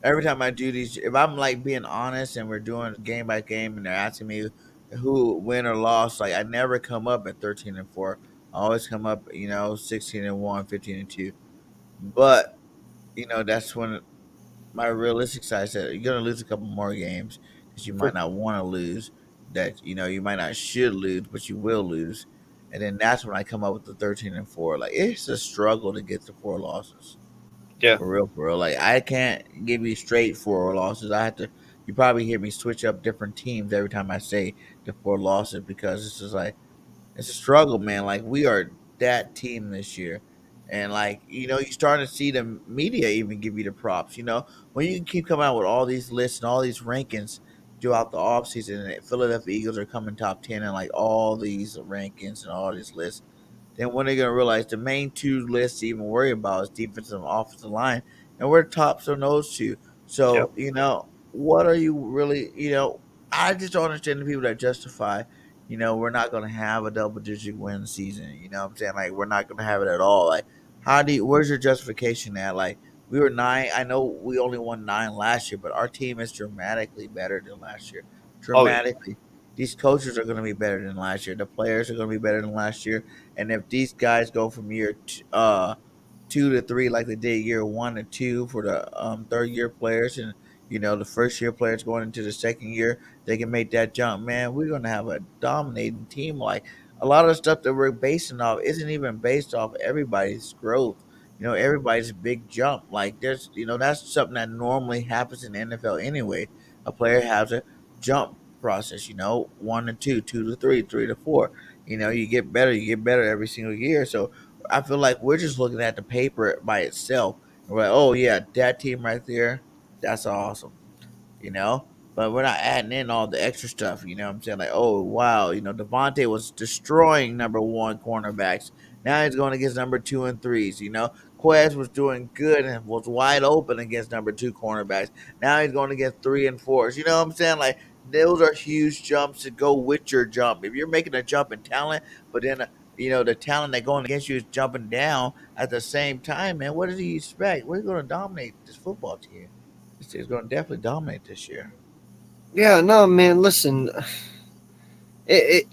[SPEAKER 3] every time I do these, if I'm like being honest and we're doing game by game and they're asking me who win or lost, like I never come up at 13-4. I always come up, 16-1, 15-2. But, that's when my realistic side said you're gonna lose a couple more games because you might
[SPEAKER 2] For,
[SPEAKER 3] not want to lose. That you might not should lose, but you will lose. And then that's when I come up with the 13-4. Like it's a struggle to get to 4 losses.
[SPEAKER 2] yeah.
[SPEAKER 3] For real, for real. Like I can't give you straight 4 losses. I have to. You probably hear me switch up different teams every time I say the 4 losses because it's just like it's a struggle, man. Like we are that team this year. And like, you starting to see the media even give you the props. When you keep coming out with all these lists and all these rankings throughout the offseason and the Philadelphia Eagles are coming top 10 and like all these rankings and all these lists, then when they're gonna realize the main two lists to even worry about is defensive and offensive line, and we're tops on those two.
[SPEAKER 2] Yep.
[SPEAKER 3] So what are you really? I just don't understand the people that justify. We're not gonna have a double digit win season. You know what I'm saying? Like we're not gonna have it at all. Like how do you? Where's your justification at? Like we were 9. I know we only won 9 last year, but our team is dramatically better than last year.
[SPEAKER 2] Oh yeah.
[SPEAKER 3] Dramatically. These coaches are going to be better than last year. The players are going to be better than last year. And if these guys go from year 2 to 3 like they did year 1 to 2 for the third year players, and The first year players going into the second year, they can make that jump, man. We're gonna have a dominating team. Like a lot of the stuff that we're basing off isn't even based off everybody's growth. Everybody's big jump. Like that's something that normally happens in the NFL anyway. A player has a jump process, 1 to 2, 2 to 3, 3 to 4. You get better every single year. So I feel like we're just looking at the paper by itself. And we're like, oh yeah, that team right there, that's awesome, you know. But we're not adding in all the extra stuff, you know what I'm saying? Like, oh wow, Devontae was destroying number one cornerbacks. Now he's going against number two and threes, Quez was doing good and was wide open against number two cornerbacks. Now he's going against three and fours. You know what I'm saying? Like those are huge jumps to go with your jump. If you're making a jump in talent, but then the talent that going against you is jumping down at the same time, man, what does he expect? We're going to dominate this football team. This team's going to definitely dominate this year.
[SPEAKER 2] Yeah, no, man. Listen, it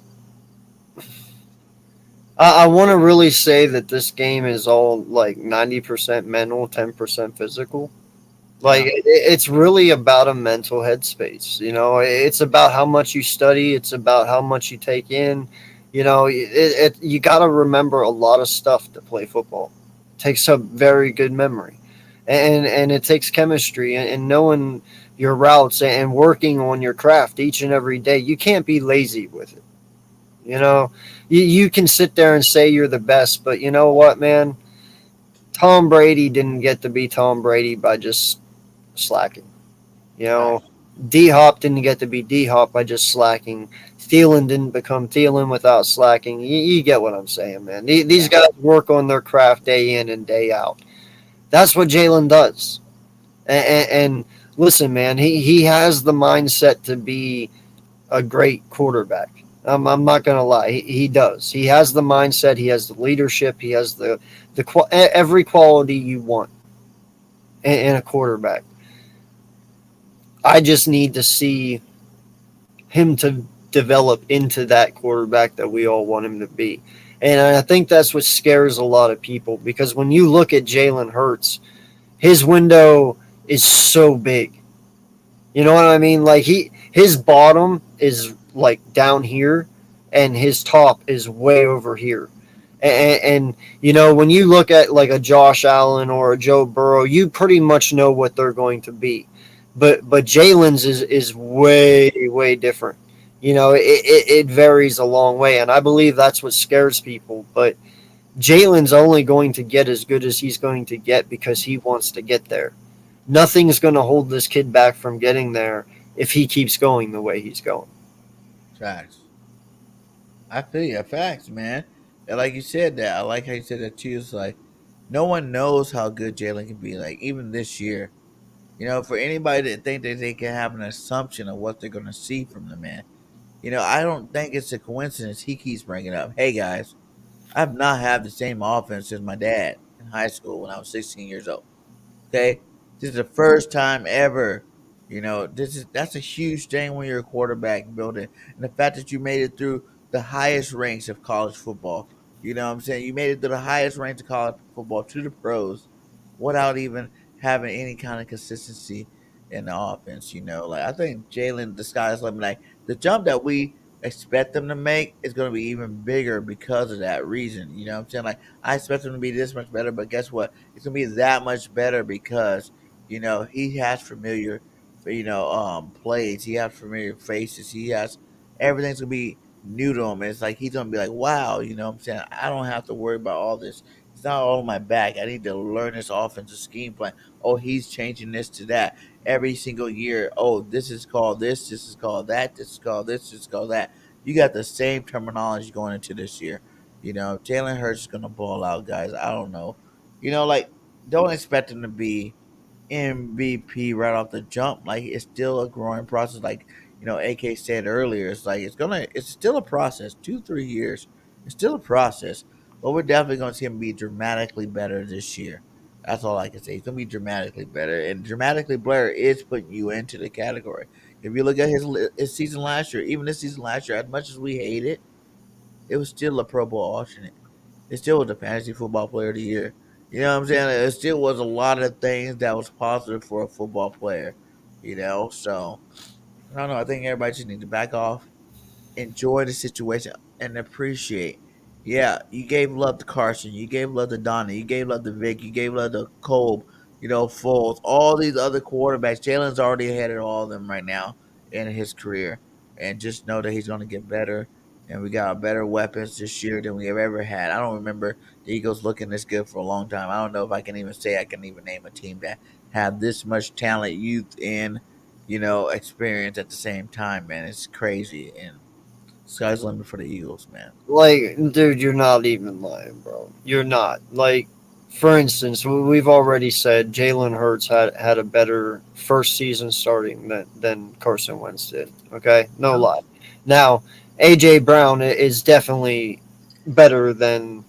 [SPEAKER 2] I want to really say that this game is all like 90% mental, 10% physical. Like
[SPEAKER 3] Yeah,
[SPEAKER 2] it's really about a mental headspace. It's about how much you study. It's about how much you take in. You got to remember a lot of stuff to play football. It takes a very good memory, and it takes chemistry and knowing your routes and working on your craft each and every day. You can't be lazy with it. You know, you can sit there and say you're the best, but you know what, man? Tom Brady didn't get to be Tom Brady by just slacking. You know,
[SPEAKER 3] facts.
[SPEAKER 2] D Hop didn't get to be D Hop by just slacking. Thielen didn't become Thielen without slacking. You get what I'm saying, man. These
[SPEAKER 3] Yeah,
[SPEAKER 2] guys work on their craft day in and day out. That's what Jalen does. And listen, man, he has the mindset to be a great quarterback. I'm not gonna lie, he does. He has the mindset. He has the leadership. He has every quality you want in a quarterback. I just need to see him to develop into that quarterback that we all want him to be. And I think that's what scares a lot of people because when you look at Jalen Hurts, his window is so big. You know what I mean? Like his bottom is like down here, and his top is way over here. And when you look at like a Josh Allen or a Joe Burrow, you pretty much know what they're going to be. But Jalen's is way different. It varies a long way, and I believe that's what scares people. But Jalen's only going to get as good as he's going to get because he wants to get there. Nothing's going to hold this kid back from getting there if he keeps going the way he's going.
[SPEAKER 3] facts. I feel you. Facts, man. And like you said that. I like how you said that too. It's like no one knows how good Jalen can be. Like even this year, for anybody to think that they can have an assumption of what they're going to see from the man, I don't think it's a coincidence. He keeps bringing up, "Hey guys, I've not had the same offense as my dad in high school when I was 16 years old." Okay, this is the first time ever. That's a huge thing when you're a quarterback building, and the fact that you made it through the highest ranks of college football. You know what I'm saying? You made it to the highest ranks of college football to the pros, without even having any kind of consistency in the offense. Like I think Jalen, the sky's limit. Like the jump that we expect them to make is going to be even bigger because of that reason. You know what I'm saying? Like I expect him to be this much better, but guess what? It's going to be that much better because he has familiar, plays. He has familiar faces. He has everything's going to be new to him. It's like he's going to be like, wow, what I'm saying? I don't have to worry about all this. It's not all on my back. I need to learn this offensive scheme plan. Oh, he's changing this to that every single year. Oh, this is called this. This is called that. This is called this. This is called that. You got the same terminology going into this year. Jalen Hurts is gonna ball out, guys. I don't know. Like don't expect him to be MVP right off the jump. Like it's still a growing process. Like AK said earlier, it's like it's still a process. 2 3 years, it's still a process. But we're definitely gonna see him be dramatically better this year. That's all I can say. He's gonna be dramatically better, and dramatically better is putting you into the category. If you look at his season last year, even this season last year, as much as we hate it, it was still a Pro Bowl alternate. It still was the fantasy football player of the year. You know what I'm saying? It still was a lot of things that was positive for a football player. So I don't know. I think everybody just need to back off, enjoy the situation, and appreciate. Yeah, you gave love to Carson, you gave love to Donnie, you gave love to Vic, you gave love to Cole, Foles, all these other quarterbacks. Jalen's already ahead of all of them right now in his career, and just know that he's going to get better. And we got better weapons this year than we have ever had. I don't remember the Eagles looking this good for a long time. I don't know if I can even say I can even name a team that have this much talent, youth, and experience at the same time. Man, it's crazy, and sky's the limit for the Eagles, man.
[SPEAKER 2] Like, dude, you're not even lying, bro. You're not. Like, for instance, we've already said Jalen Hurts had a better first season starting than Carson Wentz did. Okay, no lie. Now, AJ Brown is definitely better than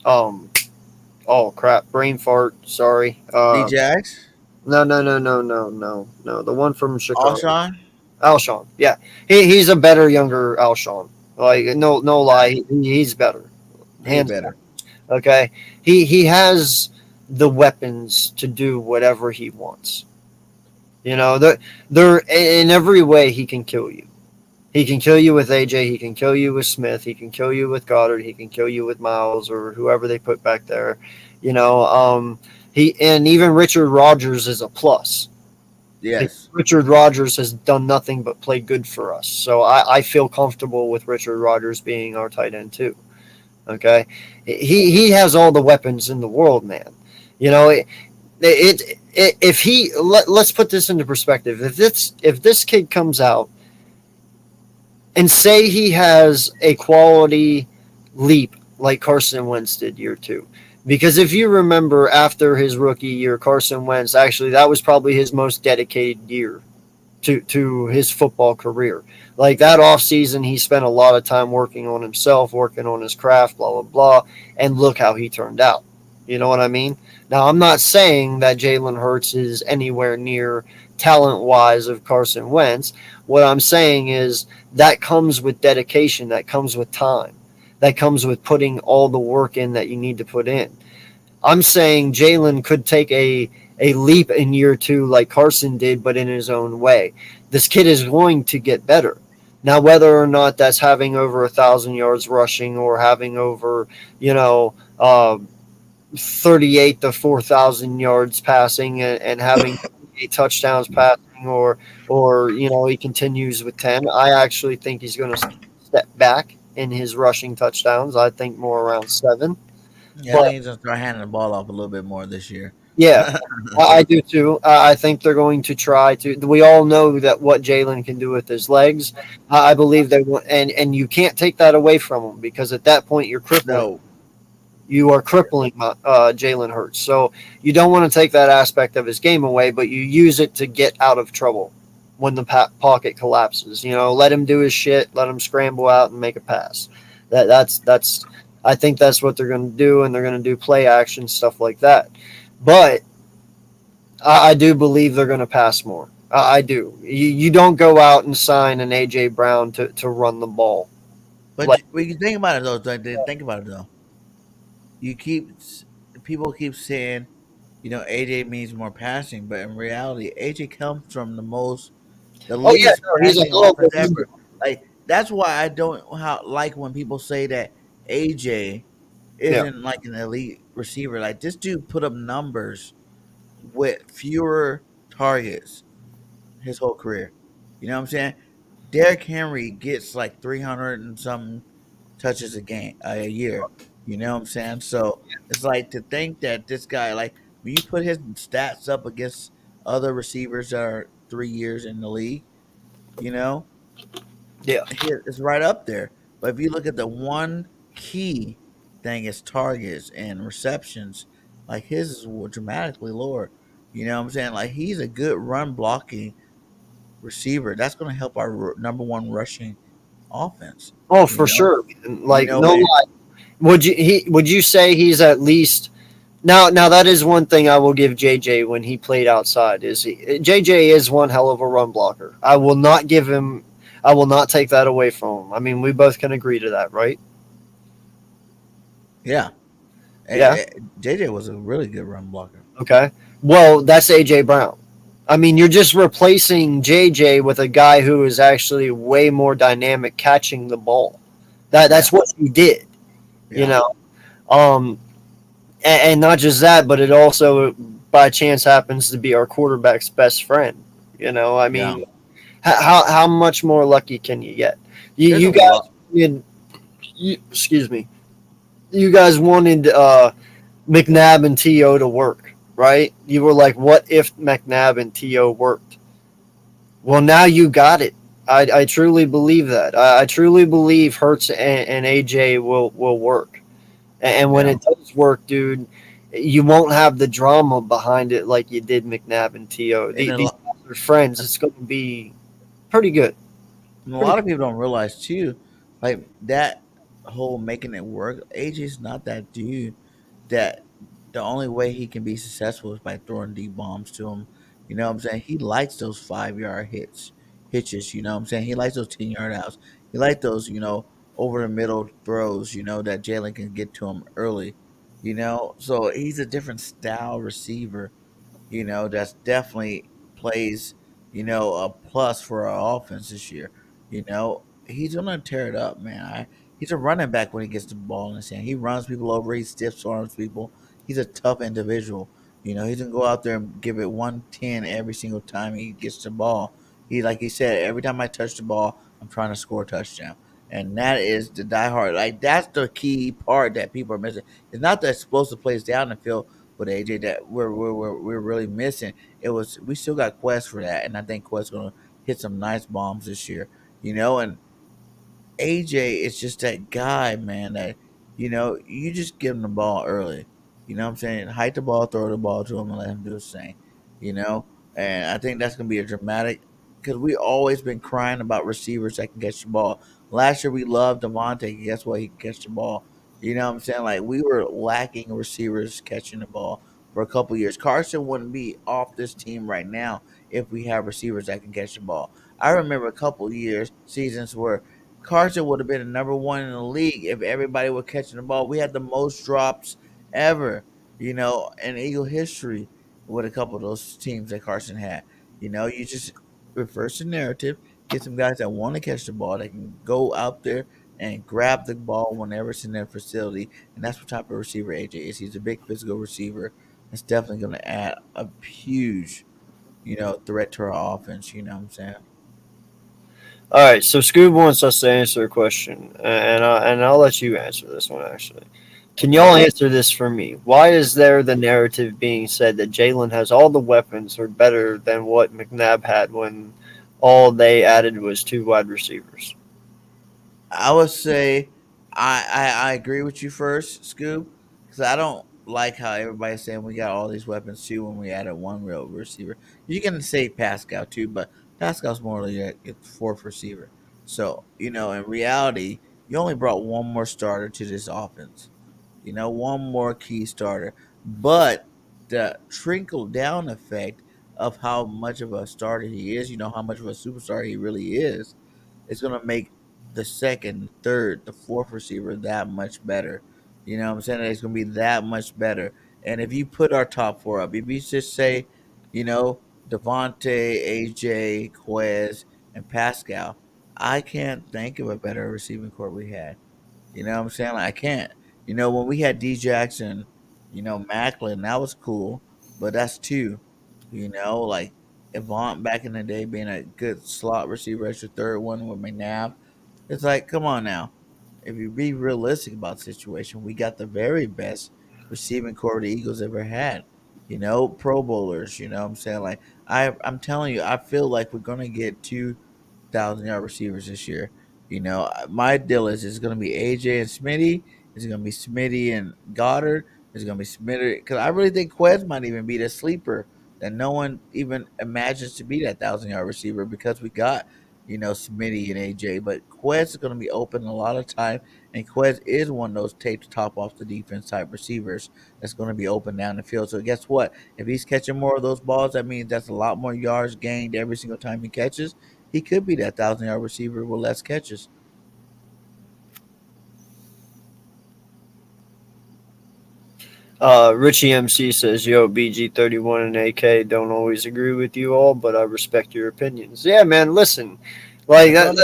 [SPEAKER 2] um oh crap, brain fart. Sorry.
[SPEAKER 3] DJX,
[SPEAKER 2] No. The one from Chicago.
[SPEAKER 3] Alshon,
[SPEAKER 2] Alshon. Yeah, he's a better younger Alshon. Like, no lie, he's better.
[SPEAKER 3] he
[SPEAKER 2] Hands
[SPEAKER 3] better.
[SPEAKER 2] down. Okay, he has the weapons to do whatever he wants. They're in every way he can kill you. He can kill you with AJ. He can kill you with Smith. He can kill you with Goddard. He can kill you with Miles or whoever they put back there. He and even Richard Rodgers is a plus.
[SPEAKER 3] Yes.
[SPEAKER 2] Richard Rodgers has done nothing but play good for us. So I feel comfortable with Richard Rodgers being our tight end too. Okay. He has all the weapons in the world, man. If let's put this into perspective. If this kid comes out and say he has a quality leap like Carson Wentz did year two. Because if you remember, after his rookie year, Carson Wentz, actually, that was probably his most dedicated year to his football career. Like, that offseason, he spent a lot of time working on himself, working on his craft, blah, blah, blah, and look how he turned out. You know what I mean? Now, I'm not saying that Jalen Hurts is anywhere near talent-wise of Carson Wentz. What I'm saying is that comes with dedication, that comes with time, that comes with putting all the work in that you need to put in. I'm saying Jalen could take a leap in year two like Carson did, but in his own way. This kid is going to get better. Now, whether or not that's having over 1,000 yards rushing or having over, 38 to 4,000 yards passing and having 8 touchdowns passing or he continues with 10, I actually think he's going to step back in his rushing touchdowns. I think more around 7.
[SPEAKER 3] Yeah, I
[SPEAKER 2] But
[SPEAKER 3] think he's gonna start handing the ball off a little bit more this year.
[SPEAKER 2] yeah, I do too. I think they're going to try to. We all know that what Jalen can do with his legs. I believe they want, and you can't take that away from him because at that point you're crippling.
[SPEAKER 3] No,
[SPEAKER 2] You are crippling Jalen Hurts. So you don't want to take that aspect of his game away, but you use it to get out of trouble when the pocket collapses. Let him do his shit. Let him scramble out and make a pass. That's. I think that's what they're going to do, and they're going to do play action stuff like that. But I do believe they're going to pass more. I do. You don't go out and sign an AJ Brown to run the ball.
[SPEAKER 3] but
[SPEAKER 2] Like,
[SPEAKER 3] when you think about it though, think about it though. You keep People keep saying, AJ means more passing, but in reality, AJ comes from the
[SPEAKER 2] oh yeah,
[SPEAKER 3] least
[SPEAKER 2] no, he's a
[SPEAKER 3] passing
[SPEAKER 2] little
[SPEAKER 3] offense
[SPEAKER 2] bit.
[SPEAKER 3] ever. Like that's why I don't like when people say that AJ
[SPEAKER 2] Yeah.
[SPEAKER 3] isn't like an elite receiver. Like this dude put up numbers with fewer targets his whole career. You know what I'm saying? Derrick Henry gets like 300 and something touches a year. You know what I'm saying? So it's like to think that this guy, like when you put his stats up against other receivers that are 3 years in the league, you know,
[SPEAKER 2] Yeah.
[SPEAKER 3] it's right up there. But if you look at the one key thing is targets and receptions, like his is dramatically lower. You know what I'm saying? Like he's a good run blocking receiver. That's going to help our number one rushing offense.
[SPEAKER 2] Oh,
[SPEAKER 3] You
[SPEAKER 2] for
[SPEAKER 3] know,
[SPEAKER 2] sure. Like, no
[SPEAKER 3] and
[SPEAKER 2] lie. Would you say he's at least now that is one thing I will give JJ when he played outside is JJ is one hell of a run blocker. I will not take that away from him. I mean, we both can agree to that, right?
[SPEAKER 3] yeah,
[SPEAKER 2] Yeah.
[SPEAKER 3] JJ was a really good run blocker.
[SPEAKER 2] Okay. Well, that's AJ Brown. I mean, you're just replacing JJ with a guy who is actually way more dynamic catching the ball. That's
[SPEAKER 3] Yeah,
[SPEAKER 2] what you did, you
[SPEAKER 3] yeah,
[SPEAKER 2] know. Um, and not just that, but it also by chance happens to be our quarterback's best friend. You know, I
[SPEAKER 3] yeah.
[SPEAKER 2] mean, how much more lucky can you get? You
[SPEAKER 3] There's a
[SPEAKER 2] you guys,
[SPEAKER 3] lot.
[SPEAKER 2] excuse me, you guys wanted McNabb and To to work, right? You were like, what if McNabb and To worked? Well, now you got it. I truly believe that. I truly believe Hertz and AJ will work. And when
[SPEAKER 3] Yeah,
[SPEAKER 2] it does work, dude, you won't have the drama behind it like you did McNabb and To.
[SPEAKER 3] and
[SPEAKER 2] These guys are friends. It's going to be pretty good.
[SPEAKER 3] a
[SPEAKER 2] Pretty
[SPEAKER 3] lot
[SPEAKER 2] good.
[SPEAKER 3] of people don't realize too, like that whole making it work. AJ's not that dude that the only way he can be successful is by throwing deep bombs to him. You know what I'm saying? He likes those 5 yard hitches. You know what I'm saying? He likes those 10 yard outs. He likes those, over the middle throws. That Jalen can get to him early. So he's a different style receiver, that's definitely plays, a plus for our offense this year. He's gonna tear it up, man. He's a running back when he gets the ball in his hand. He runs people over, he stiff arms people. He's a tough individual. He's gonna go out there and give it 110 every single time he gets the ball. Like he said, every time I touch the ball, I'm trying to score a touchdown. And that is the diehard. Like that's the key part that people are missing. It's not the explosive plays down the field, but AJ, that we're really missing. We still got Quest for that, and I think Quest's gonna hit some nice bombs this year. And AJ is just that guy, man, that you just give him the ball early. You know what I'm saying? Hike the ball, throw the ball to him, and let him do his thing. You know, and I think that's gonna be a dramatic because we always been crying about receivers that can catch the ball. Last year we loved Devontae. Guess what? He can catch the ball. You know what I'm saying? Like we were lacking receivers catching the ball for a couple years. Carson wouldn't be off this team right now if we have receivers that can catch the ball. I remember a couple years, seasons where Carson would have been the number one in the league if everybody were catching the ball. We had the most drops ever, in Eagle history with a couple of those teams that Carson had. You just reverse the narrative, get some guys that want to catch the ball, that can go out there and grab the ball whenever it's in their facility. And that's what type of receiver AJ is. He's a big physical receiver. It's definitely going to add a huge, threat to our offense. You know what I'm saying?
[SPEAKER 2] All right, so Scoob wants us to answer a question, and I'll let you answer this one actually. Can y'all
[SPEAKER 3] Okay.
[SPEAKER 2] answer this for me? Why is there the narrative being said that Jalen has all the weapons or better than what McNabb had when all they added was two wide receivers?
[SPEAKER 3] I would say I agree with you first, Scoob, because I don't like how everybody's saying we got all these weapons too when we added one real receiver. You can say Pascal too, but Pascal's more like a fourth receiver. So in reality, you only brought one more starter to this offense. One more key starter, but the trickle down effect of how much of a starter he is, how much of a superstar he really is going to make the second, third, the fourth receiver that much better. You know what I'm saying? It's going to be that much better. And if you put our top four up, if you just say, Devontae, AJ, Quez, and Pascal, I can't think of a better receiving core we had. You know what I'm saying? Like, I can't. When we had D Jackson, Macklin, that was cool, but that's two. Like Avant back in the day being a good slot receiver as your third one with McNabb. It's like, come on now. If you be realistic about the situation, we got the very best receiving core the Eagles ever had. Pro bowlers, you know what I'm saying? Like I'm telling you, I feel like we're gonna get 2,000 yard receivers this year. My deal is it's going to be AJ and Smitty. It's going to be Smitty and Goddard. It's going to be Smitty because I really think Quez might even be the sleeper that no one even imagines to be that 1,000 yard receiver because we got Smitty and AJ. But Quez is going to be open a lot of time, and Quez is one of those take the top off the defense type receivers that's going to be open down the field. So guess what? If he's catching more of those balls, that means that's a lot more yards gained every single time he catches. He could be that 1,000 yard receiver with less catches.
[SPEAKER 2] Richie MC says, "Yo, BG31 and AK don't always agree with you all, but I respect your opinions." Yeah, man. Listen, like
[SPEAKER 3] That's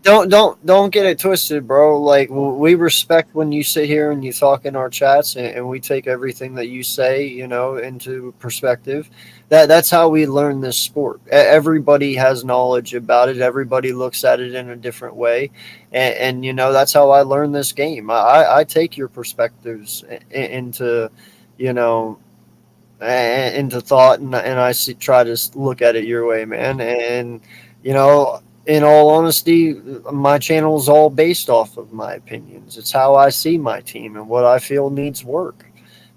[SPEAKER 3] all that.
[SPEAKER 2] don't get it twisted, bro. Like we respect when you sit here and you talk in our chats, and we take everything that you say, into perspective. That's how we learn this sport. Everybody has knowledge about it. Everybody looks at it in a different way, and that's how I learn this game. I take your perspectives into, you know into thought, and I try to look at it your way, man. And in all honesty, my channel is all based off of my opinions. It's how I see my team and what I feel needs work.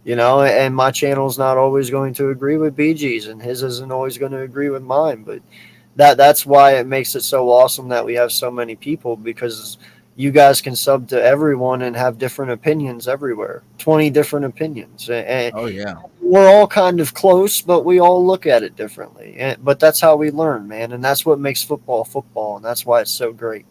[SPEAKER 2] And my channel is not always going to agree with BG's, and his isn't always going to agree with mine. But that's why it makes it so awesome that we have so many people, because you guys can sub to everyone and have different opinions everywhere. 20 different opinions, and
[SPEAKER 3] Oh yeah.
[SPEAKER 2] we're all kind of close, but we all look at it differently. But that's how we learn, man, and that's what makes football football, and that's why it's so great.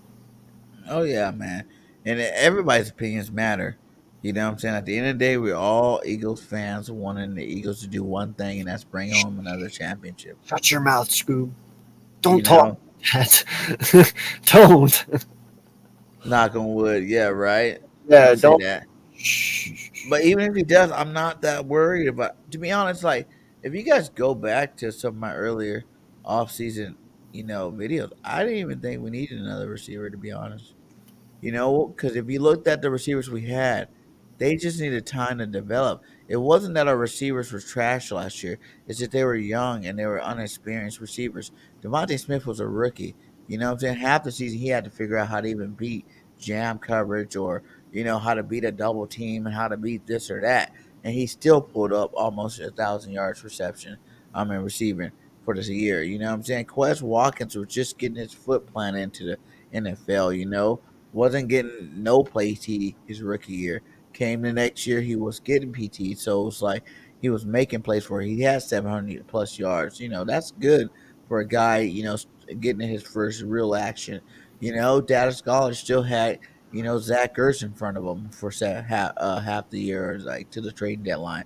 [SPEAKER 3] Oh yeah, man. And everybody's opinions matter. You know what I'm saying? At the end of the day, we're all Eagles fans wanting the Eagles to do one thing, and that's bring home another championship.
[SPEAKER 2] Shut your mouth, Scoob.
[SPEAKER 3] You
[SPEAKER 2] Don't talk
[SPEAKER 3] know,
[SPEAKER 2] that. Don't.
[SPEAKER 3] knock on wood. Yeah, right.
[SPEAKER 2] Yeah,
[SPEAKER 3] Don't say
[SPEAKER 2] don't.
[SPEAKER 3] that. But even if he does, I'm not that worried about. To be honest, like if you guys go back to some of my earlier off-season, videos, I didn't even think we needed another receiver. To be honest. Because if you looked at the receivers we had, they just needed time to develop. It wasn't that our receivers were trash last year. It's that they were young and they were unexperienced receivers. Devontae Smith was a rookie. You know what I'm saying? Half the season he had to figure out how to even beat jam coverage or, how to beat a double team and how to beat this or that. And he still pulled up almost 1,000 yards reception, receiving for this year. You know what I'm saying? Quez Watkins was just getting his foot planted into the NFL. Wasn't getting no play T his rookie year. Came the next year, he was getting PT. So it was like he was making plays for it. He had 700 plus yards. That's good for a guy, getting his first real action. Dallas Goddard still had, Zach Ertz in front of him for half the year, like to the trading deadline.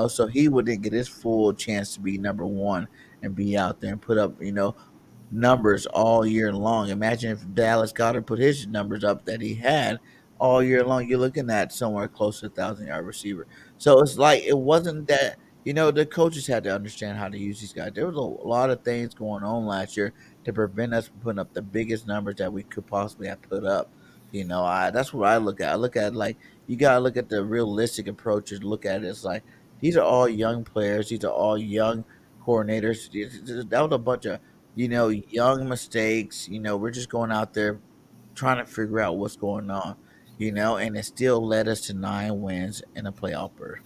[SPEAKER 3] So he wouldn't get his full chance to be number one and be out there and put up, numbers all year long. Imagine if Dallas Goddard put his numbers up that he had all year long. You're looking at somewhere close to 1,000 yard receiver. So it's like it wasn't that the coaches had to understand how to use these guys. There was a lot of things going on last year to prevent us from putting up the biggest numbers that we could possibly have put up. That's what I look at. I look at like you gotta look at the realistic approach and look at it. It's like these are all young players. These are all young coordinators. That was a bunch of young mistakes. We're just going out there trying to figure out what's going on, and it still led us to 9 wins and a playoff berth.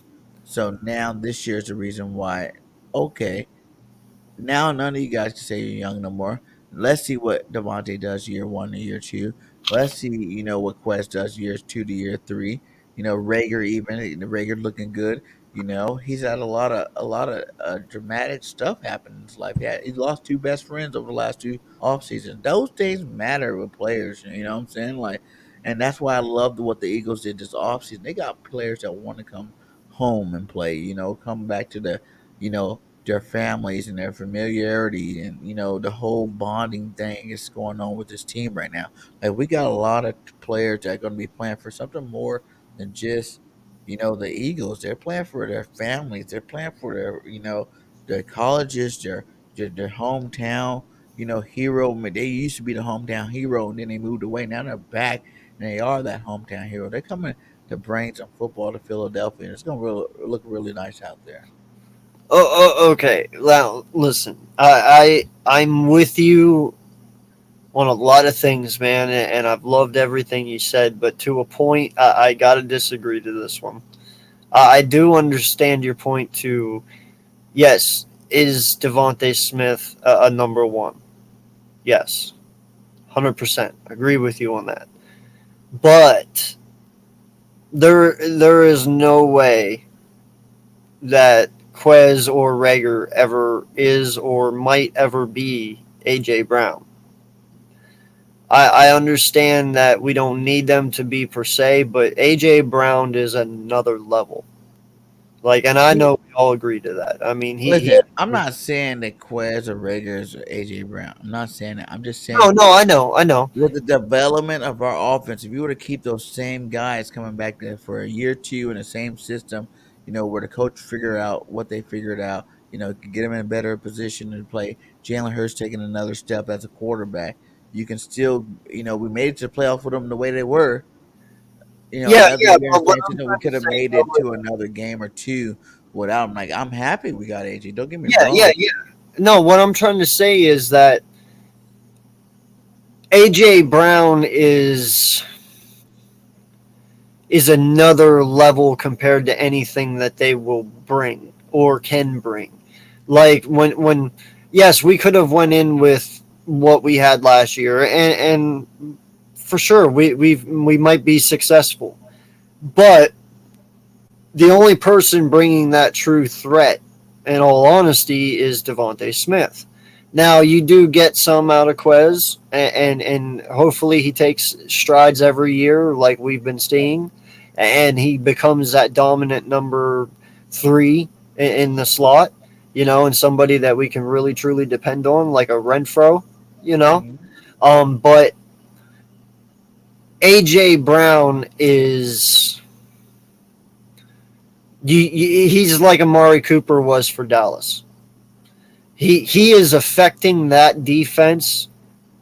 [SPEAKER 3] So now this year's the reason why, okay, now none of you guys can say you're young no more. Let's see what Devontae does year one to year two. Let's see, what Quest does years 2 to year 3. Rager even Rager looking good. He's had a lot of dramatic stuff happen in his life. Yeah, he lost two best friends over the last two off seasons. Those things matter with players. You know what I'm saying? Like, and that's why I loved what the Eagles did this off season. They got players that want to come home and play. Come back to their families and their familiarity and the whole bonding thing is going on with this team right now. Like we got a lot of players that are going to be playing for something more than just the Eagles. They're playing for their families. They're playing for their colleges, their hometown. Hero. They used to be the hometown hero, and then they moved away. Now they're back, and they are that hometown hero. They're coming to bring some football to Philadelphia, and it's going to look really nice out there.
[SPEAKER 2] Okay. Well, listen, I'm with you on a lot of things, man, and I've loved everything you said. But to a point, I gotta disagree to this one. I do understand your point. To yes, is Devontae Smith a number one? Yes, 100%. Agree with you on that. But there is no way that Quez or Rager ever is or might ever be AJ Brown. I understand that we don't need them to be per se, but AJ Brown is another level. Like, and I know we all agree to that. I mean, he
[SPEAKER 3] Listen, I'm not saying that Quez or Rager's or AJ Brown. I'm not saying that. I'm just saying
[SPEAKER 2] no, I know.
[SPEAKER 3] with the development of our offense, if you were to keep those same guys coming back there for a year or two in the same system, where the coach figure out what they figured out, get them in a better position to play. Jalen Hurts taking another step as a quarterback. You can still, we made it to the playoff with them the way they were.
[SPEAKER 2] Yeah,
[SPEAKER 3] Another
[SPEAKER 2] yeah.
[SPEAKER 3] year in
[SPEAKER 2] But
[SPEAKER 3] the
[SPEAKER 2] what
[SPEAKER 3] same
[SPEAKER 2] I'm
[SPEAKER 3] system, we
[SPEAKER 2] trying to
[SPEAKER 3] could have
[SPEAKER 2] say,
[SPEAKER 3] made it to another game or two without them. Like, I'm happy we got AJ. Don't get me
[SPEAKER 2] yeah, yeah,
[SPEAKER 3] wrong.
[SPEAKER 2] yeah. No, what I'm trying to say is that AJ Brown is another level compared to anything that they will bring or can bring. Like when yes, we could have went in with what we had last year, and for sure we might be successful, but the only person bringing that true threat, in all honesty, is Devontae Smith. Now you do get some out of Quez, and hopefully he takes strides every year, like we've been seeing, and he becomes that dominant number three in the slot, and somebody that we can really truly depend on, like a Renfro, you know.
[SPEAKER 3] Mhm.
[SPEAKER 2] But AJ Brown is he's like Amari Cooper was for Dallas. He is affecting that defense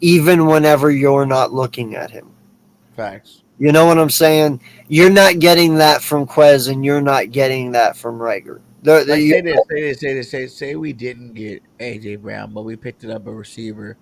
[SPEAKER 2] even whenever you're not looking at him.
[SPEAKER 3] Facts.
[SPEAKER 2] You know what I'm saying? You're not getting that from Quez, and you're not getting that from Rager.
[SPEAKER 3] Like say we didn't get AJ Brown, but we picked it up a receiver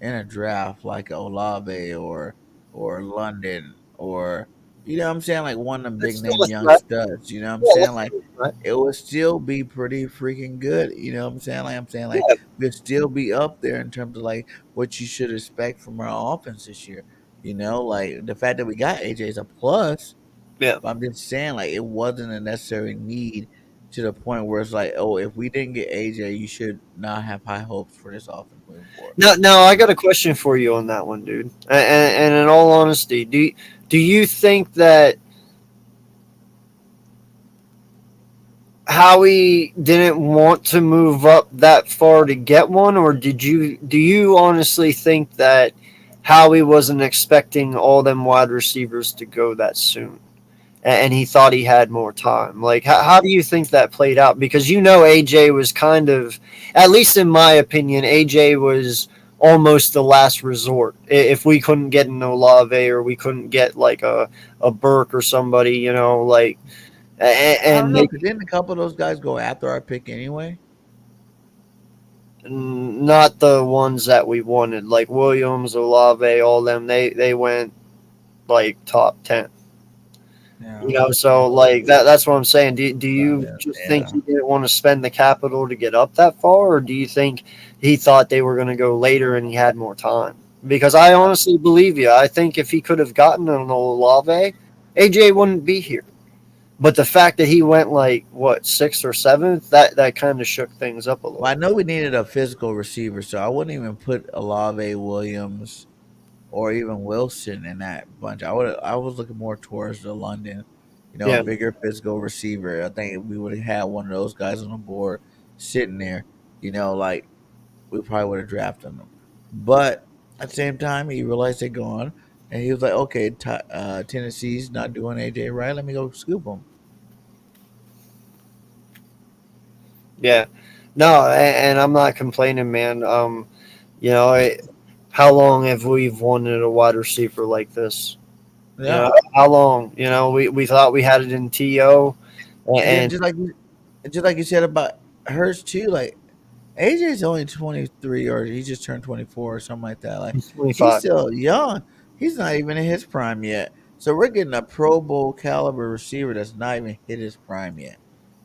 [SPEAKER 3] in a draft like Olave or London or what I'm saying, like one of them
[SPEAKER 2] That's
[SPEAKER 3] big
[SPEAKER 2] still
[SPEAKER 3] name
[SPEAKER 2] a
[SPEAKER 3] young
[SPEAKER 2] threat.
[SPEAKER 3] studs. You know what I'm
[SPEAKER 2] Yeah,
[SPEAKER 3] saying?
[SPEAKER 2] that's
[SPEAKER 3] Like
[SPEAKER 2] still a threat.
[SPEAKER 3] it would still be pretty freaking good. You know what I'm saying? Like
[SPEAKER 2] Yeah,
[SPEAKER 3] we'd still be up there in terms of like what you should expect from our offense this year. Like the fact that we got AJ is a plus,
[SPEAKER 2] yeah.
[SPEAKER 3] but I'm just saying, like, it wasn't a necessary need to the point where it's like, oh, if we didn't get AJ, you should not have high hopes for this offense moving forward.
[SPEAKER 2] Now I got a question for you on that one, dude. And in all honesty, do you think that Howie didn't want to move up that far to get one, or do you honestly think that Howie wasn't expecting all them wide receivers to go that soon, and he thought he had more time? Like, how do you think that played out? Because AJ was kind of, at least in my opinion, AJ was almost the last resort. If we couldn't get an Olave or we couldn't get like a Burke or somebody, like
[SPEAKER 3] I don't
[SPEAKER 2] and
[SPEAKER 3] know,
[SPEAKER 2] make
[SPEAKER 3] because didn't a couple of those guys go after our pick anyway?
[SPEAKER 2] not the ones that we wanted, like Williams, Olave, all them. They went like top 10.
[SPEAKER 3] Yeah.
[SPEAKER 2] So like that's what I'm saying. Do you
[SPEAKER 3] Yeah.
[SPEAKER 2] just think
[SPEAKER 3] Yeah.
[SPEAKER 2] he didn't want to spend the capital to get up that far, or do you think he thought they were going to go later and he had more time? Because I honestly believe you. I think if he could have gotten an Olave, AJ wouldn't be here. But the fact that he went like what, sixth or seventh, that kind of shook things up a
[SPEAKER 3] Well, I
[SPEAKER 2] little.
[SPEAKER 3] know we needed a physical receiver, so I wouldn't even put Olave, Williams, or even Wilson in that bunch. I was looking more towards the London, a
[SPEAKER 2] Yeah.
[SPEAKER 3] bigger physical receiver. I think if we would have had one of those guys on the board sitting there, like we probably would have drafted him. But at the same time, he realized they're gone, and he was like, "Okay, Tennessee's not doing AJ right. Let me go scoop him."
[SPEAKER 2] Yeah. No, and I'm not complaining, man. You know, I, how long have we wanted a wide receiver like this?
[SPEAKER 3] Yeah,
[SPEAKER 2] How long? We thought we had it in To,
[SPEAKER 3] and then
[SPEAKER 2] and
[SPEAKER 3] just like you said about hers too, like AJ's only 23 or he just turned 24 or something like that. Like
[SPEAKER 2] he's
[SPEAKER 3] he's
[SPEAKER 2] 25.
[SPEAKER 3] still young. He's not even in his prime yet. So we're getting a Pro Bowl caliber receiver that's not even hit his prime yet.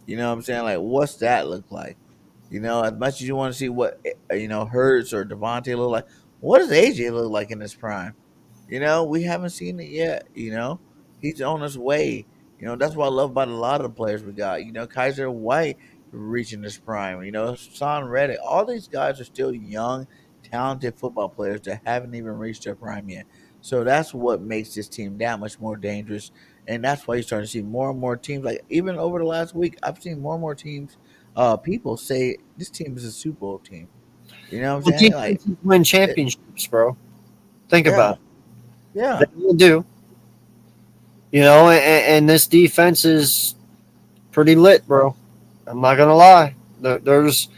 [SPEAKER 3] You know what I'm saying? Like what's that look like? As much as you want to see what Hurts or Devontae look like, what does AJ look like in his prime? We haven't seen it yet. He's on his way. That's what I love about a lot of the players we got. Kaiser White reaching his prime. Son Reddick. All these guys are still young, talented football players that haven't even reached their prime yet. So that's what makes this team that much more dangerous and that's why you're starting to see more and more teams. Like even over the last week, I've seen more and more teams. People say this team is a Super Bowl team. You know what I'm
[SPEAKER 2] Well,
[SPEAKER 3] saying? Like,
[SPEAKER 2] defenses win
[SPEAKER 3] it,
[SPEAKER 2] championships, bro. Think
[SPEAKER 3] yeah,
[SPEAKER 2] about it.
[SPEAKER 3] yeah.
[SPEAKER 2] They will do. You know, and this defense is pretty lit, bro. I'm not gonna lie. There's,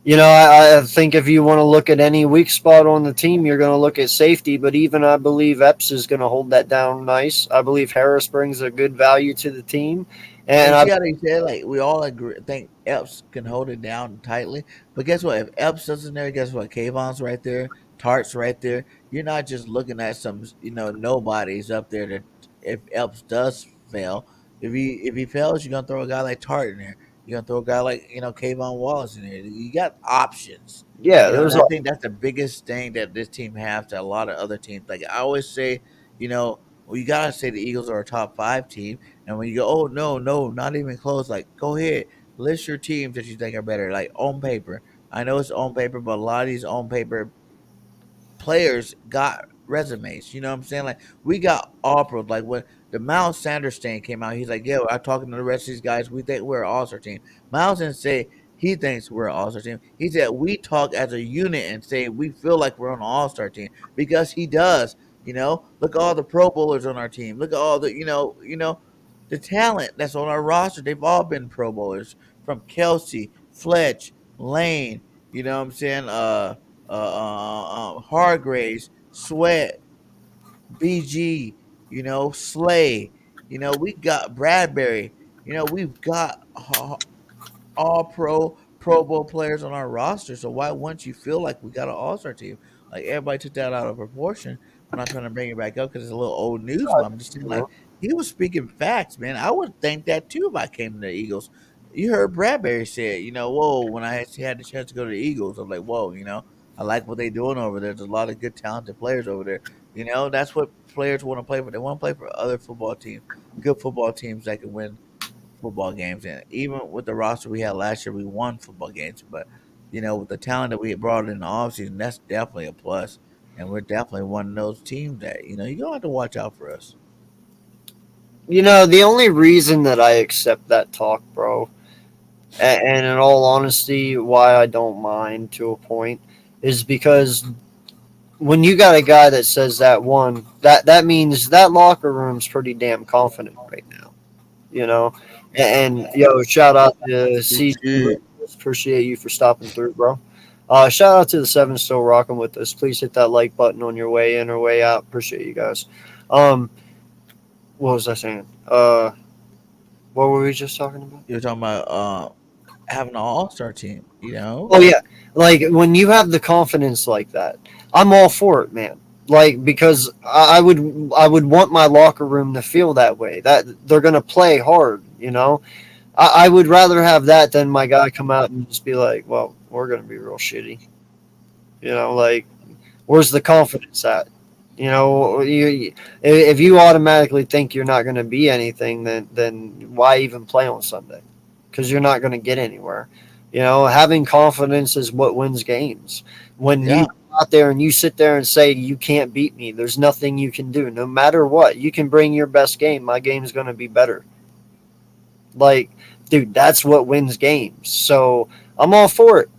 [SPEAKER 2] you know, I think if you want to look at any weak spot on the team, you're going to look at safety. But even I believe Epps is going to hold that down nice. I believe Harris brings a good value to the team,
[SPEAKER 3] And
[SPEAKER 2] and
[SPEAKER 3] you
[SPEAKER 2] I
[SPEAKER 3] see how they said, like, we all agree, think Epps can hold it down tightly. But guess what? If Epps doesn't there, guess what? Kayvon's right there, Tart's right there. You're not just looking at some, nobodies up there that if Epps does fail, if he fails, you're gonna throw a guy like Tart in there. You're gonna throw a guy like Kayvon Wallace in there. You got options.
[SPEAKER 2] yeah,
[SPEAKER 3] And
[SPEAKER 2] there's
[SPEAKER 3] I think that's the biggest thing that this team has that a lot of other teams. Like I always say, well, you gotta say the Eagles are a top five team. And when you go, oh no, no, not even close. Like, go ahead, list your teams that you think are better. Like on paper, I know it's on paper, but a lot of these on paper players got resumes. You know what I'm saying? Like we got all pros. Like when the Miles Sanders thing came out, he's like, "Yeah, I'm talking to the rest of these guys. We think we're an all-star team." Miles didn't say he thinks we're an all-star team. He said we talk as a unit and say we feel like we're on an all-star team because he does. Look at all the Pro Bowlers on our team. Look at all the the talent that's on our roster. They've all been Pro Bowlers from Kelsey, Fletch, Lane. You know what I'm saying? Hargraves, Sweat, BG, Slay. We got Bradbury. We've got all Pro Bowl players on our roster. So why wouldn't you feel like we got an All Star team? Like everybody took that out of proportion. I'm not trying to bring it back up because it's a little old news, but I'm just saying like he was speaking facts, man. I would think that too if I came to the Eagles. You heard Bradbury say, whoa, when I had the chance to go to the Eagles, I'm like, whoa, I like what they're doing over there. There's a lot of good, talented players over there. That's what players want to play for. They want to play for other football teams, good football teams that can win football games. And even with the roster we had last year, we won football games. But with the talent that we had brought in the offseason, that's definitely a plus. And we're definitely one of those teams that you're gonna have to watch out for us.
[SPEAKER 2] the only reason that I accept that talk, bro, and in all honesty, why I don't mind to a point is because when you got a guy that says that means that locker room's pretty damn confident right now. you know. And yo, shout out to CG.
[SPEAKER 3] Shit.
[SPEAKER 2] Appreciate you for stopping through, bro. Shout out to the seven still rocking with us. Please hit that like button on your way in or way out. Appreciate you guys. Um, what was I saying? What were we just talking about?
[SPEAKER 3] You're talking about having an all star team,
[SPEAKER 2] Oh yeah, like when you have the confidence like that, I'm all for it, man. Like because I would want my locker room to feel that way. That they're gonna play hard, I would rather have that than my guy come out and just be like, "Well, we're gonna be real shitty." Like where's the confidence at? If you automatically think you're not gonna be anything, then why even play on Sunday? Because you're not gonna get anywhere. Having confidence is what wins games. When you
[SPEAKER 3] Yeah.
[SPEAKER 2] go out there and you sit there and say you can't beat me, there's nothing you can do. No matter what, you can bring your best game. My game's gonna be better. Like, dude, that's what wins games. So I'm all for it.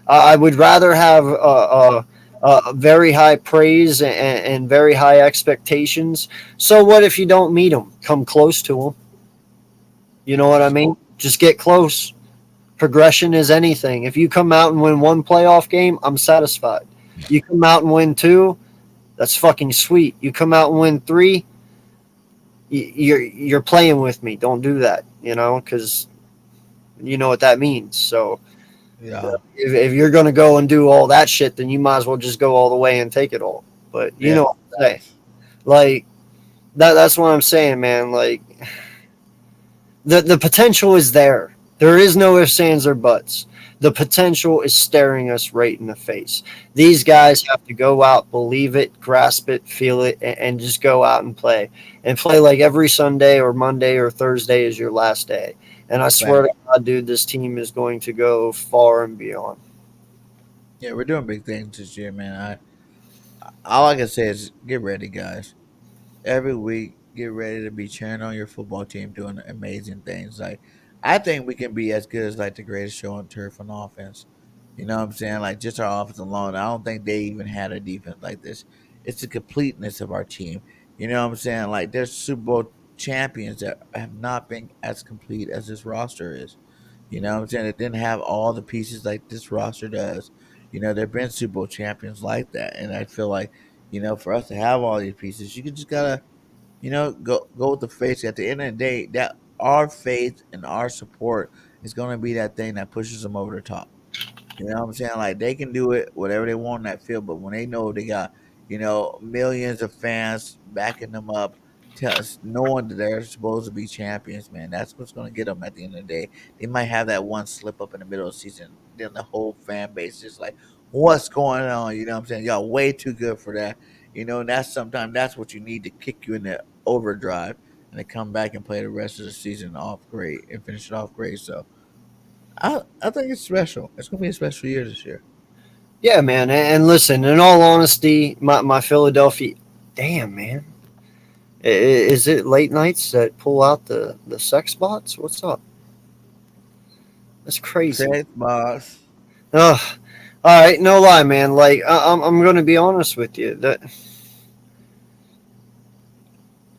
[SPEAKER 2] I would rather have very high praise and very high expectations. So what if you don't meet them? Come close to them. You know what I mean? Just get close. Progression is anything. If you come out and win one playoff game, I'm satisfied. You come out and win two, that's fucking sweet. You come out and win three, you're playing with me. Don't do that, because you know what that means. So
[SPEAKER 3] Yeah.
[SPEAKER 2] if you're gonna go and do all that shit, then you might as well just go all the way and take it all. But you
[SPEAKER 3] Yeah.
[SPEAKER 2] know what I'm saying? Like that's what I'm saying, man. Like the potential is there. There is no ifs, ands, or buts. The potential is staring us right in the face. These guys have to go out, believe it, grasp it, feel it, and just go out and play. And play like every Sunday or Monday or Thursday is your last day. And I swear to God, dude, this team is going to go far and beyond.
[SPEAKER 3] Yeah, we're doing big things this year, man. All I can say is get ready, guys. Every week get ready to be cheering on your football team doing amazing things. Like I think we can be as good as like the greatest show on turf on offense. You know what I'm saying? Like just our offense alone. I don't think they even had a defense like this. It's the completeness of our team. You know what I'm saying? Like there's Super Bowl champions that have not been as complete as this roster is. You know what I'm saying? It didn't have all the pieces like this roster does. You know, there've been Super Bowl champions like that. And I feel like, for us to have all these pieces, you just gotta, go with the faith. At the end of the day, that our faith and our support is gonna be that thing that pushes them over the top. You know what I'm saying? Like they can do it whatever they want in that field, but when they know they got, millions of fans backing them up, knowing that they're supposed to be champions, man, that's what's going to get them at the end of the day. They might have that one slip up in the middle of the season, then the whole fan base is like, "What's going on?" You know what I'm saying? Y'all way too good for that. And that's sometimes that's what you need to kick you in the overdrive and to come back and play the rest of the season off great and finish it off great. So I think it's special. It's gonna be a special year this year.
[SPEAKER 2] Yeah, man. And listen, in all honesty, my Philadelphia, damn, man. Is it late nights that pull out the sex bots? What's up? That's crazy.
[SPEAKER 3] Thanks, boss.
[SPEAKER 2] Ugh. All right, no lie, man. Like I'm gonna be honest with you. That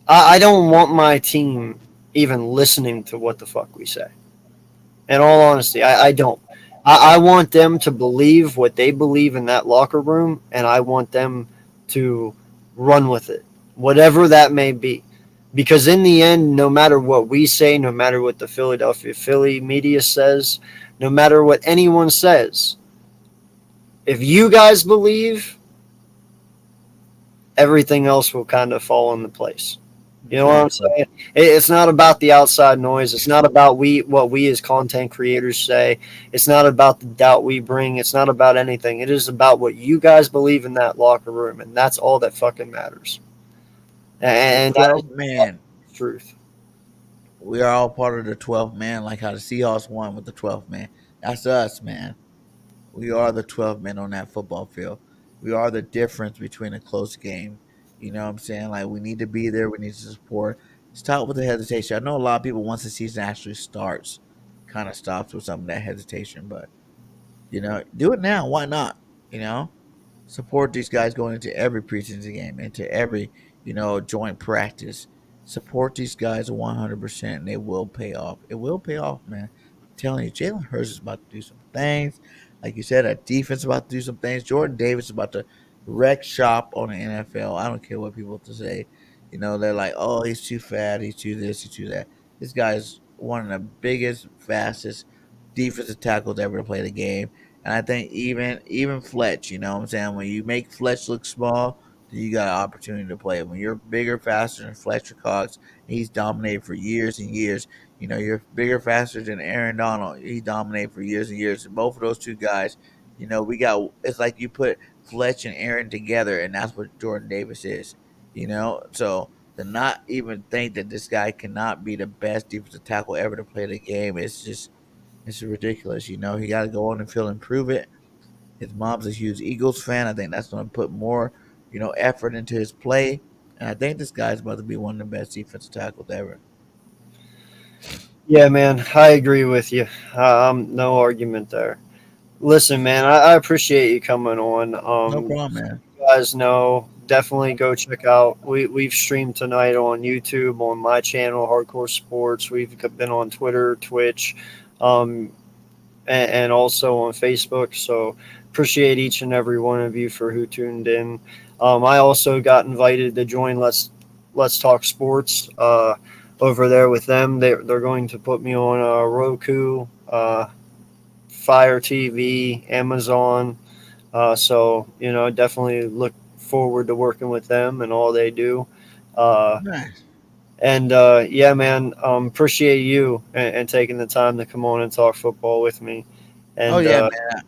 [SPEAKER 2] I don't want my team even listening to what the fuck we say. In all honesty, I don't. I want them to believe what they believe in that locker room, and I want them to run with it, whatever that may be. Because in the end, no matter what we say, no matter what the Philadelphia Philly media says, no matter what anyone says, if you guys believe, everything else will kind of fall into place. You know what I'm saying? It's not about the outside noise. It's not about what we as content creators say. It's not about the doubt we bring. It's not about anything. It is about what you guys believe in that locker room, and that's all that fucking matters.
[SPEAKER 3] The
[SPEAKER 2] And that is
[SPEAKER 3] 12th man.
[SPEAKER 2] the truth.
[SPEAKER 3] We are all part of the 12th man, like how the Seahawks won with the 12th man. That's us, man. We are the 12 men on that football field. We are the difference between a close game. You know what I'm saying? Like, we need to be there. We need to support. Stop with the hesitation. I know a lot of people, once the season actually starts, kind of stops with some of that hesitation. But, do it now. Why not? You know? Support these guys going into every preseason game, into every, joint practice. Support these guys 100%, and they will pay off. It will pay off, man. I'm telling you, Jalen Hurts is about to do some things. Like you said, our defense is about to do some things. Jordan Davis is about to wreck shop on the NFL. I don't care what people have to say. They're like, oh, he's too fat, he's too this, he's too that. This guy's one of the biggest, fastest defensive tackles ever to play the game. And I think even Fletch, you know what I'm saying? When you make Fletch look small, then you got an opportunity to play. When you're bigger, faster than Fletcher Cox, he's dominated for years and years. You're bigger, faster than Aaron Donald. He dominated for years and years. And both of those two guys, we got it's like you put Fletch and Aaron together, and that's what Jordan Davis is. So to not even think that this guy cannot be the best defensive tackle ever to play the game, it's ridiculous. He got to go on the field and prove it. His mom's a huge Eagles fan. I think that's going to put more, effort into his play. And I think this guy's about to be one of the best defensive tackles ever.
[SPEAKER 2] Yeah, man, I agree with you. No argument there. Listen, man, I appreciate you coming on.
[SPEAKER 3] No problem, man.
[SPEAKER 2] You guys know, definitely go check out. We've streamed tonight on YouTube on my channel, Hardcore Sports. We've been on Twitter, Twitch, um, and also on Facebook. So appreciate each and every one of you for who tuned in. I also got invited to join Let's Talk Sports over there with them. They're going to put me on Roku, Fire TV, Amazon. So definitely look forward to working with them and all they do.
[SPEAKER 3] Nice.
[SPEAKER 2] And yeah, man, appreciate you and taking the time to come on and talk football with me. And
[SPEAKER 3] Oh yeah, man.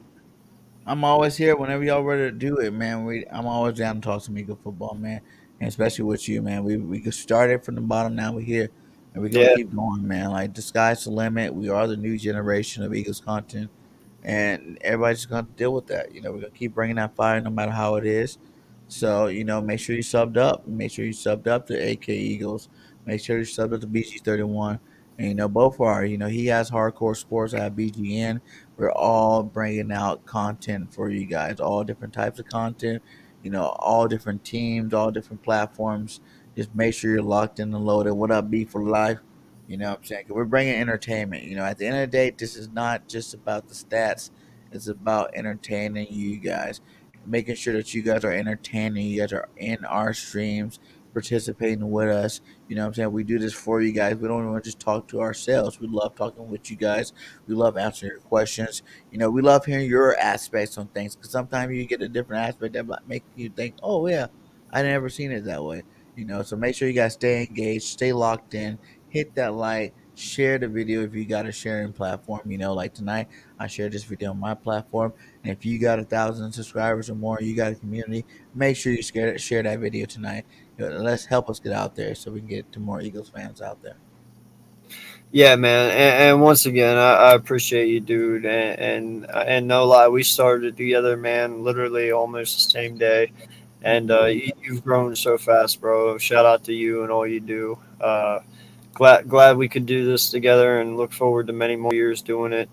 [SPEAKER 3] I'm always here whenever y'all ready to do it, man. I'm always down to talk some Eagle football, man, and especially with you, man. We could start it from the bottom. Now we're here, and we're gonna
[SPEAKER 2] yeah,
[SPEAKER 3] keep going, man. Like the sky's the limit. We are the new generation of Eagles content, and everybody's gonna deal with that. We're gonna keep bringing that fire, no matter how it is. So, make sure you subbed up. Make sure you subbed up to AK Eagles. Make sure you subbed up to BG31. And, both are, he has Hardcore Sports, I have BGN. We're all bringing out content for you guys, all different types of content, all different teams, all different platforms. Just make sure you're locked in and loaded. What up, B for life? You know what I'm saying? 'Cause we're bringing entertainment. At the end of the day, this is not just about the stats. It's about entertaining you guys, making sure that you guys are entertaining. You guys are in our streams, participating with us. You know what I'm saying? We do this for you guys. We don't want to just talk to ourselves. We love talking with you guys. We love answering your questions. We love hearing your aspects on things, because sometimes you get a different aspect that might make you think, oh, yeah, I never seen it that way. So make sure you guys stay engaged, stay locked in, hit that like, share the video if you got a sharing platform. Like tonight, I shared this video on my platform. And if you got 1,000 subscribers or more, you got a community, make sure you share that video tonight. Let's help us get out there so we can get to more Eagles fans out there.
[SPEAKER 2] Yeah, man, and once again, I appreciate you, dude, and no lie, we started together, man, literally almost the same day, and you've grown so fast, bro. Shout out to you and all you do. Glad we could do this together, and look forward to many more years doing it.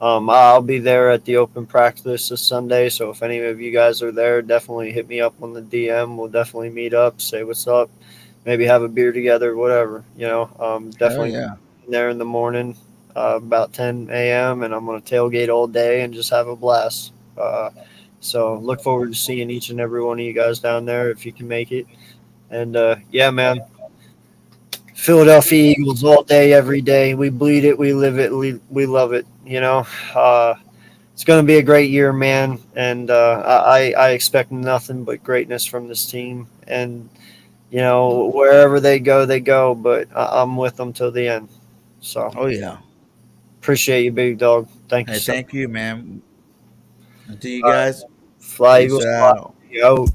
[SPEAKER 2] I'll be there at the open practice this Sunday, so if any of you guys are there, definitely hit me up on the DM. We'll definitely meet up, say what's up, maybe have a beer together, whatever.
[SPEAKER 3] Hell
[SPEAKER 2] Definitely
[SPEAKER 3] yeah.
[SPEAKER 2] there in the morning, about 10 a.m., and I'm going to tailgate all day and just have a blast. So look forward to seeing each and every one of you guys down there if you can make it. And yeah, man, Philadelphia Eagles all day, every day. We bleed it, we live it, we love it. It's going to be a great year, man. And I expect nothing but greatness from this team. And wherever they go, they go. But I'm with them till the end. So
[SPEAKER 3] Oh yeah.
[SPEAKER 2] appreciate you, big dog. Thank you
[SPEAKER 3] Hey,
[SPEAKER 2] so
[SPEAKER 3] thank
[SPEAKER 2] much.
[SPEAKER 3] you, man. And to you
[SPEAKER 2] All right,
[SPEAKER 3] guys,
[SPEAKER 2] fly
[SPEAKER 3] peace
[SPEAKER 2] Eagles, fly.
[SPEAKER 3] out.
[SPEAKER 2] Yo.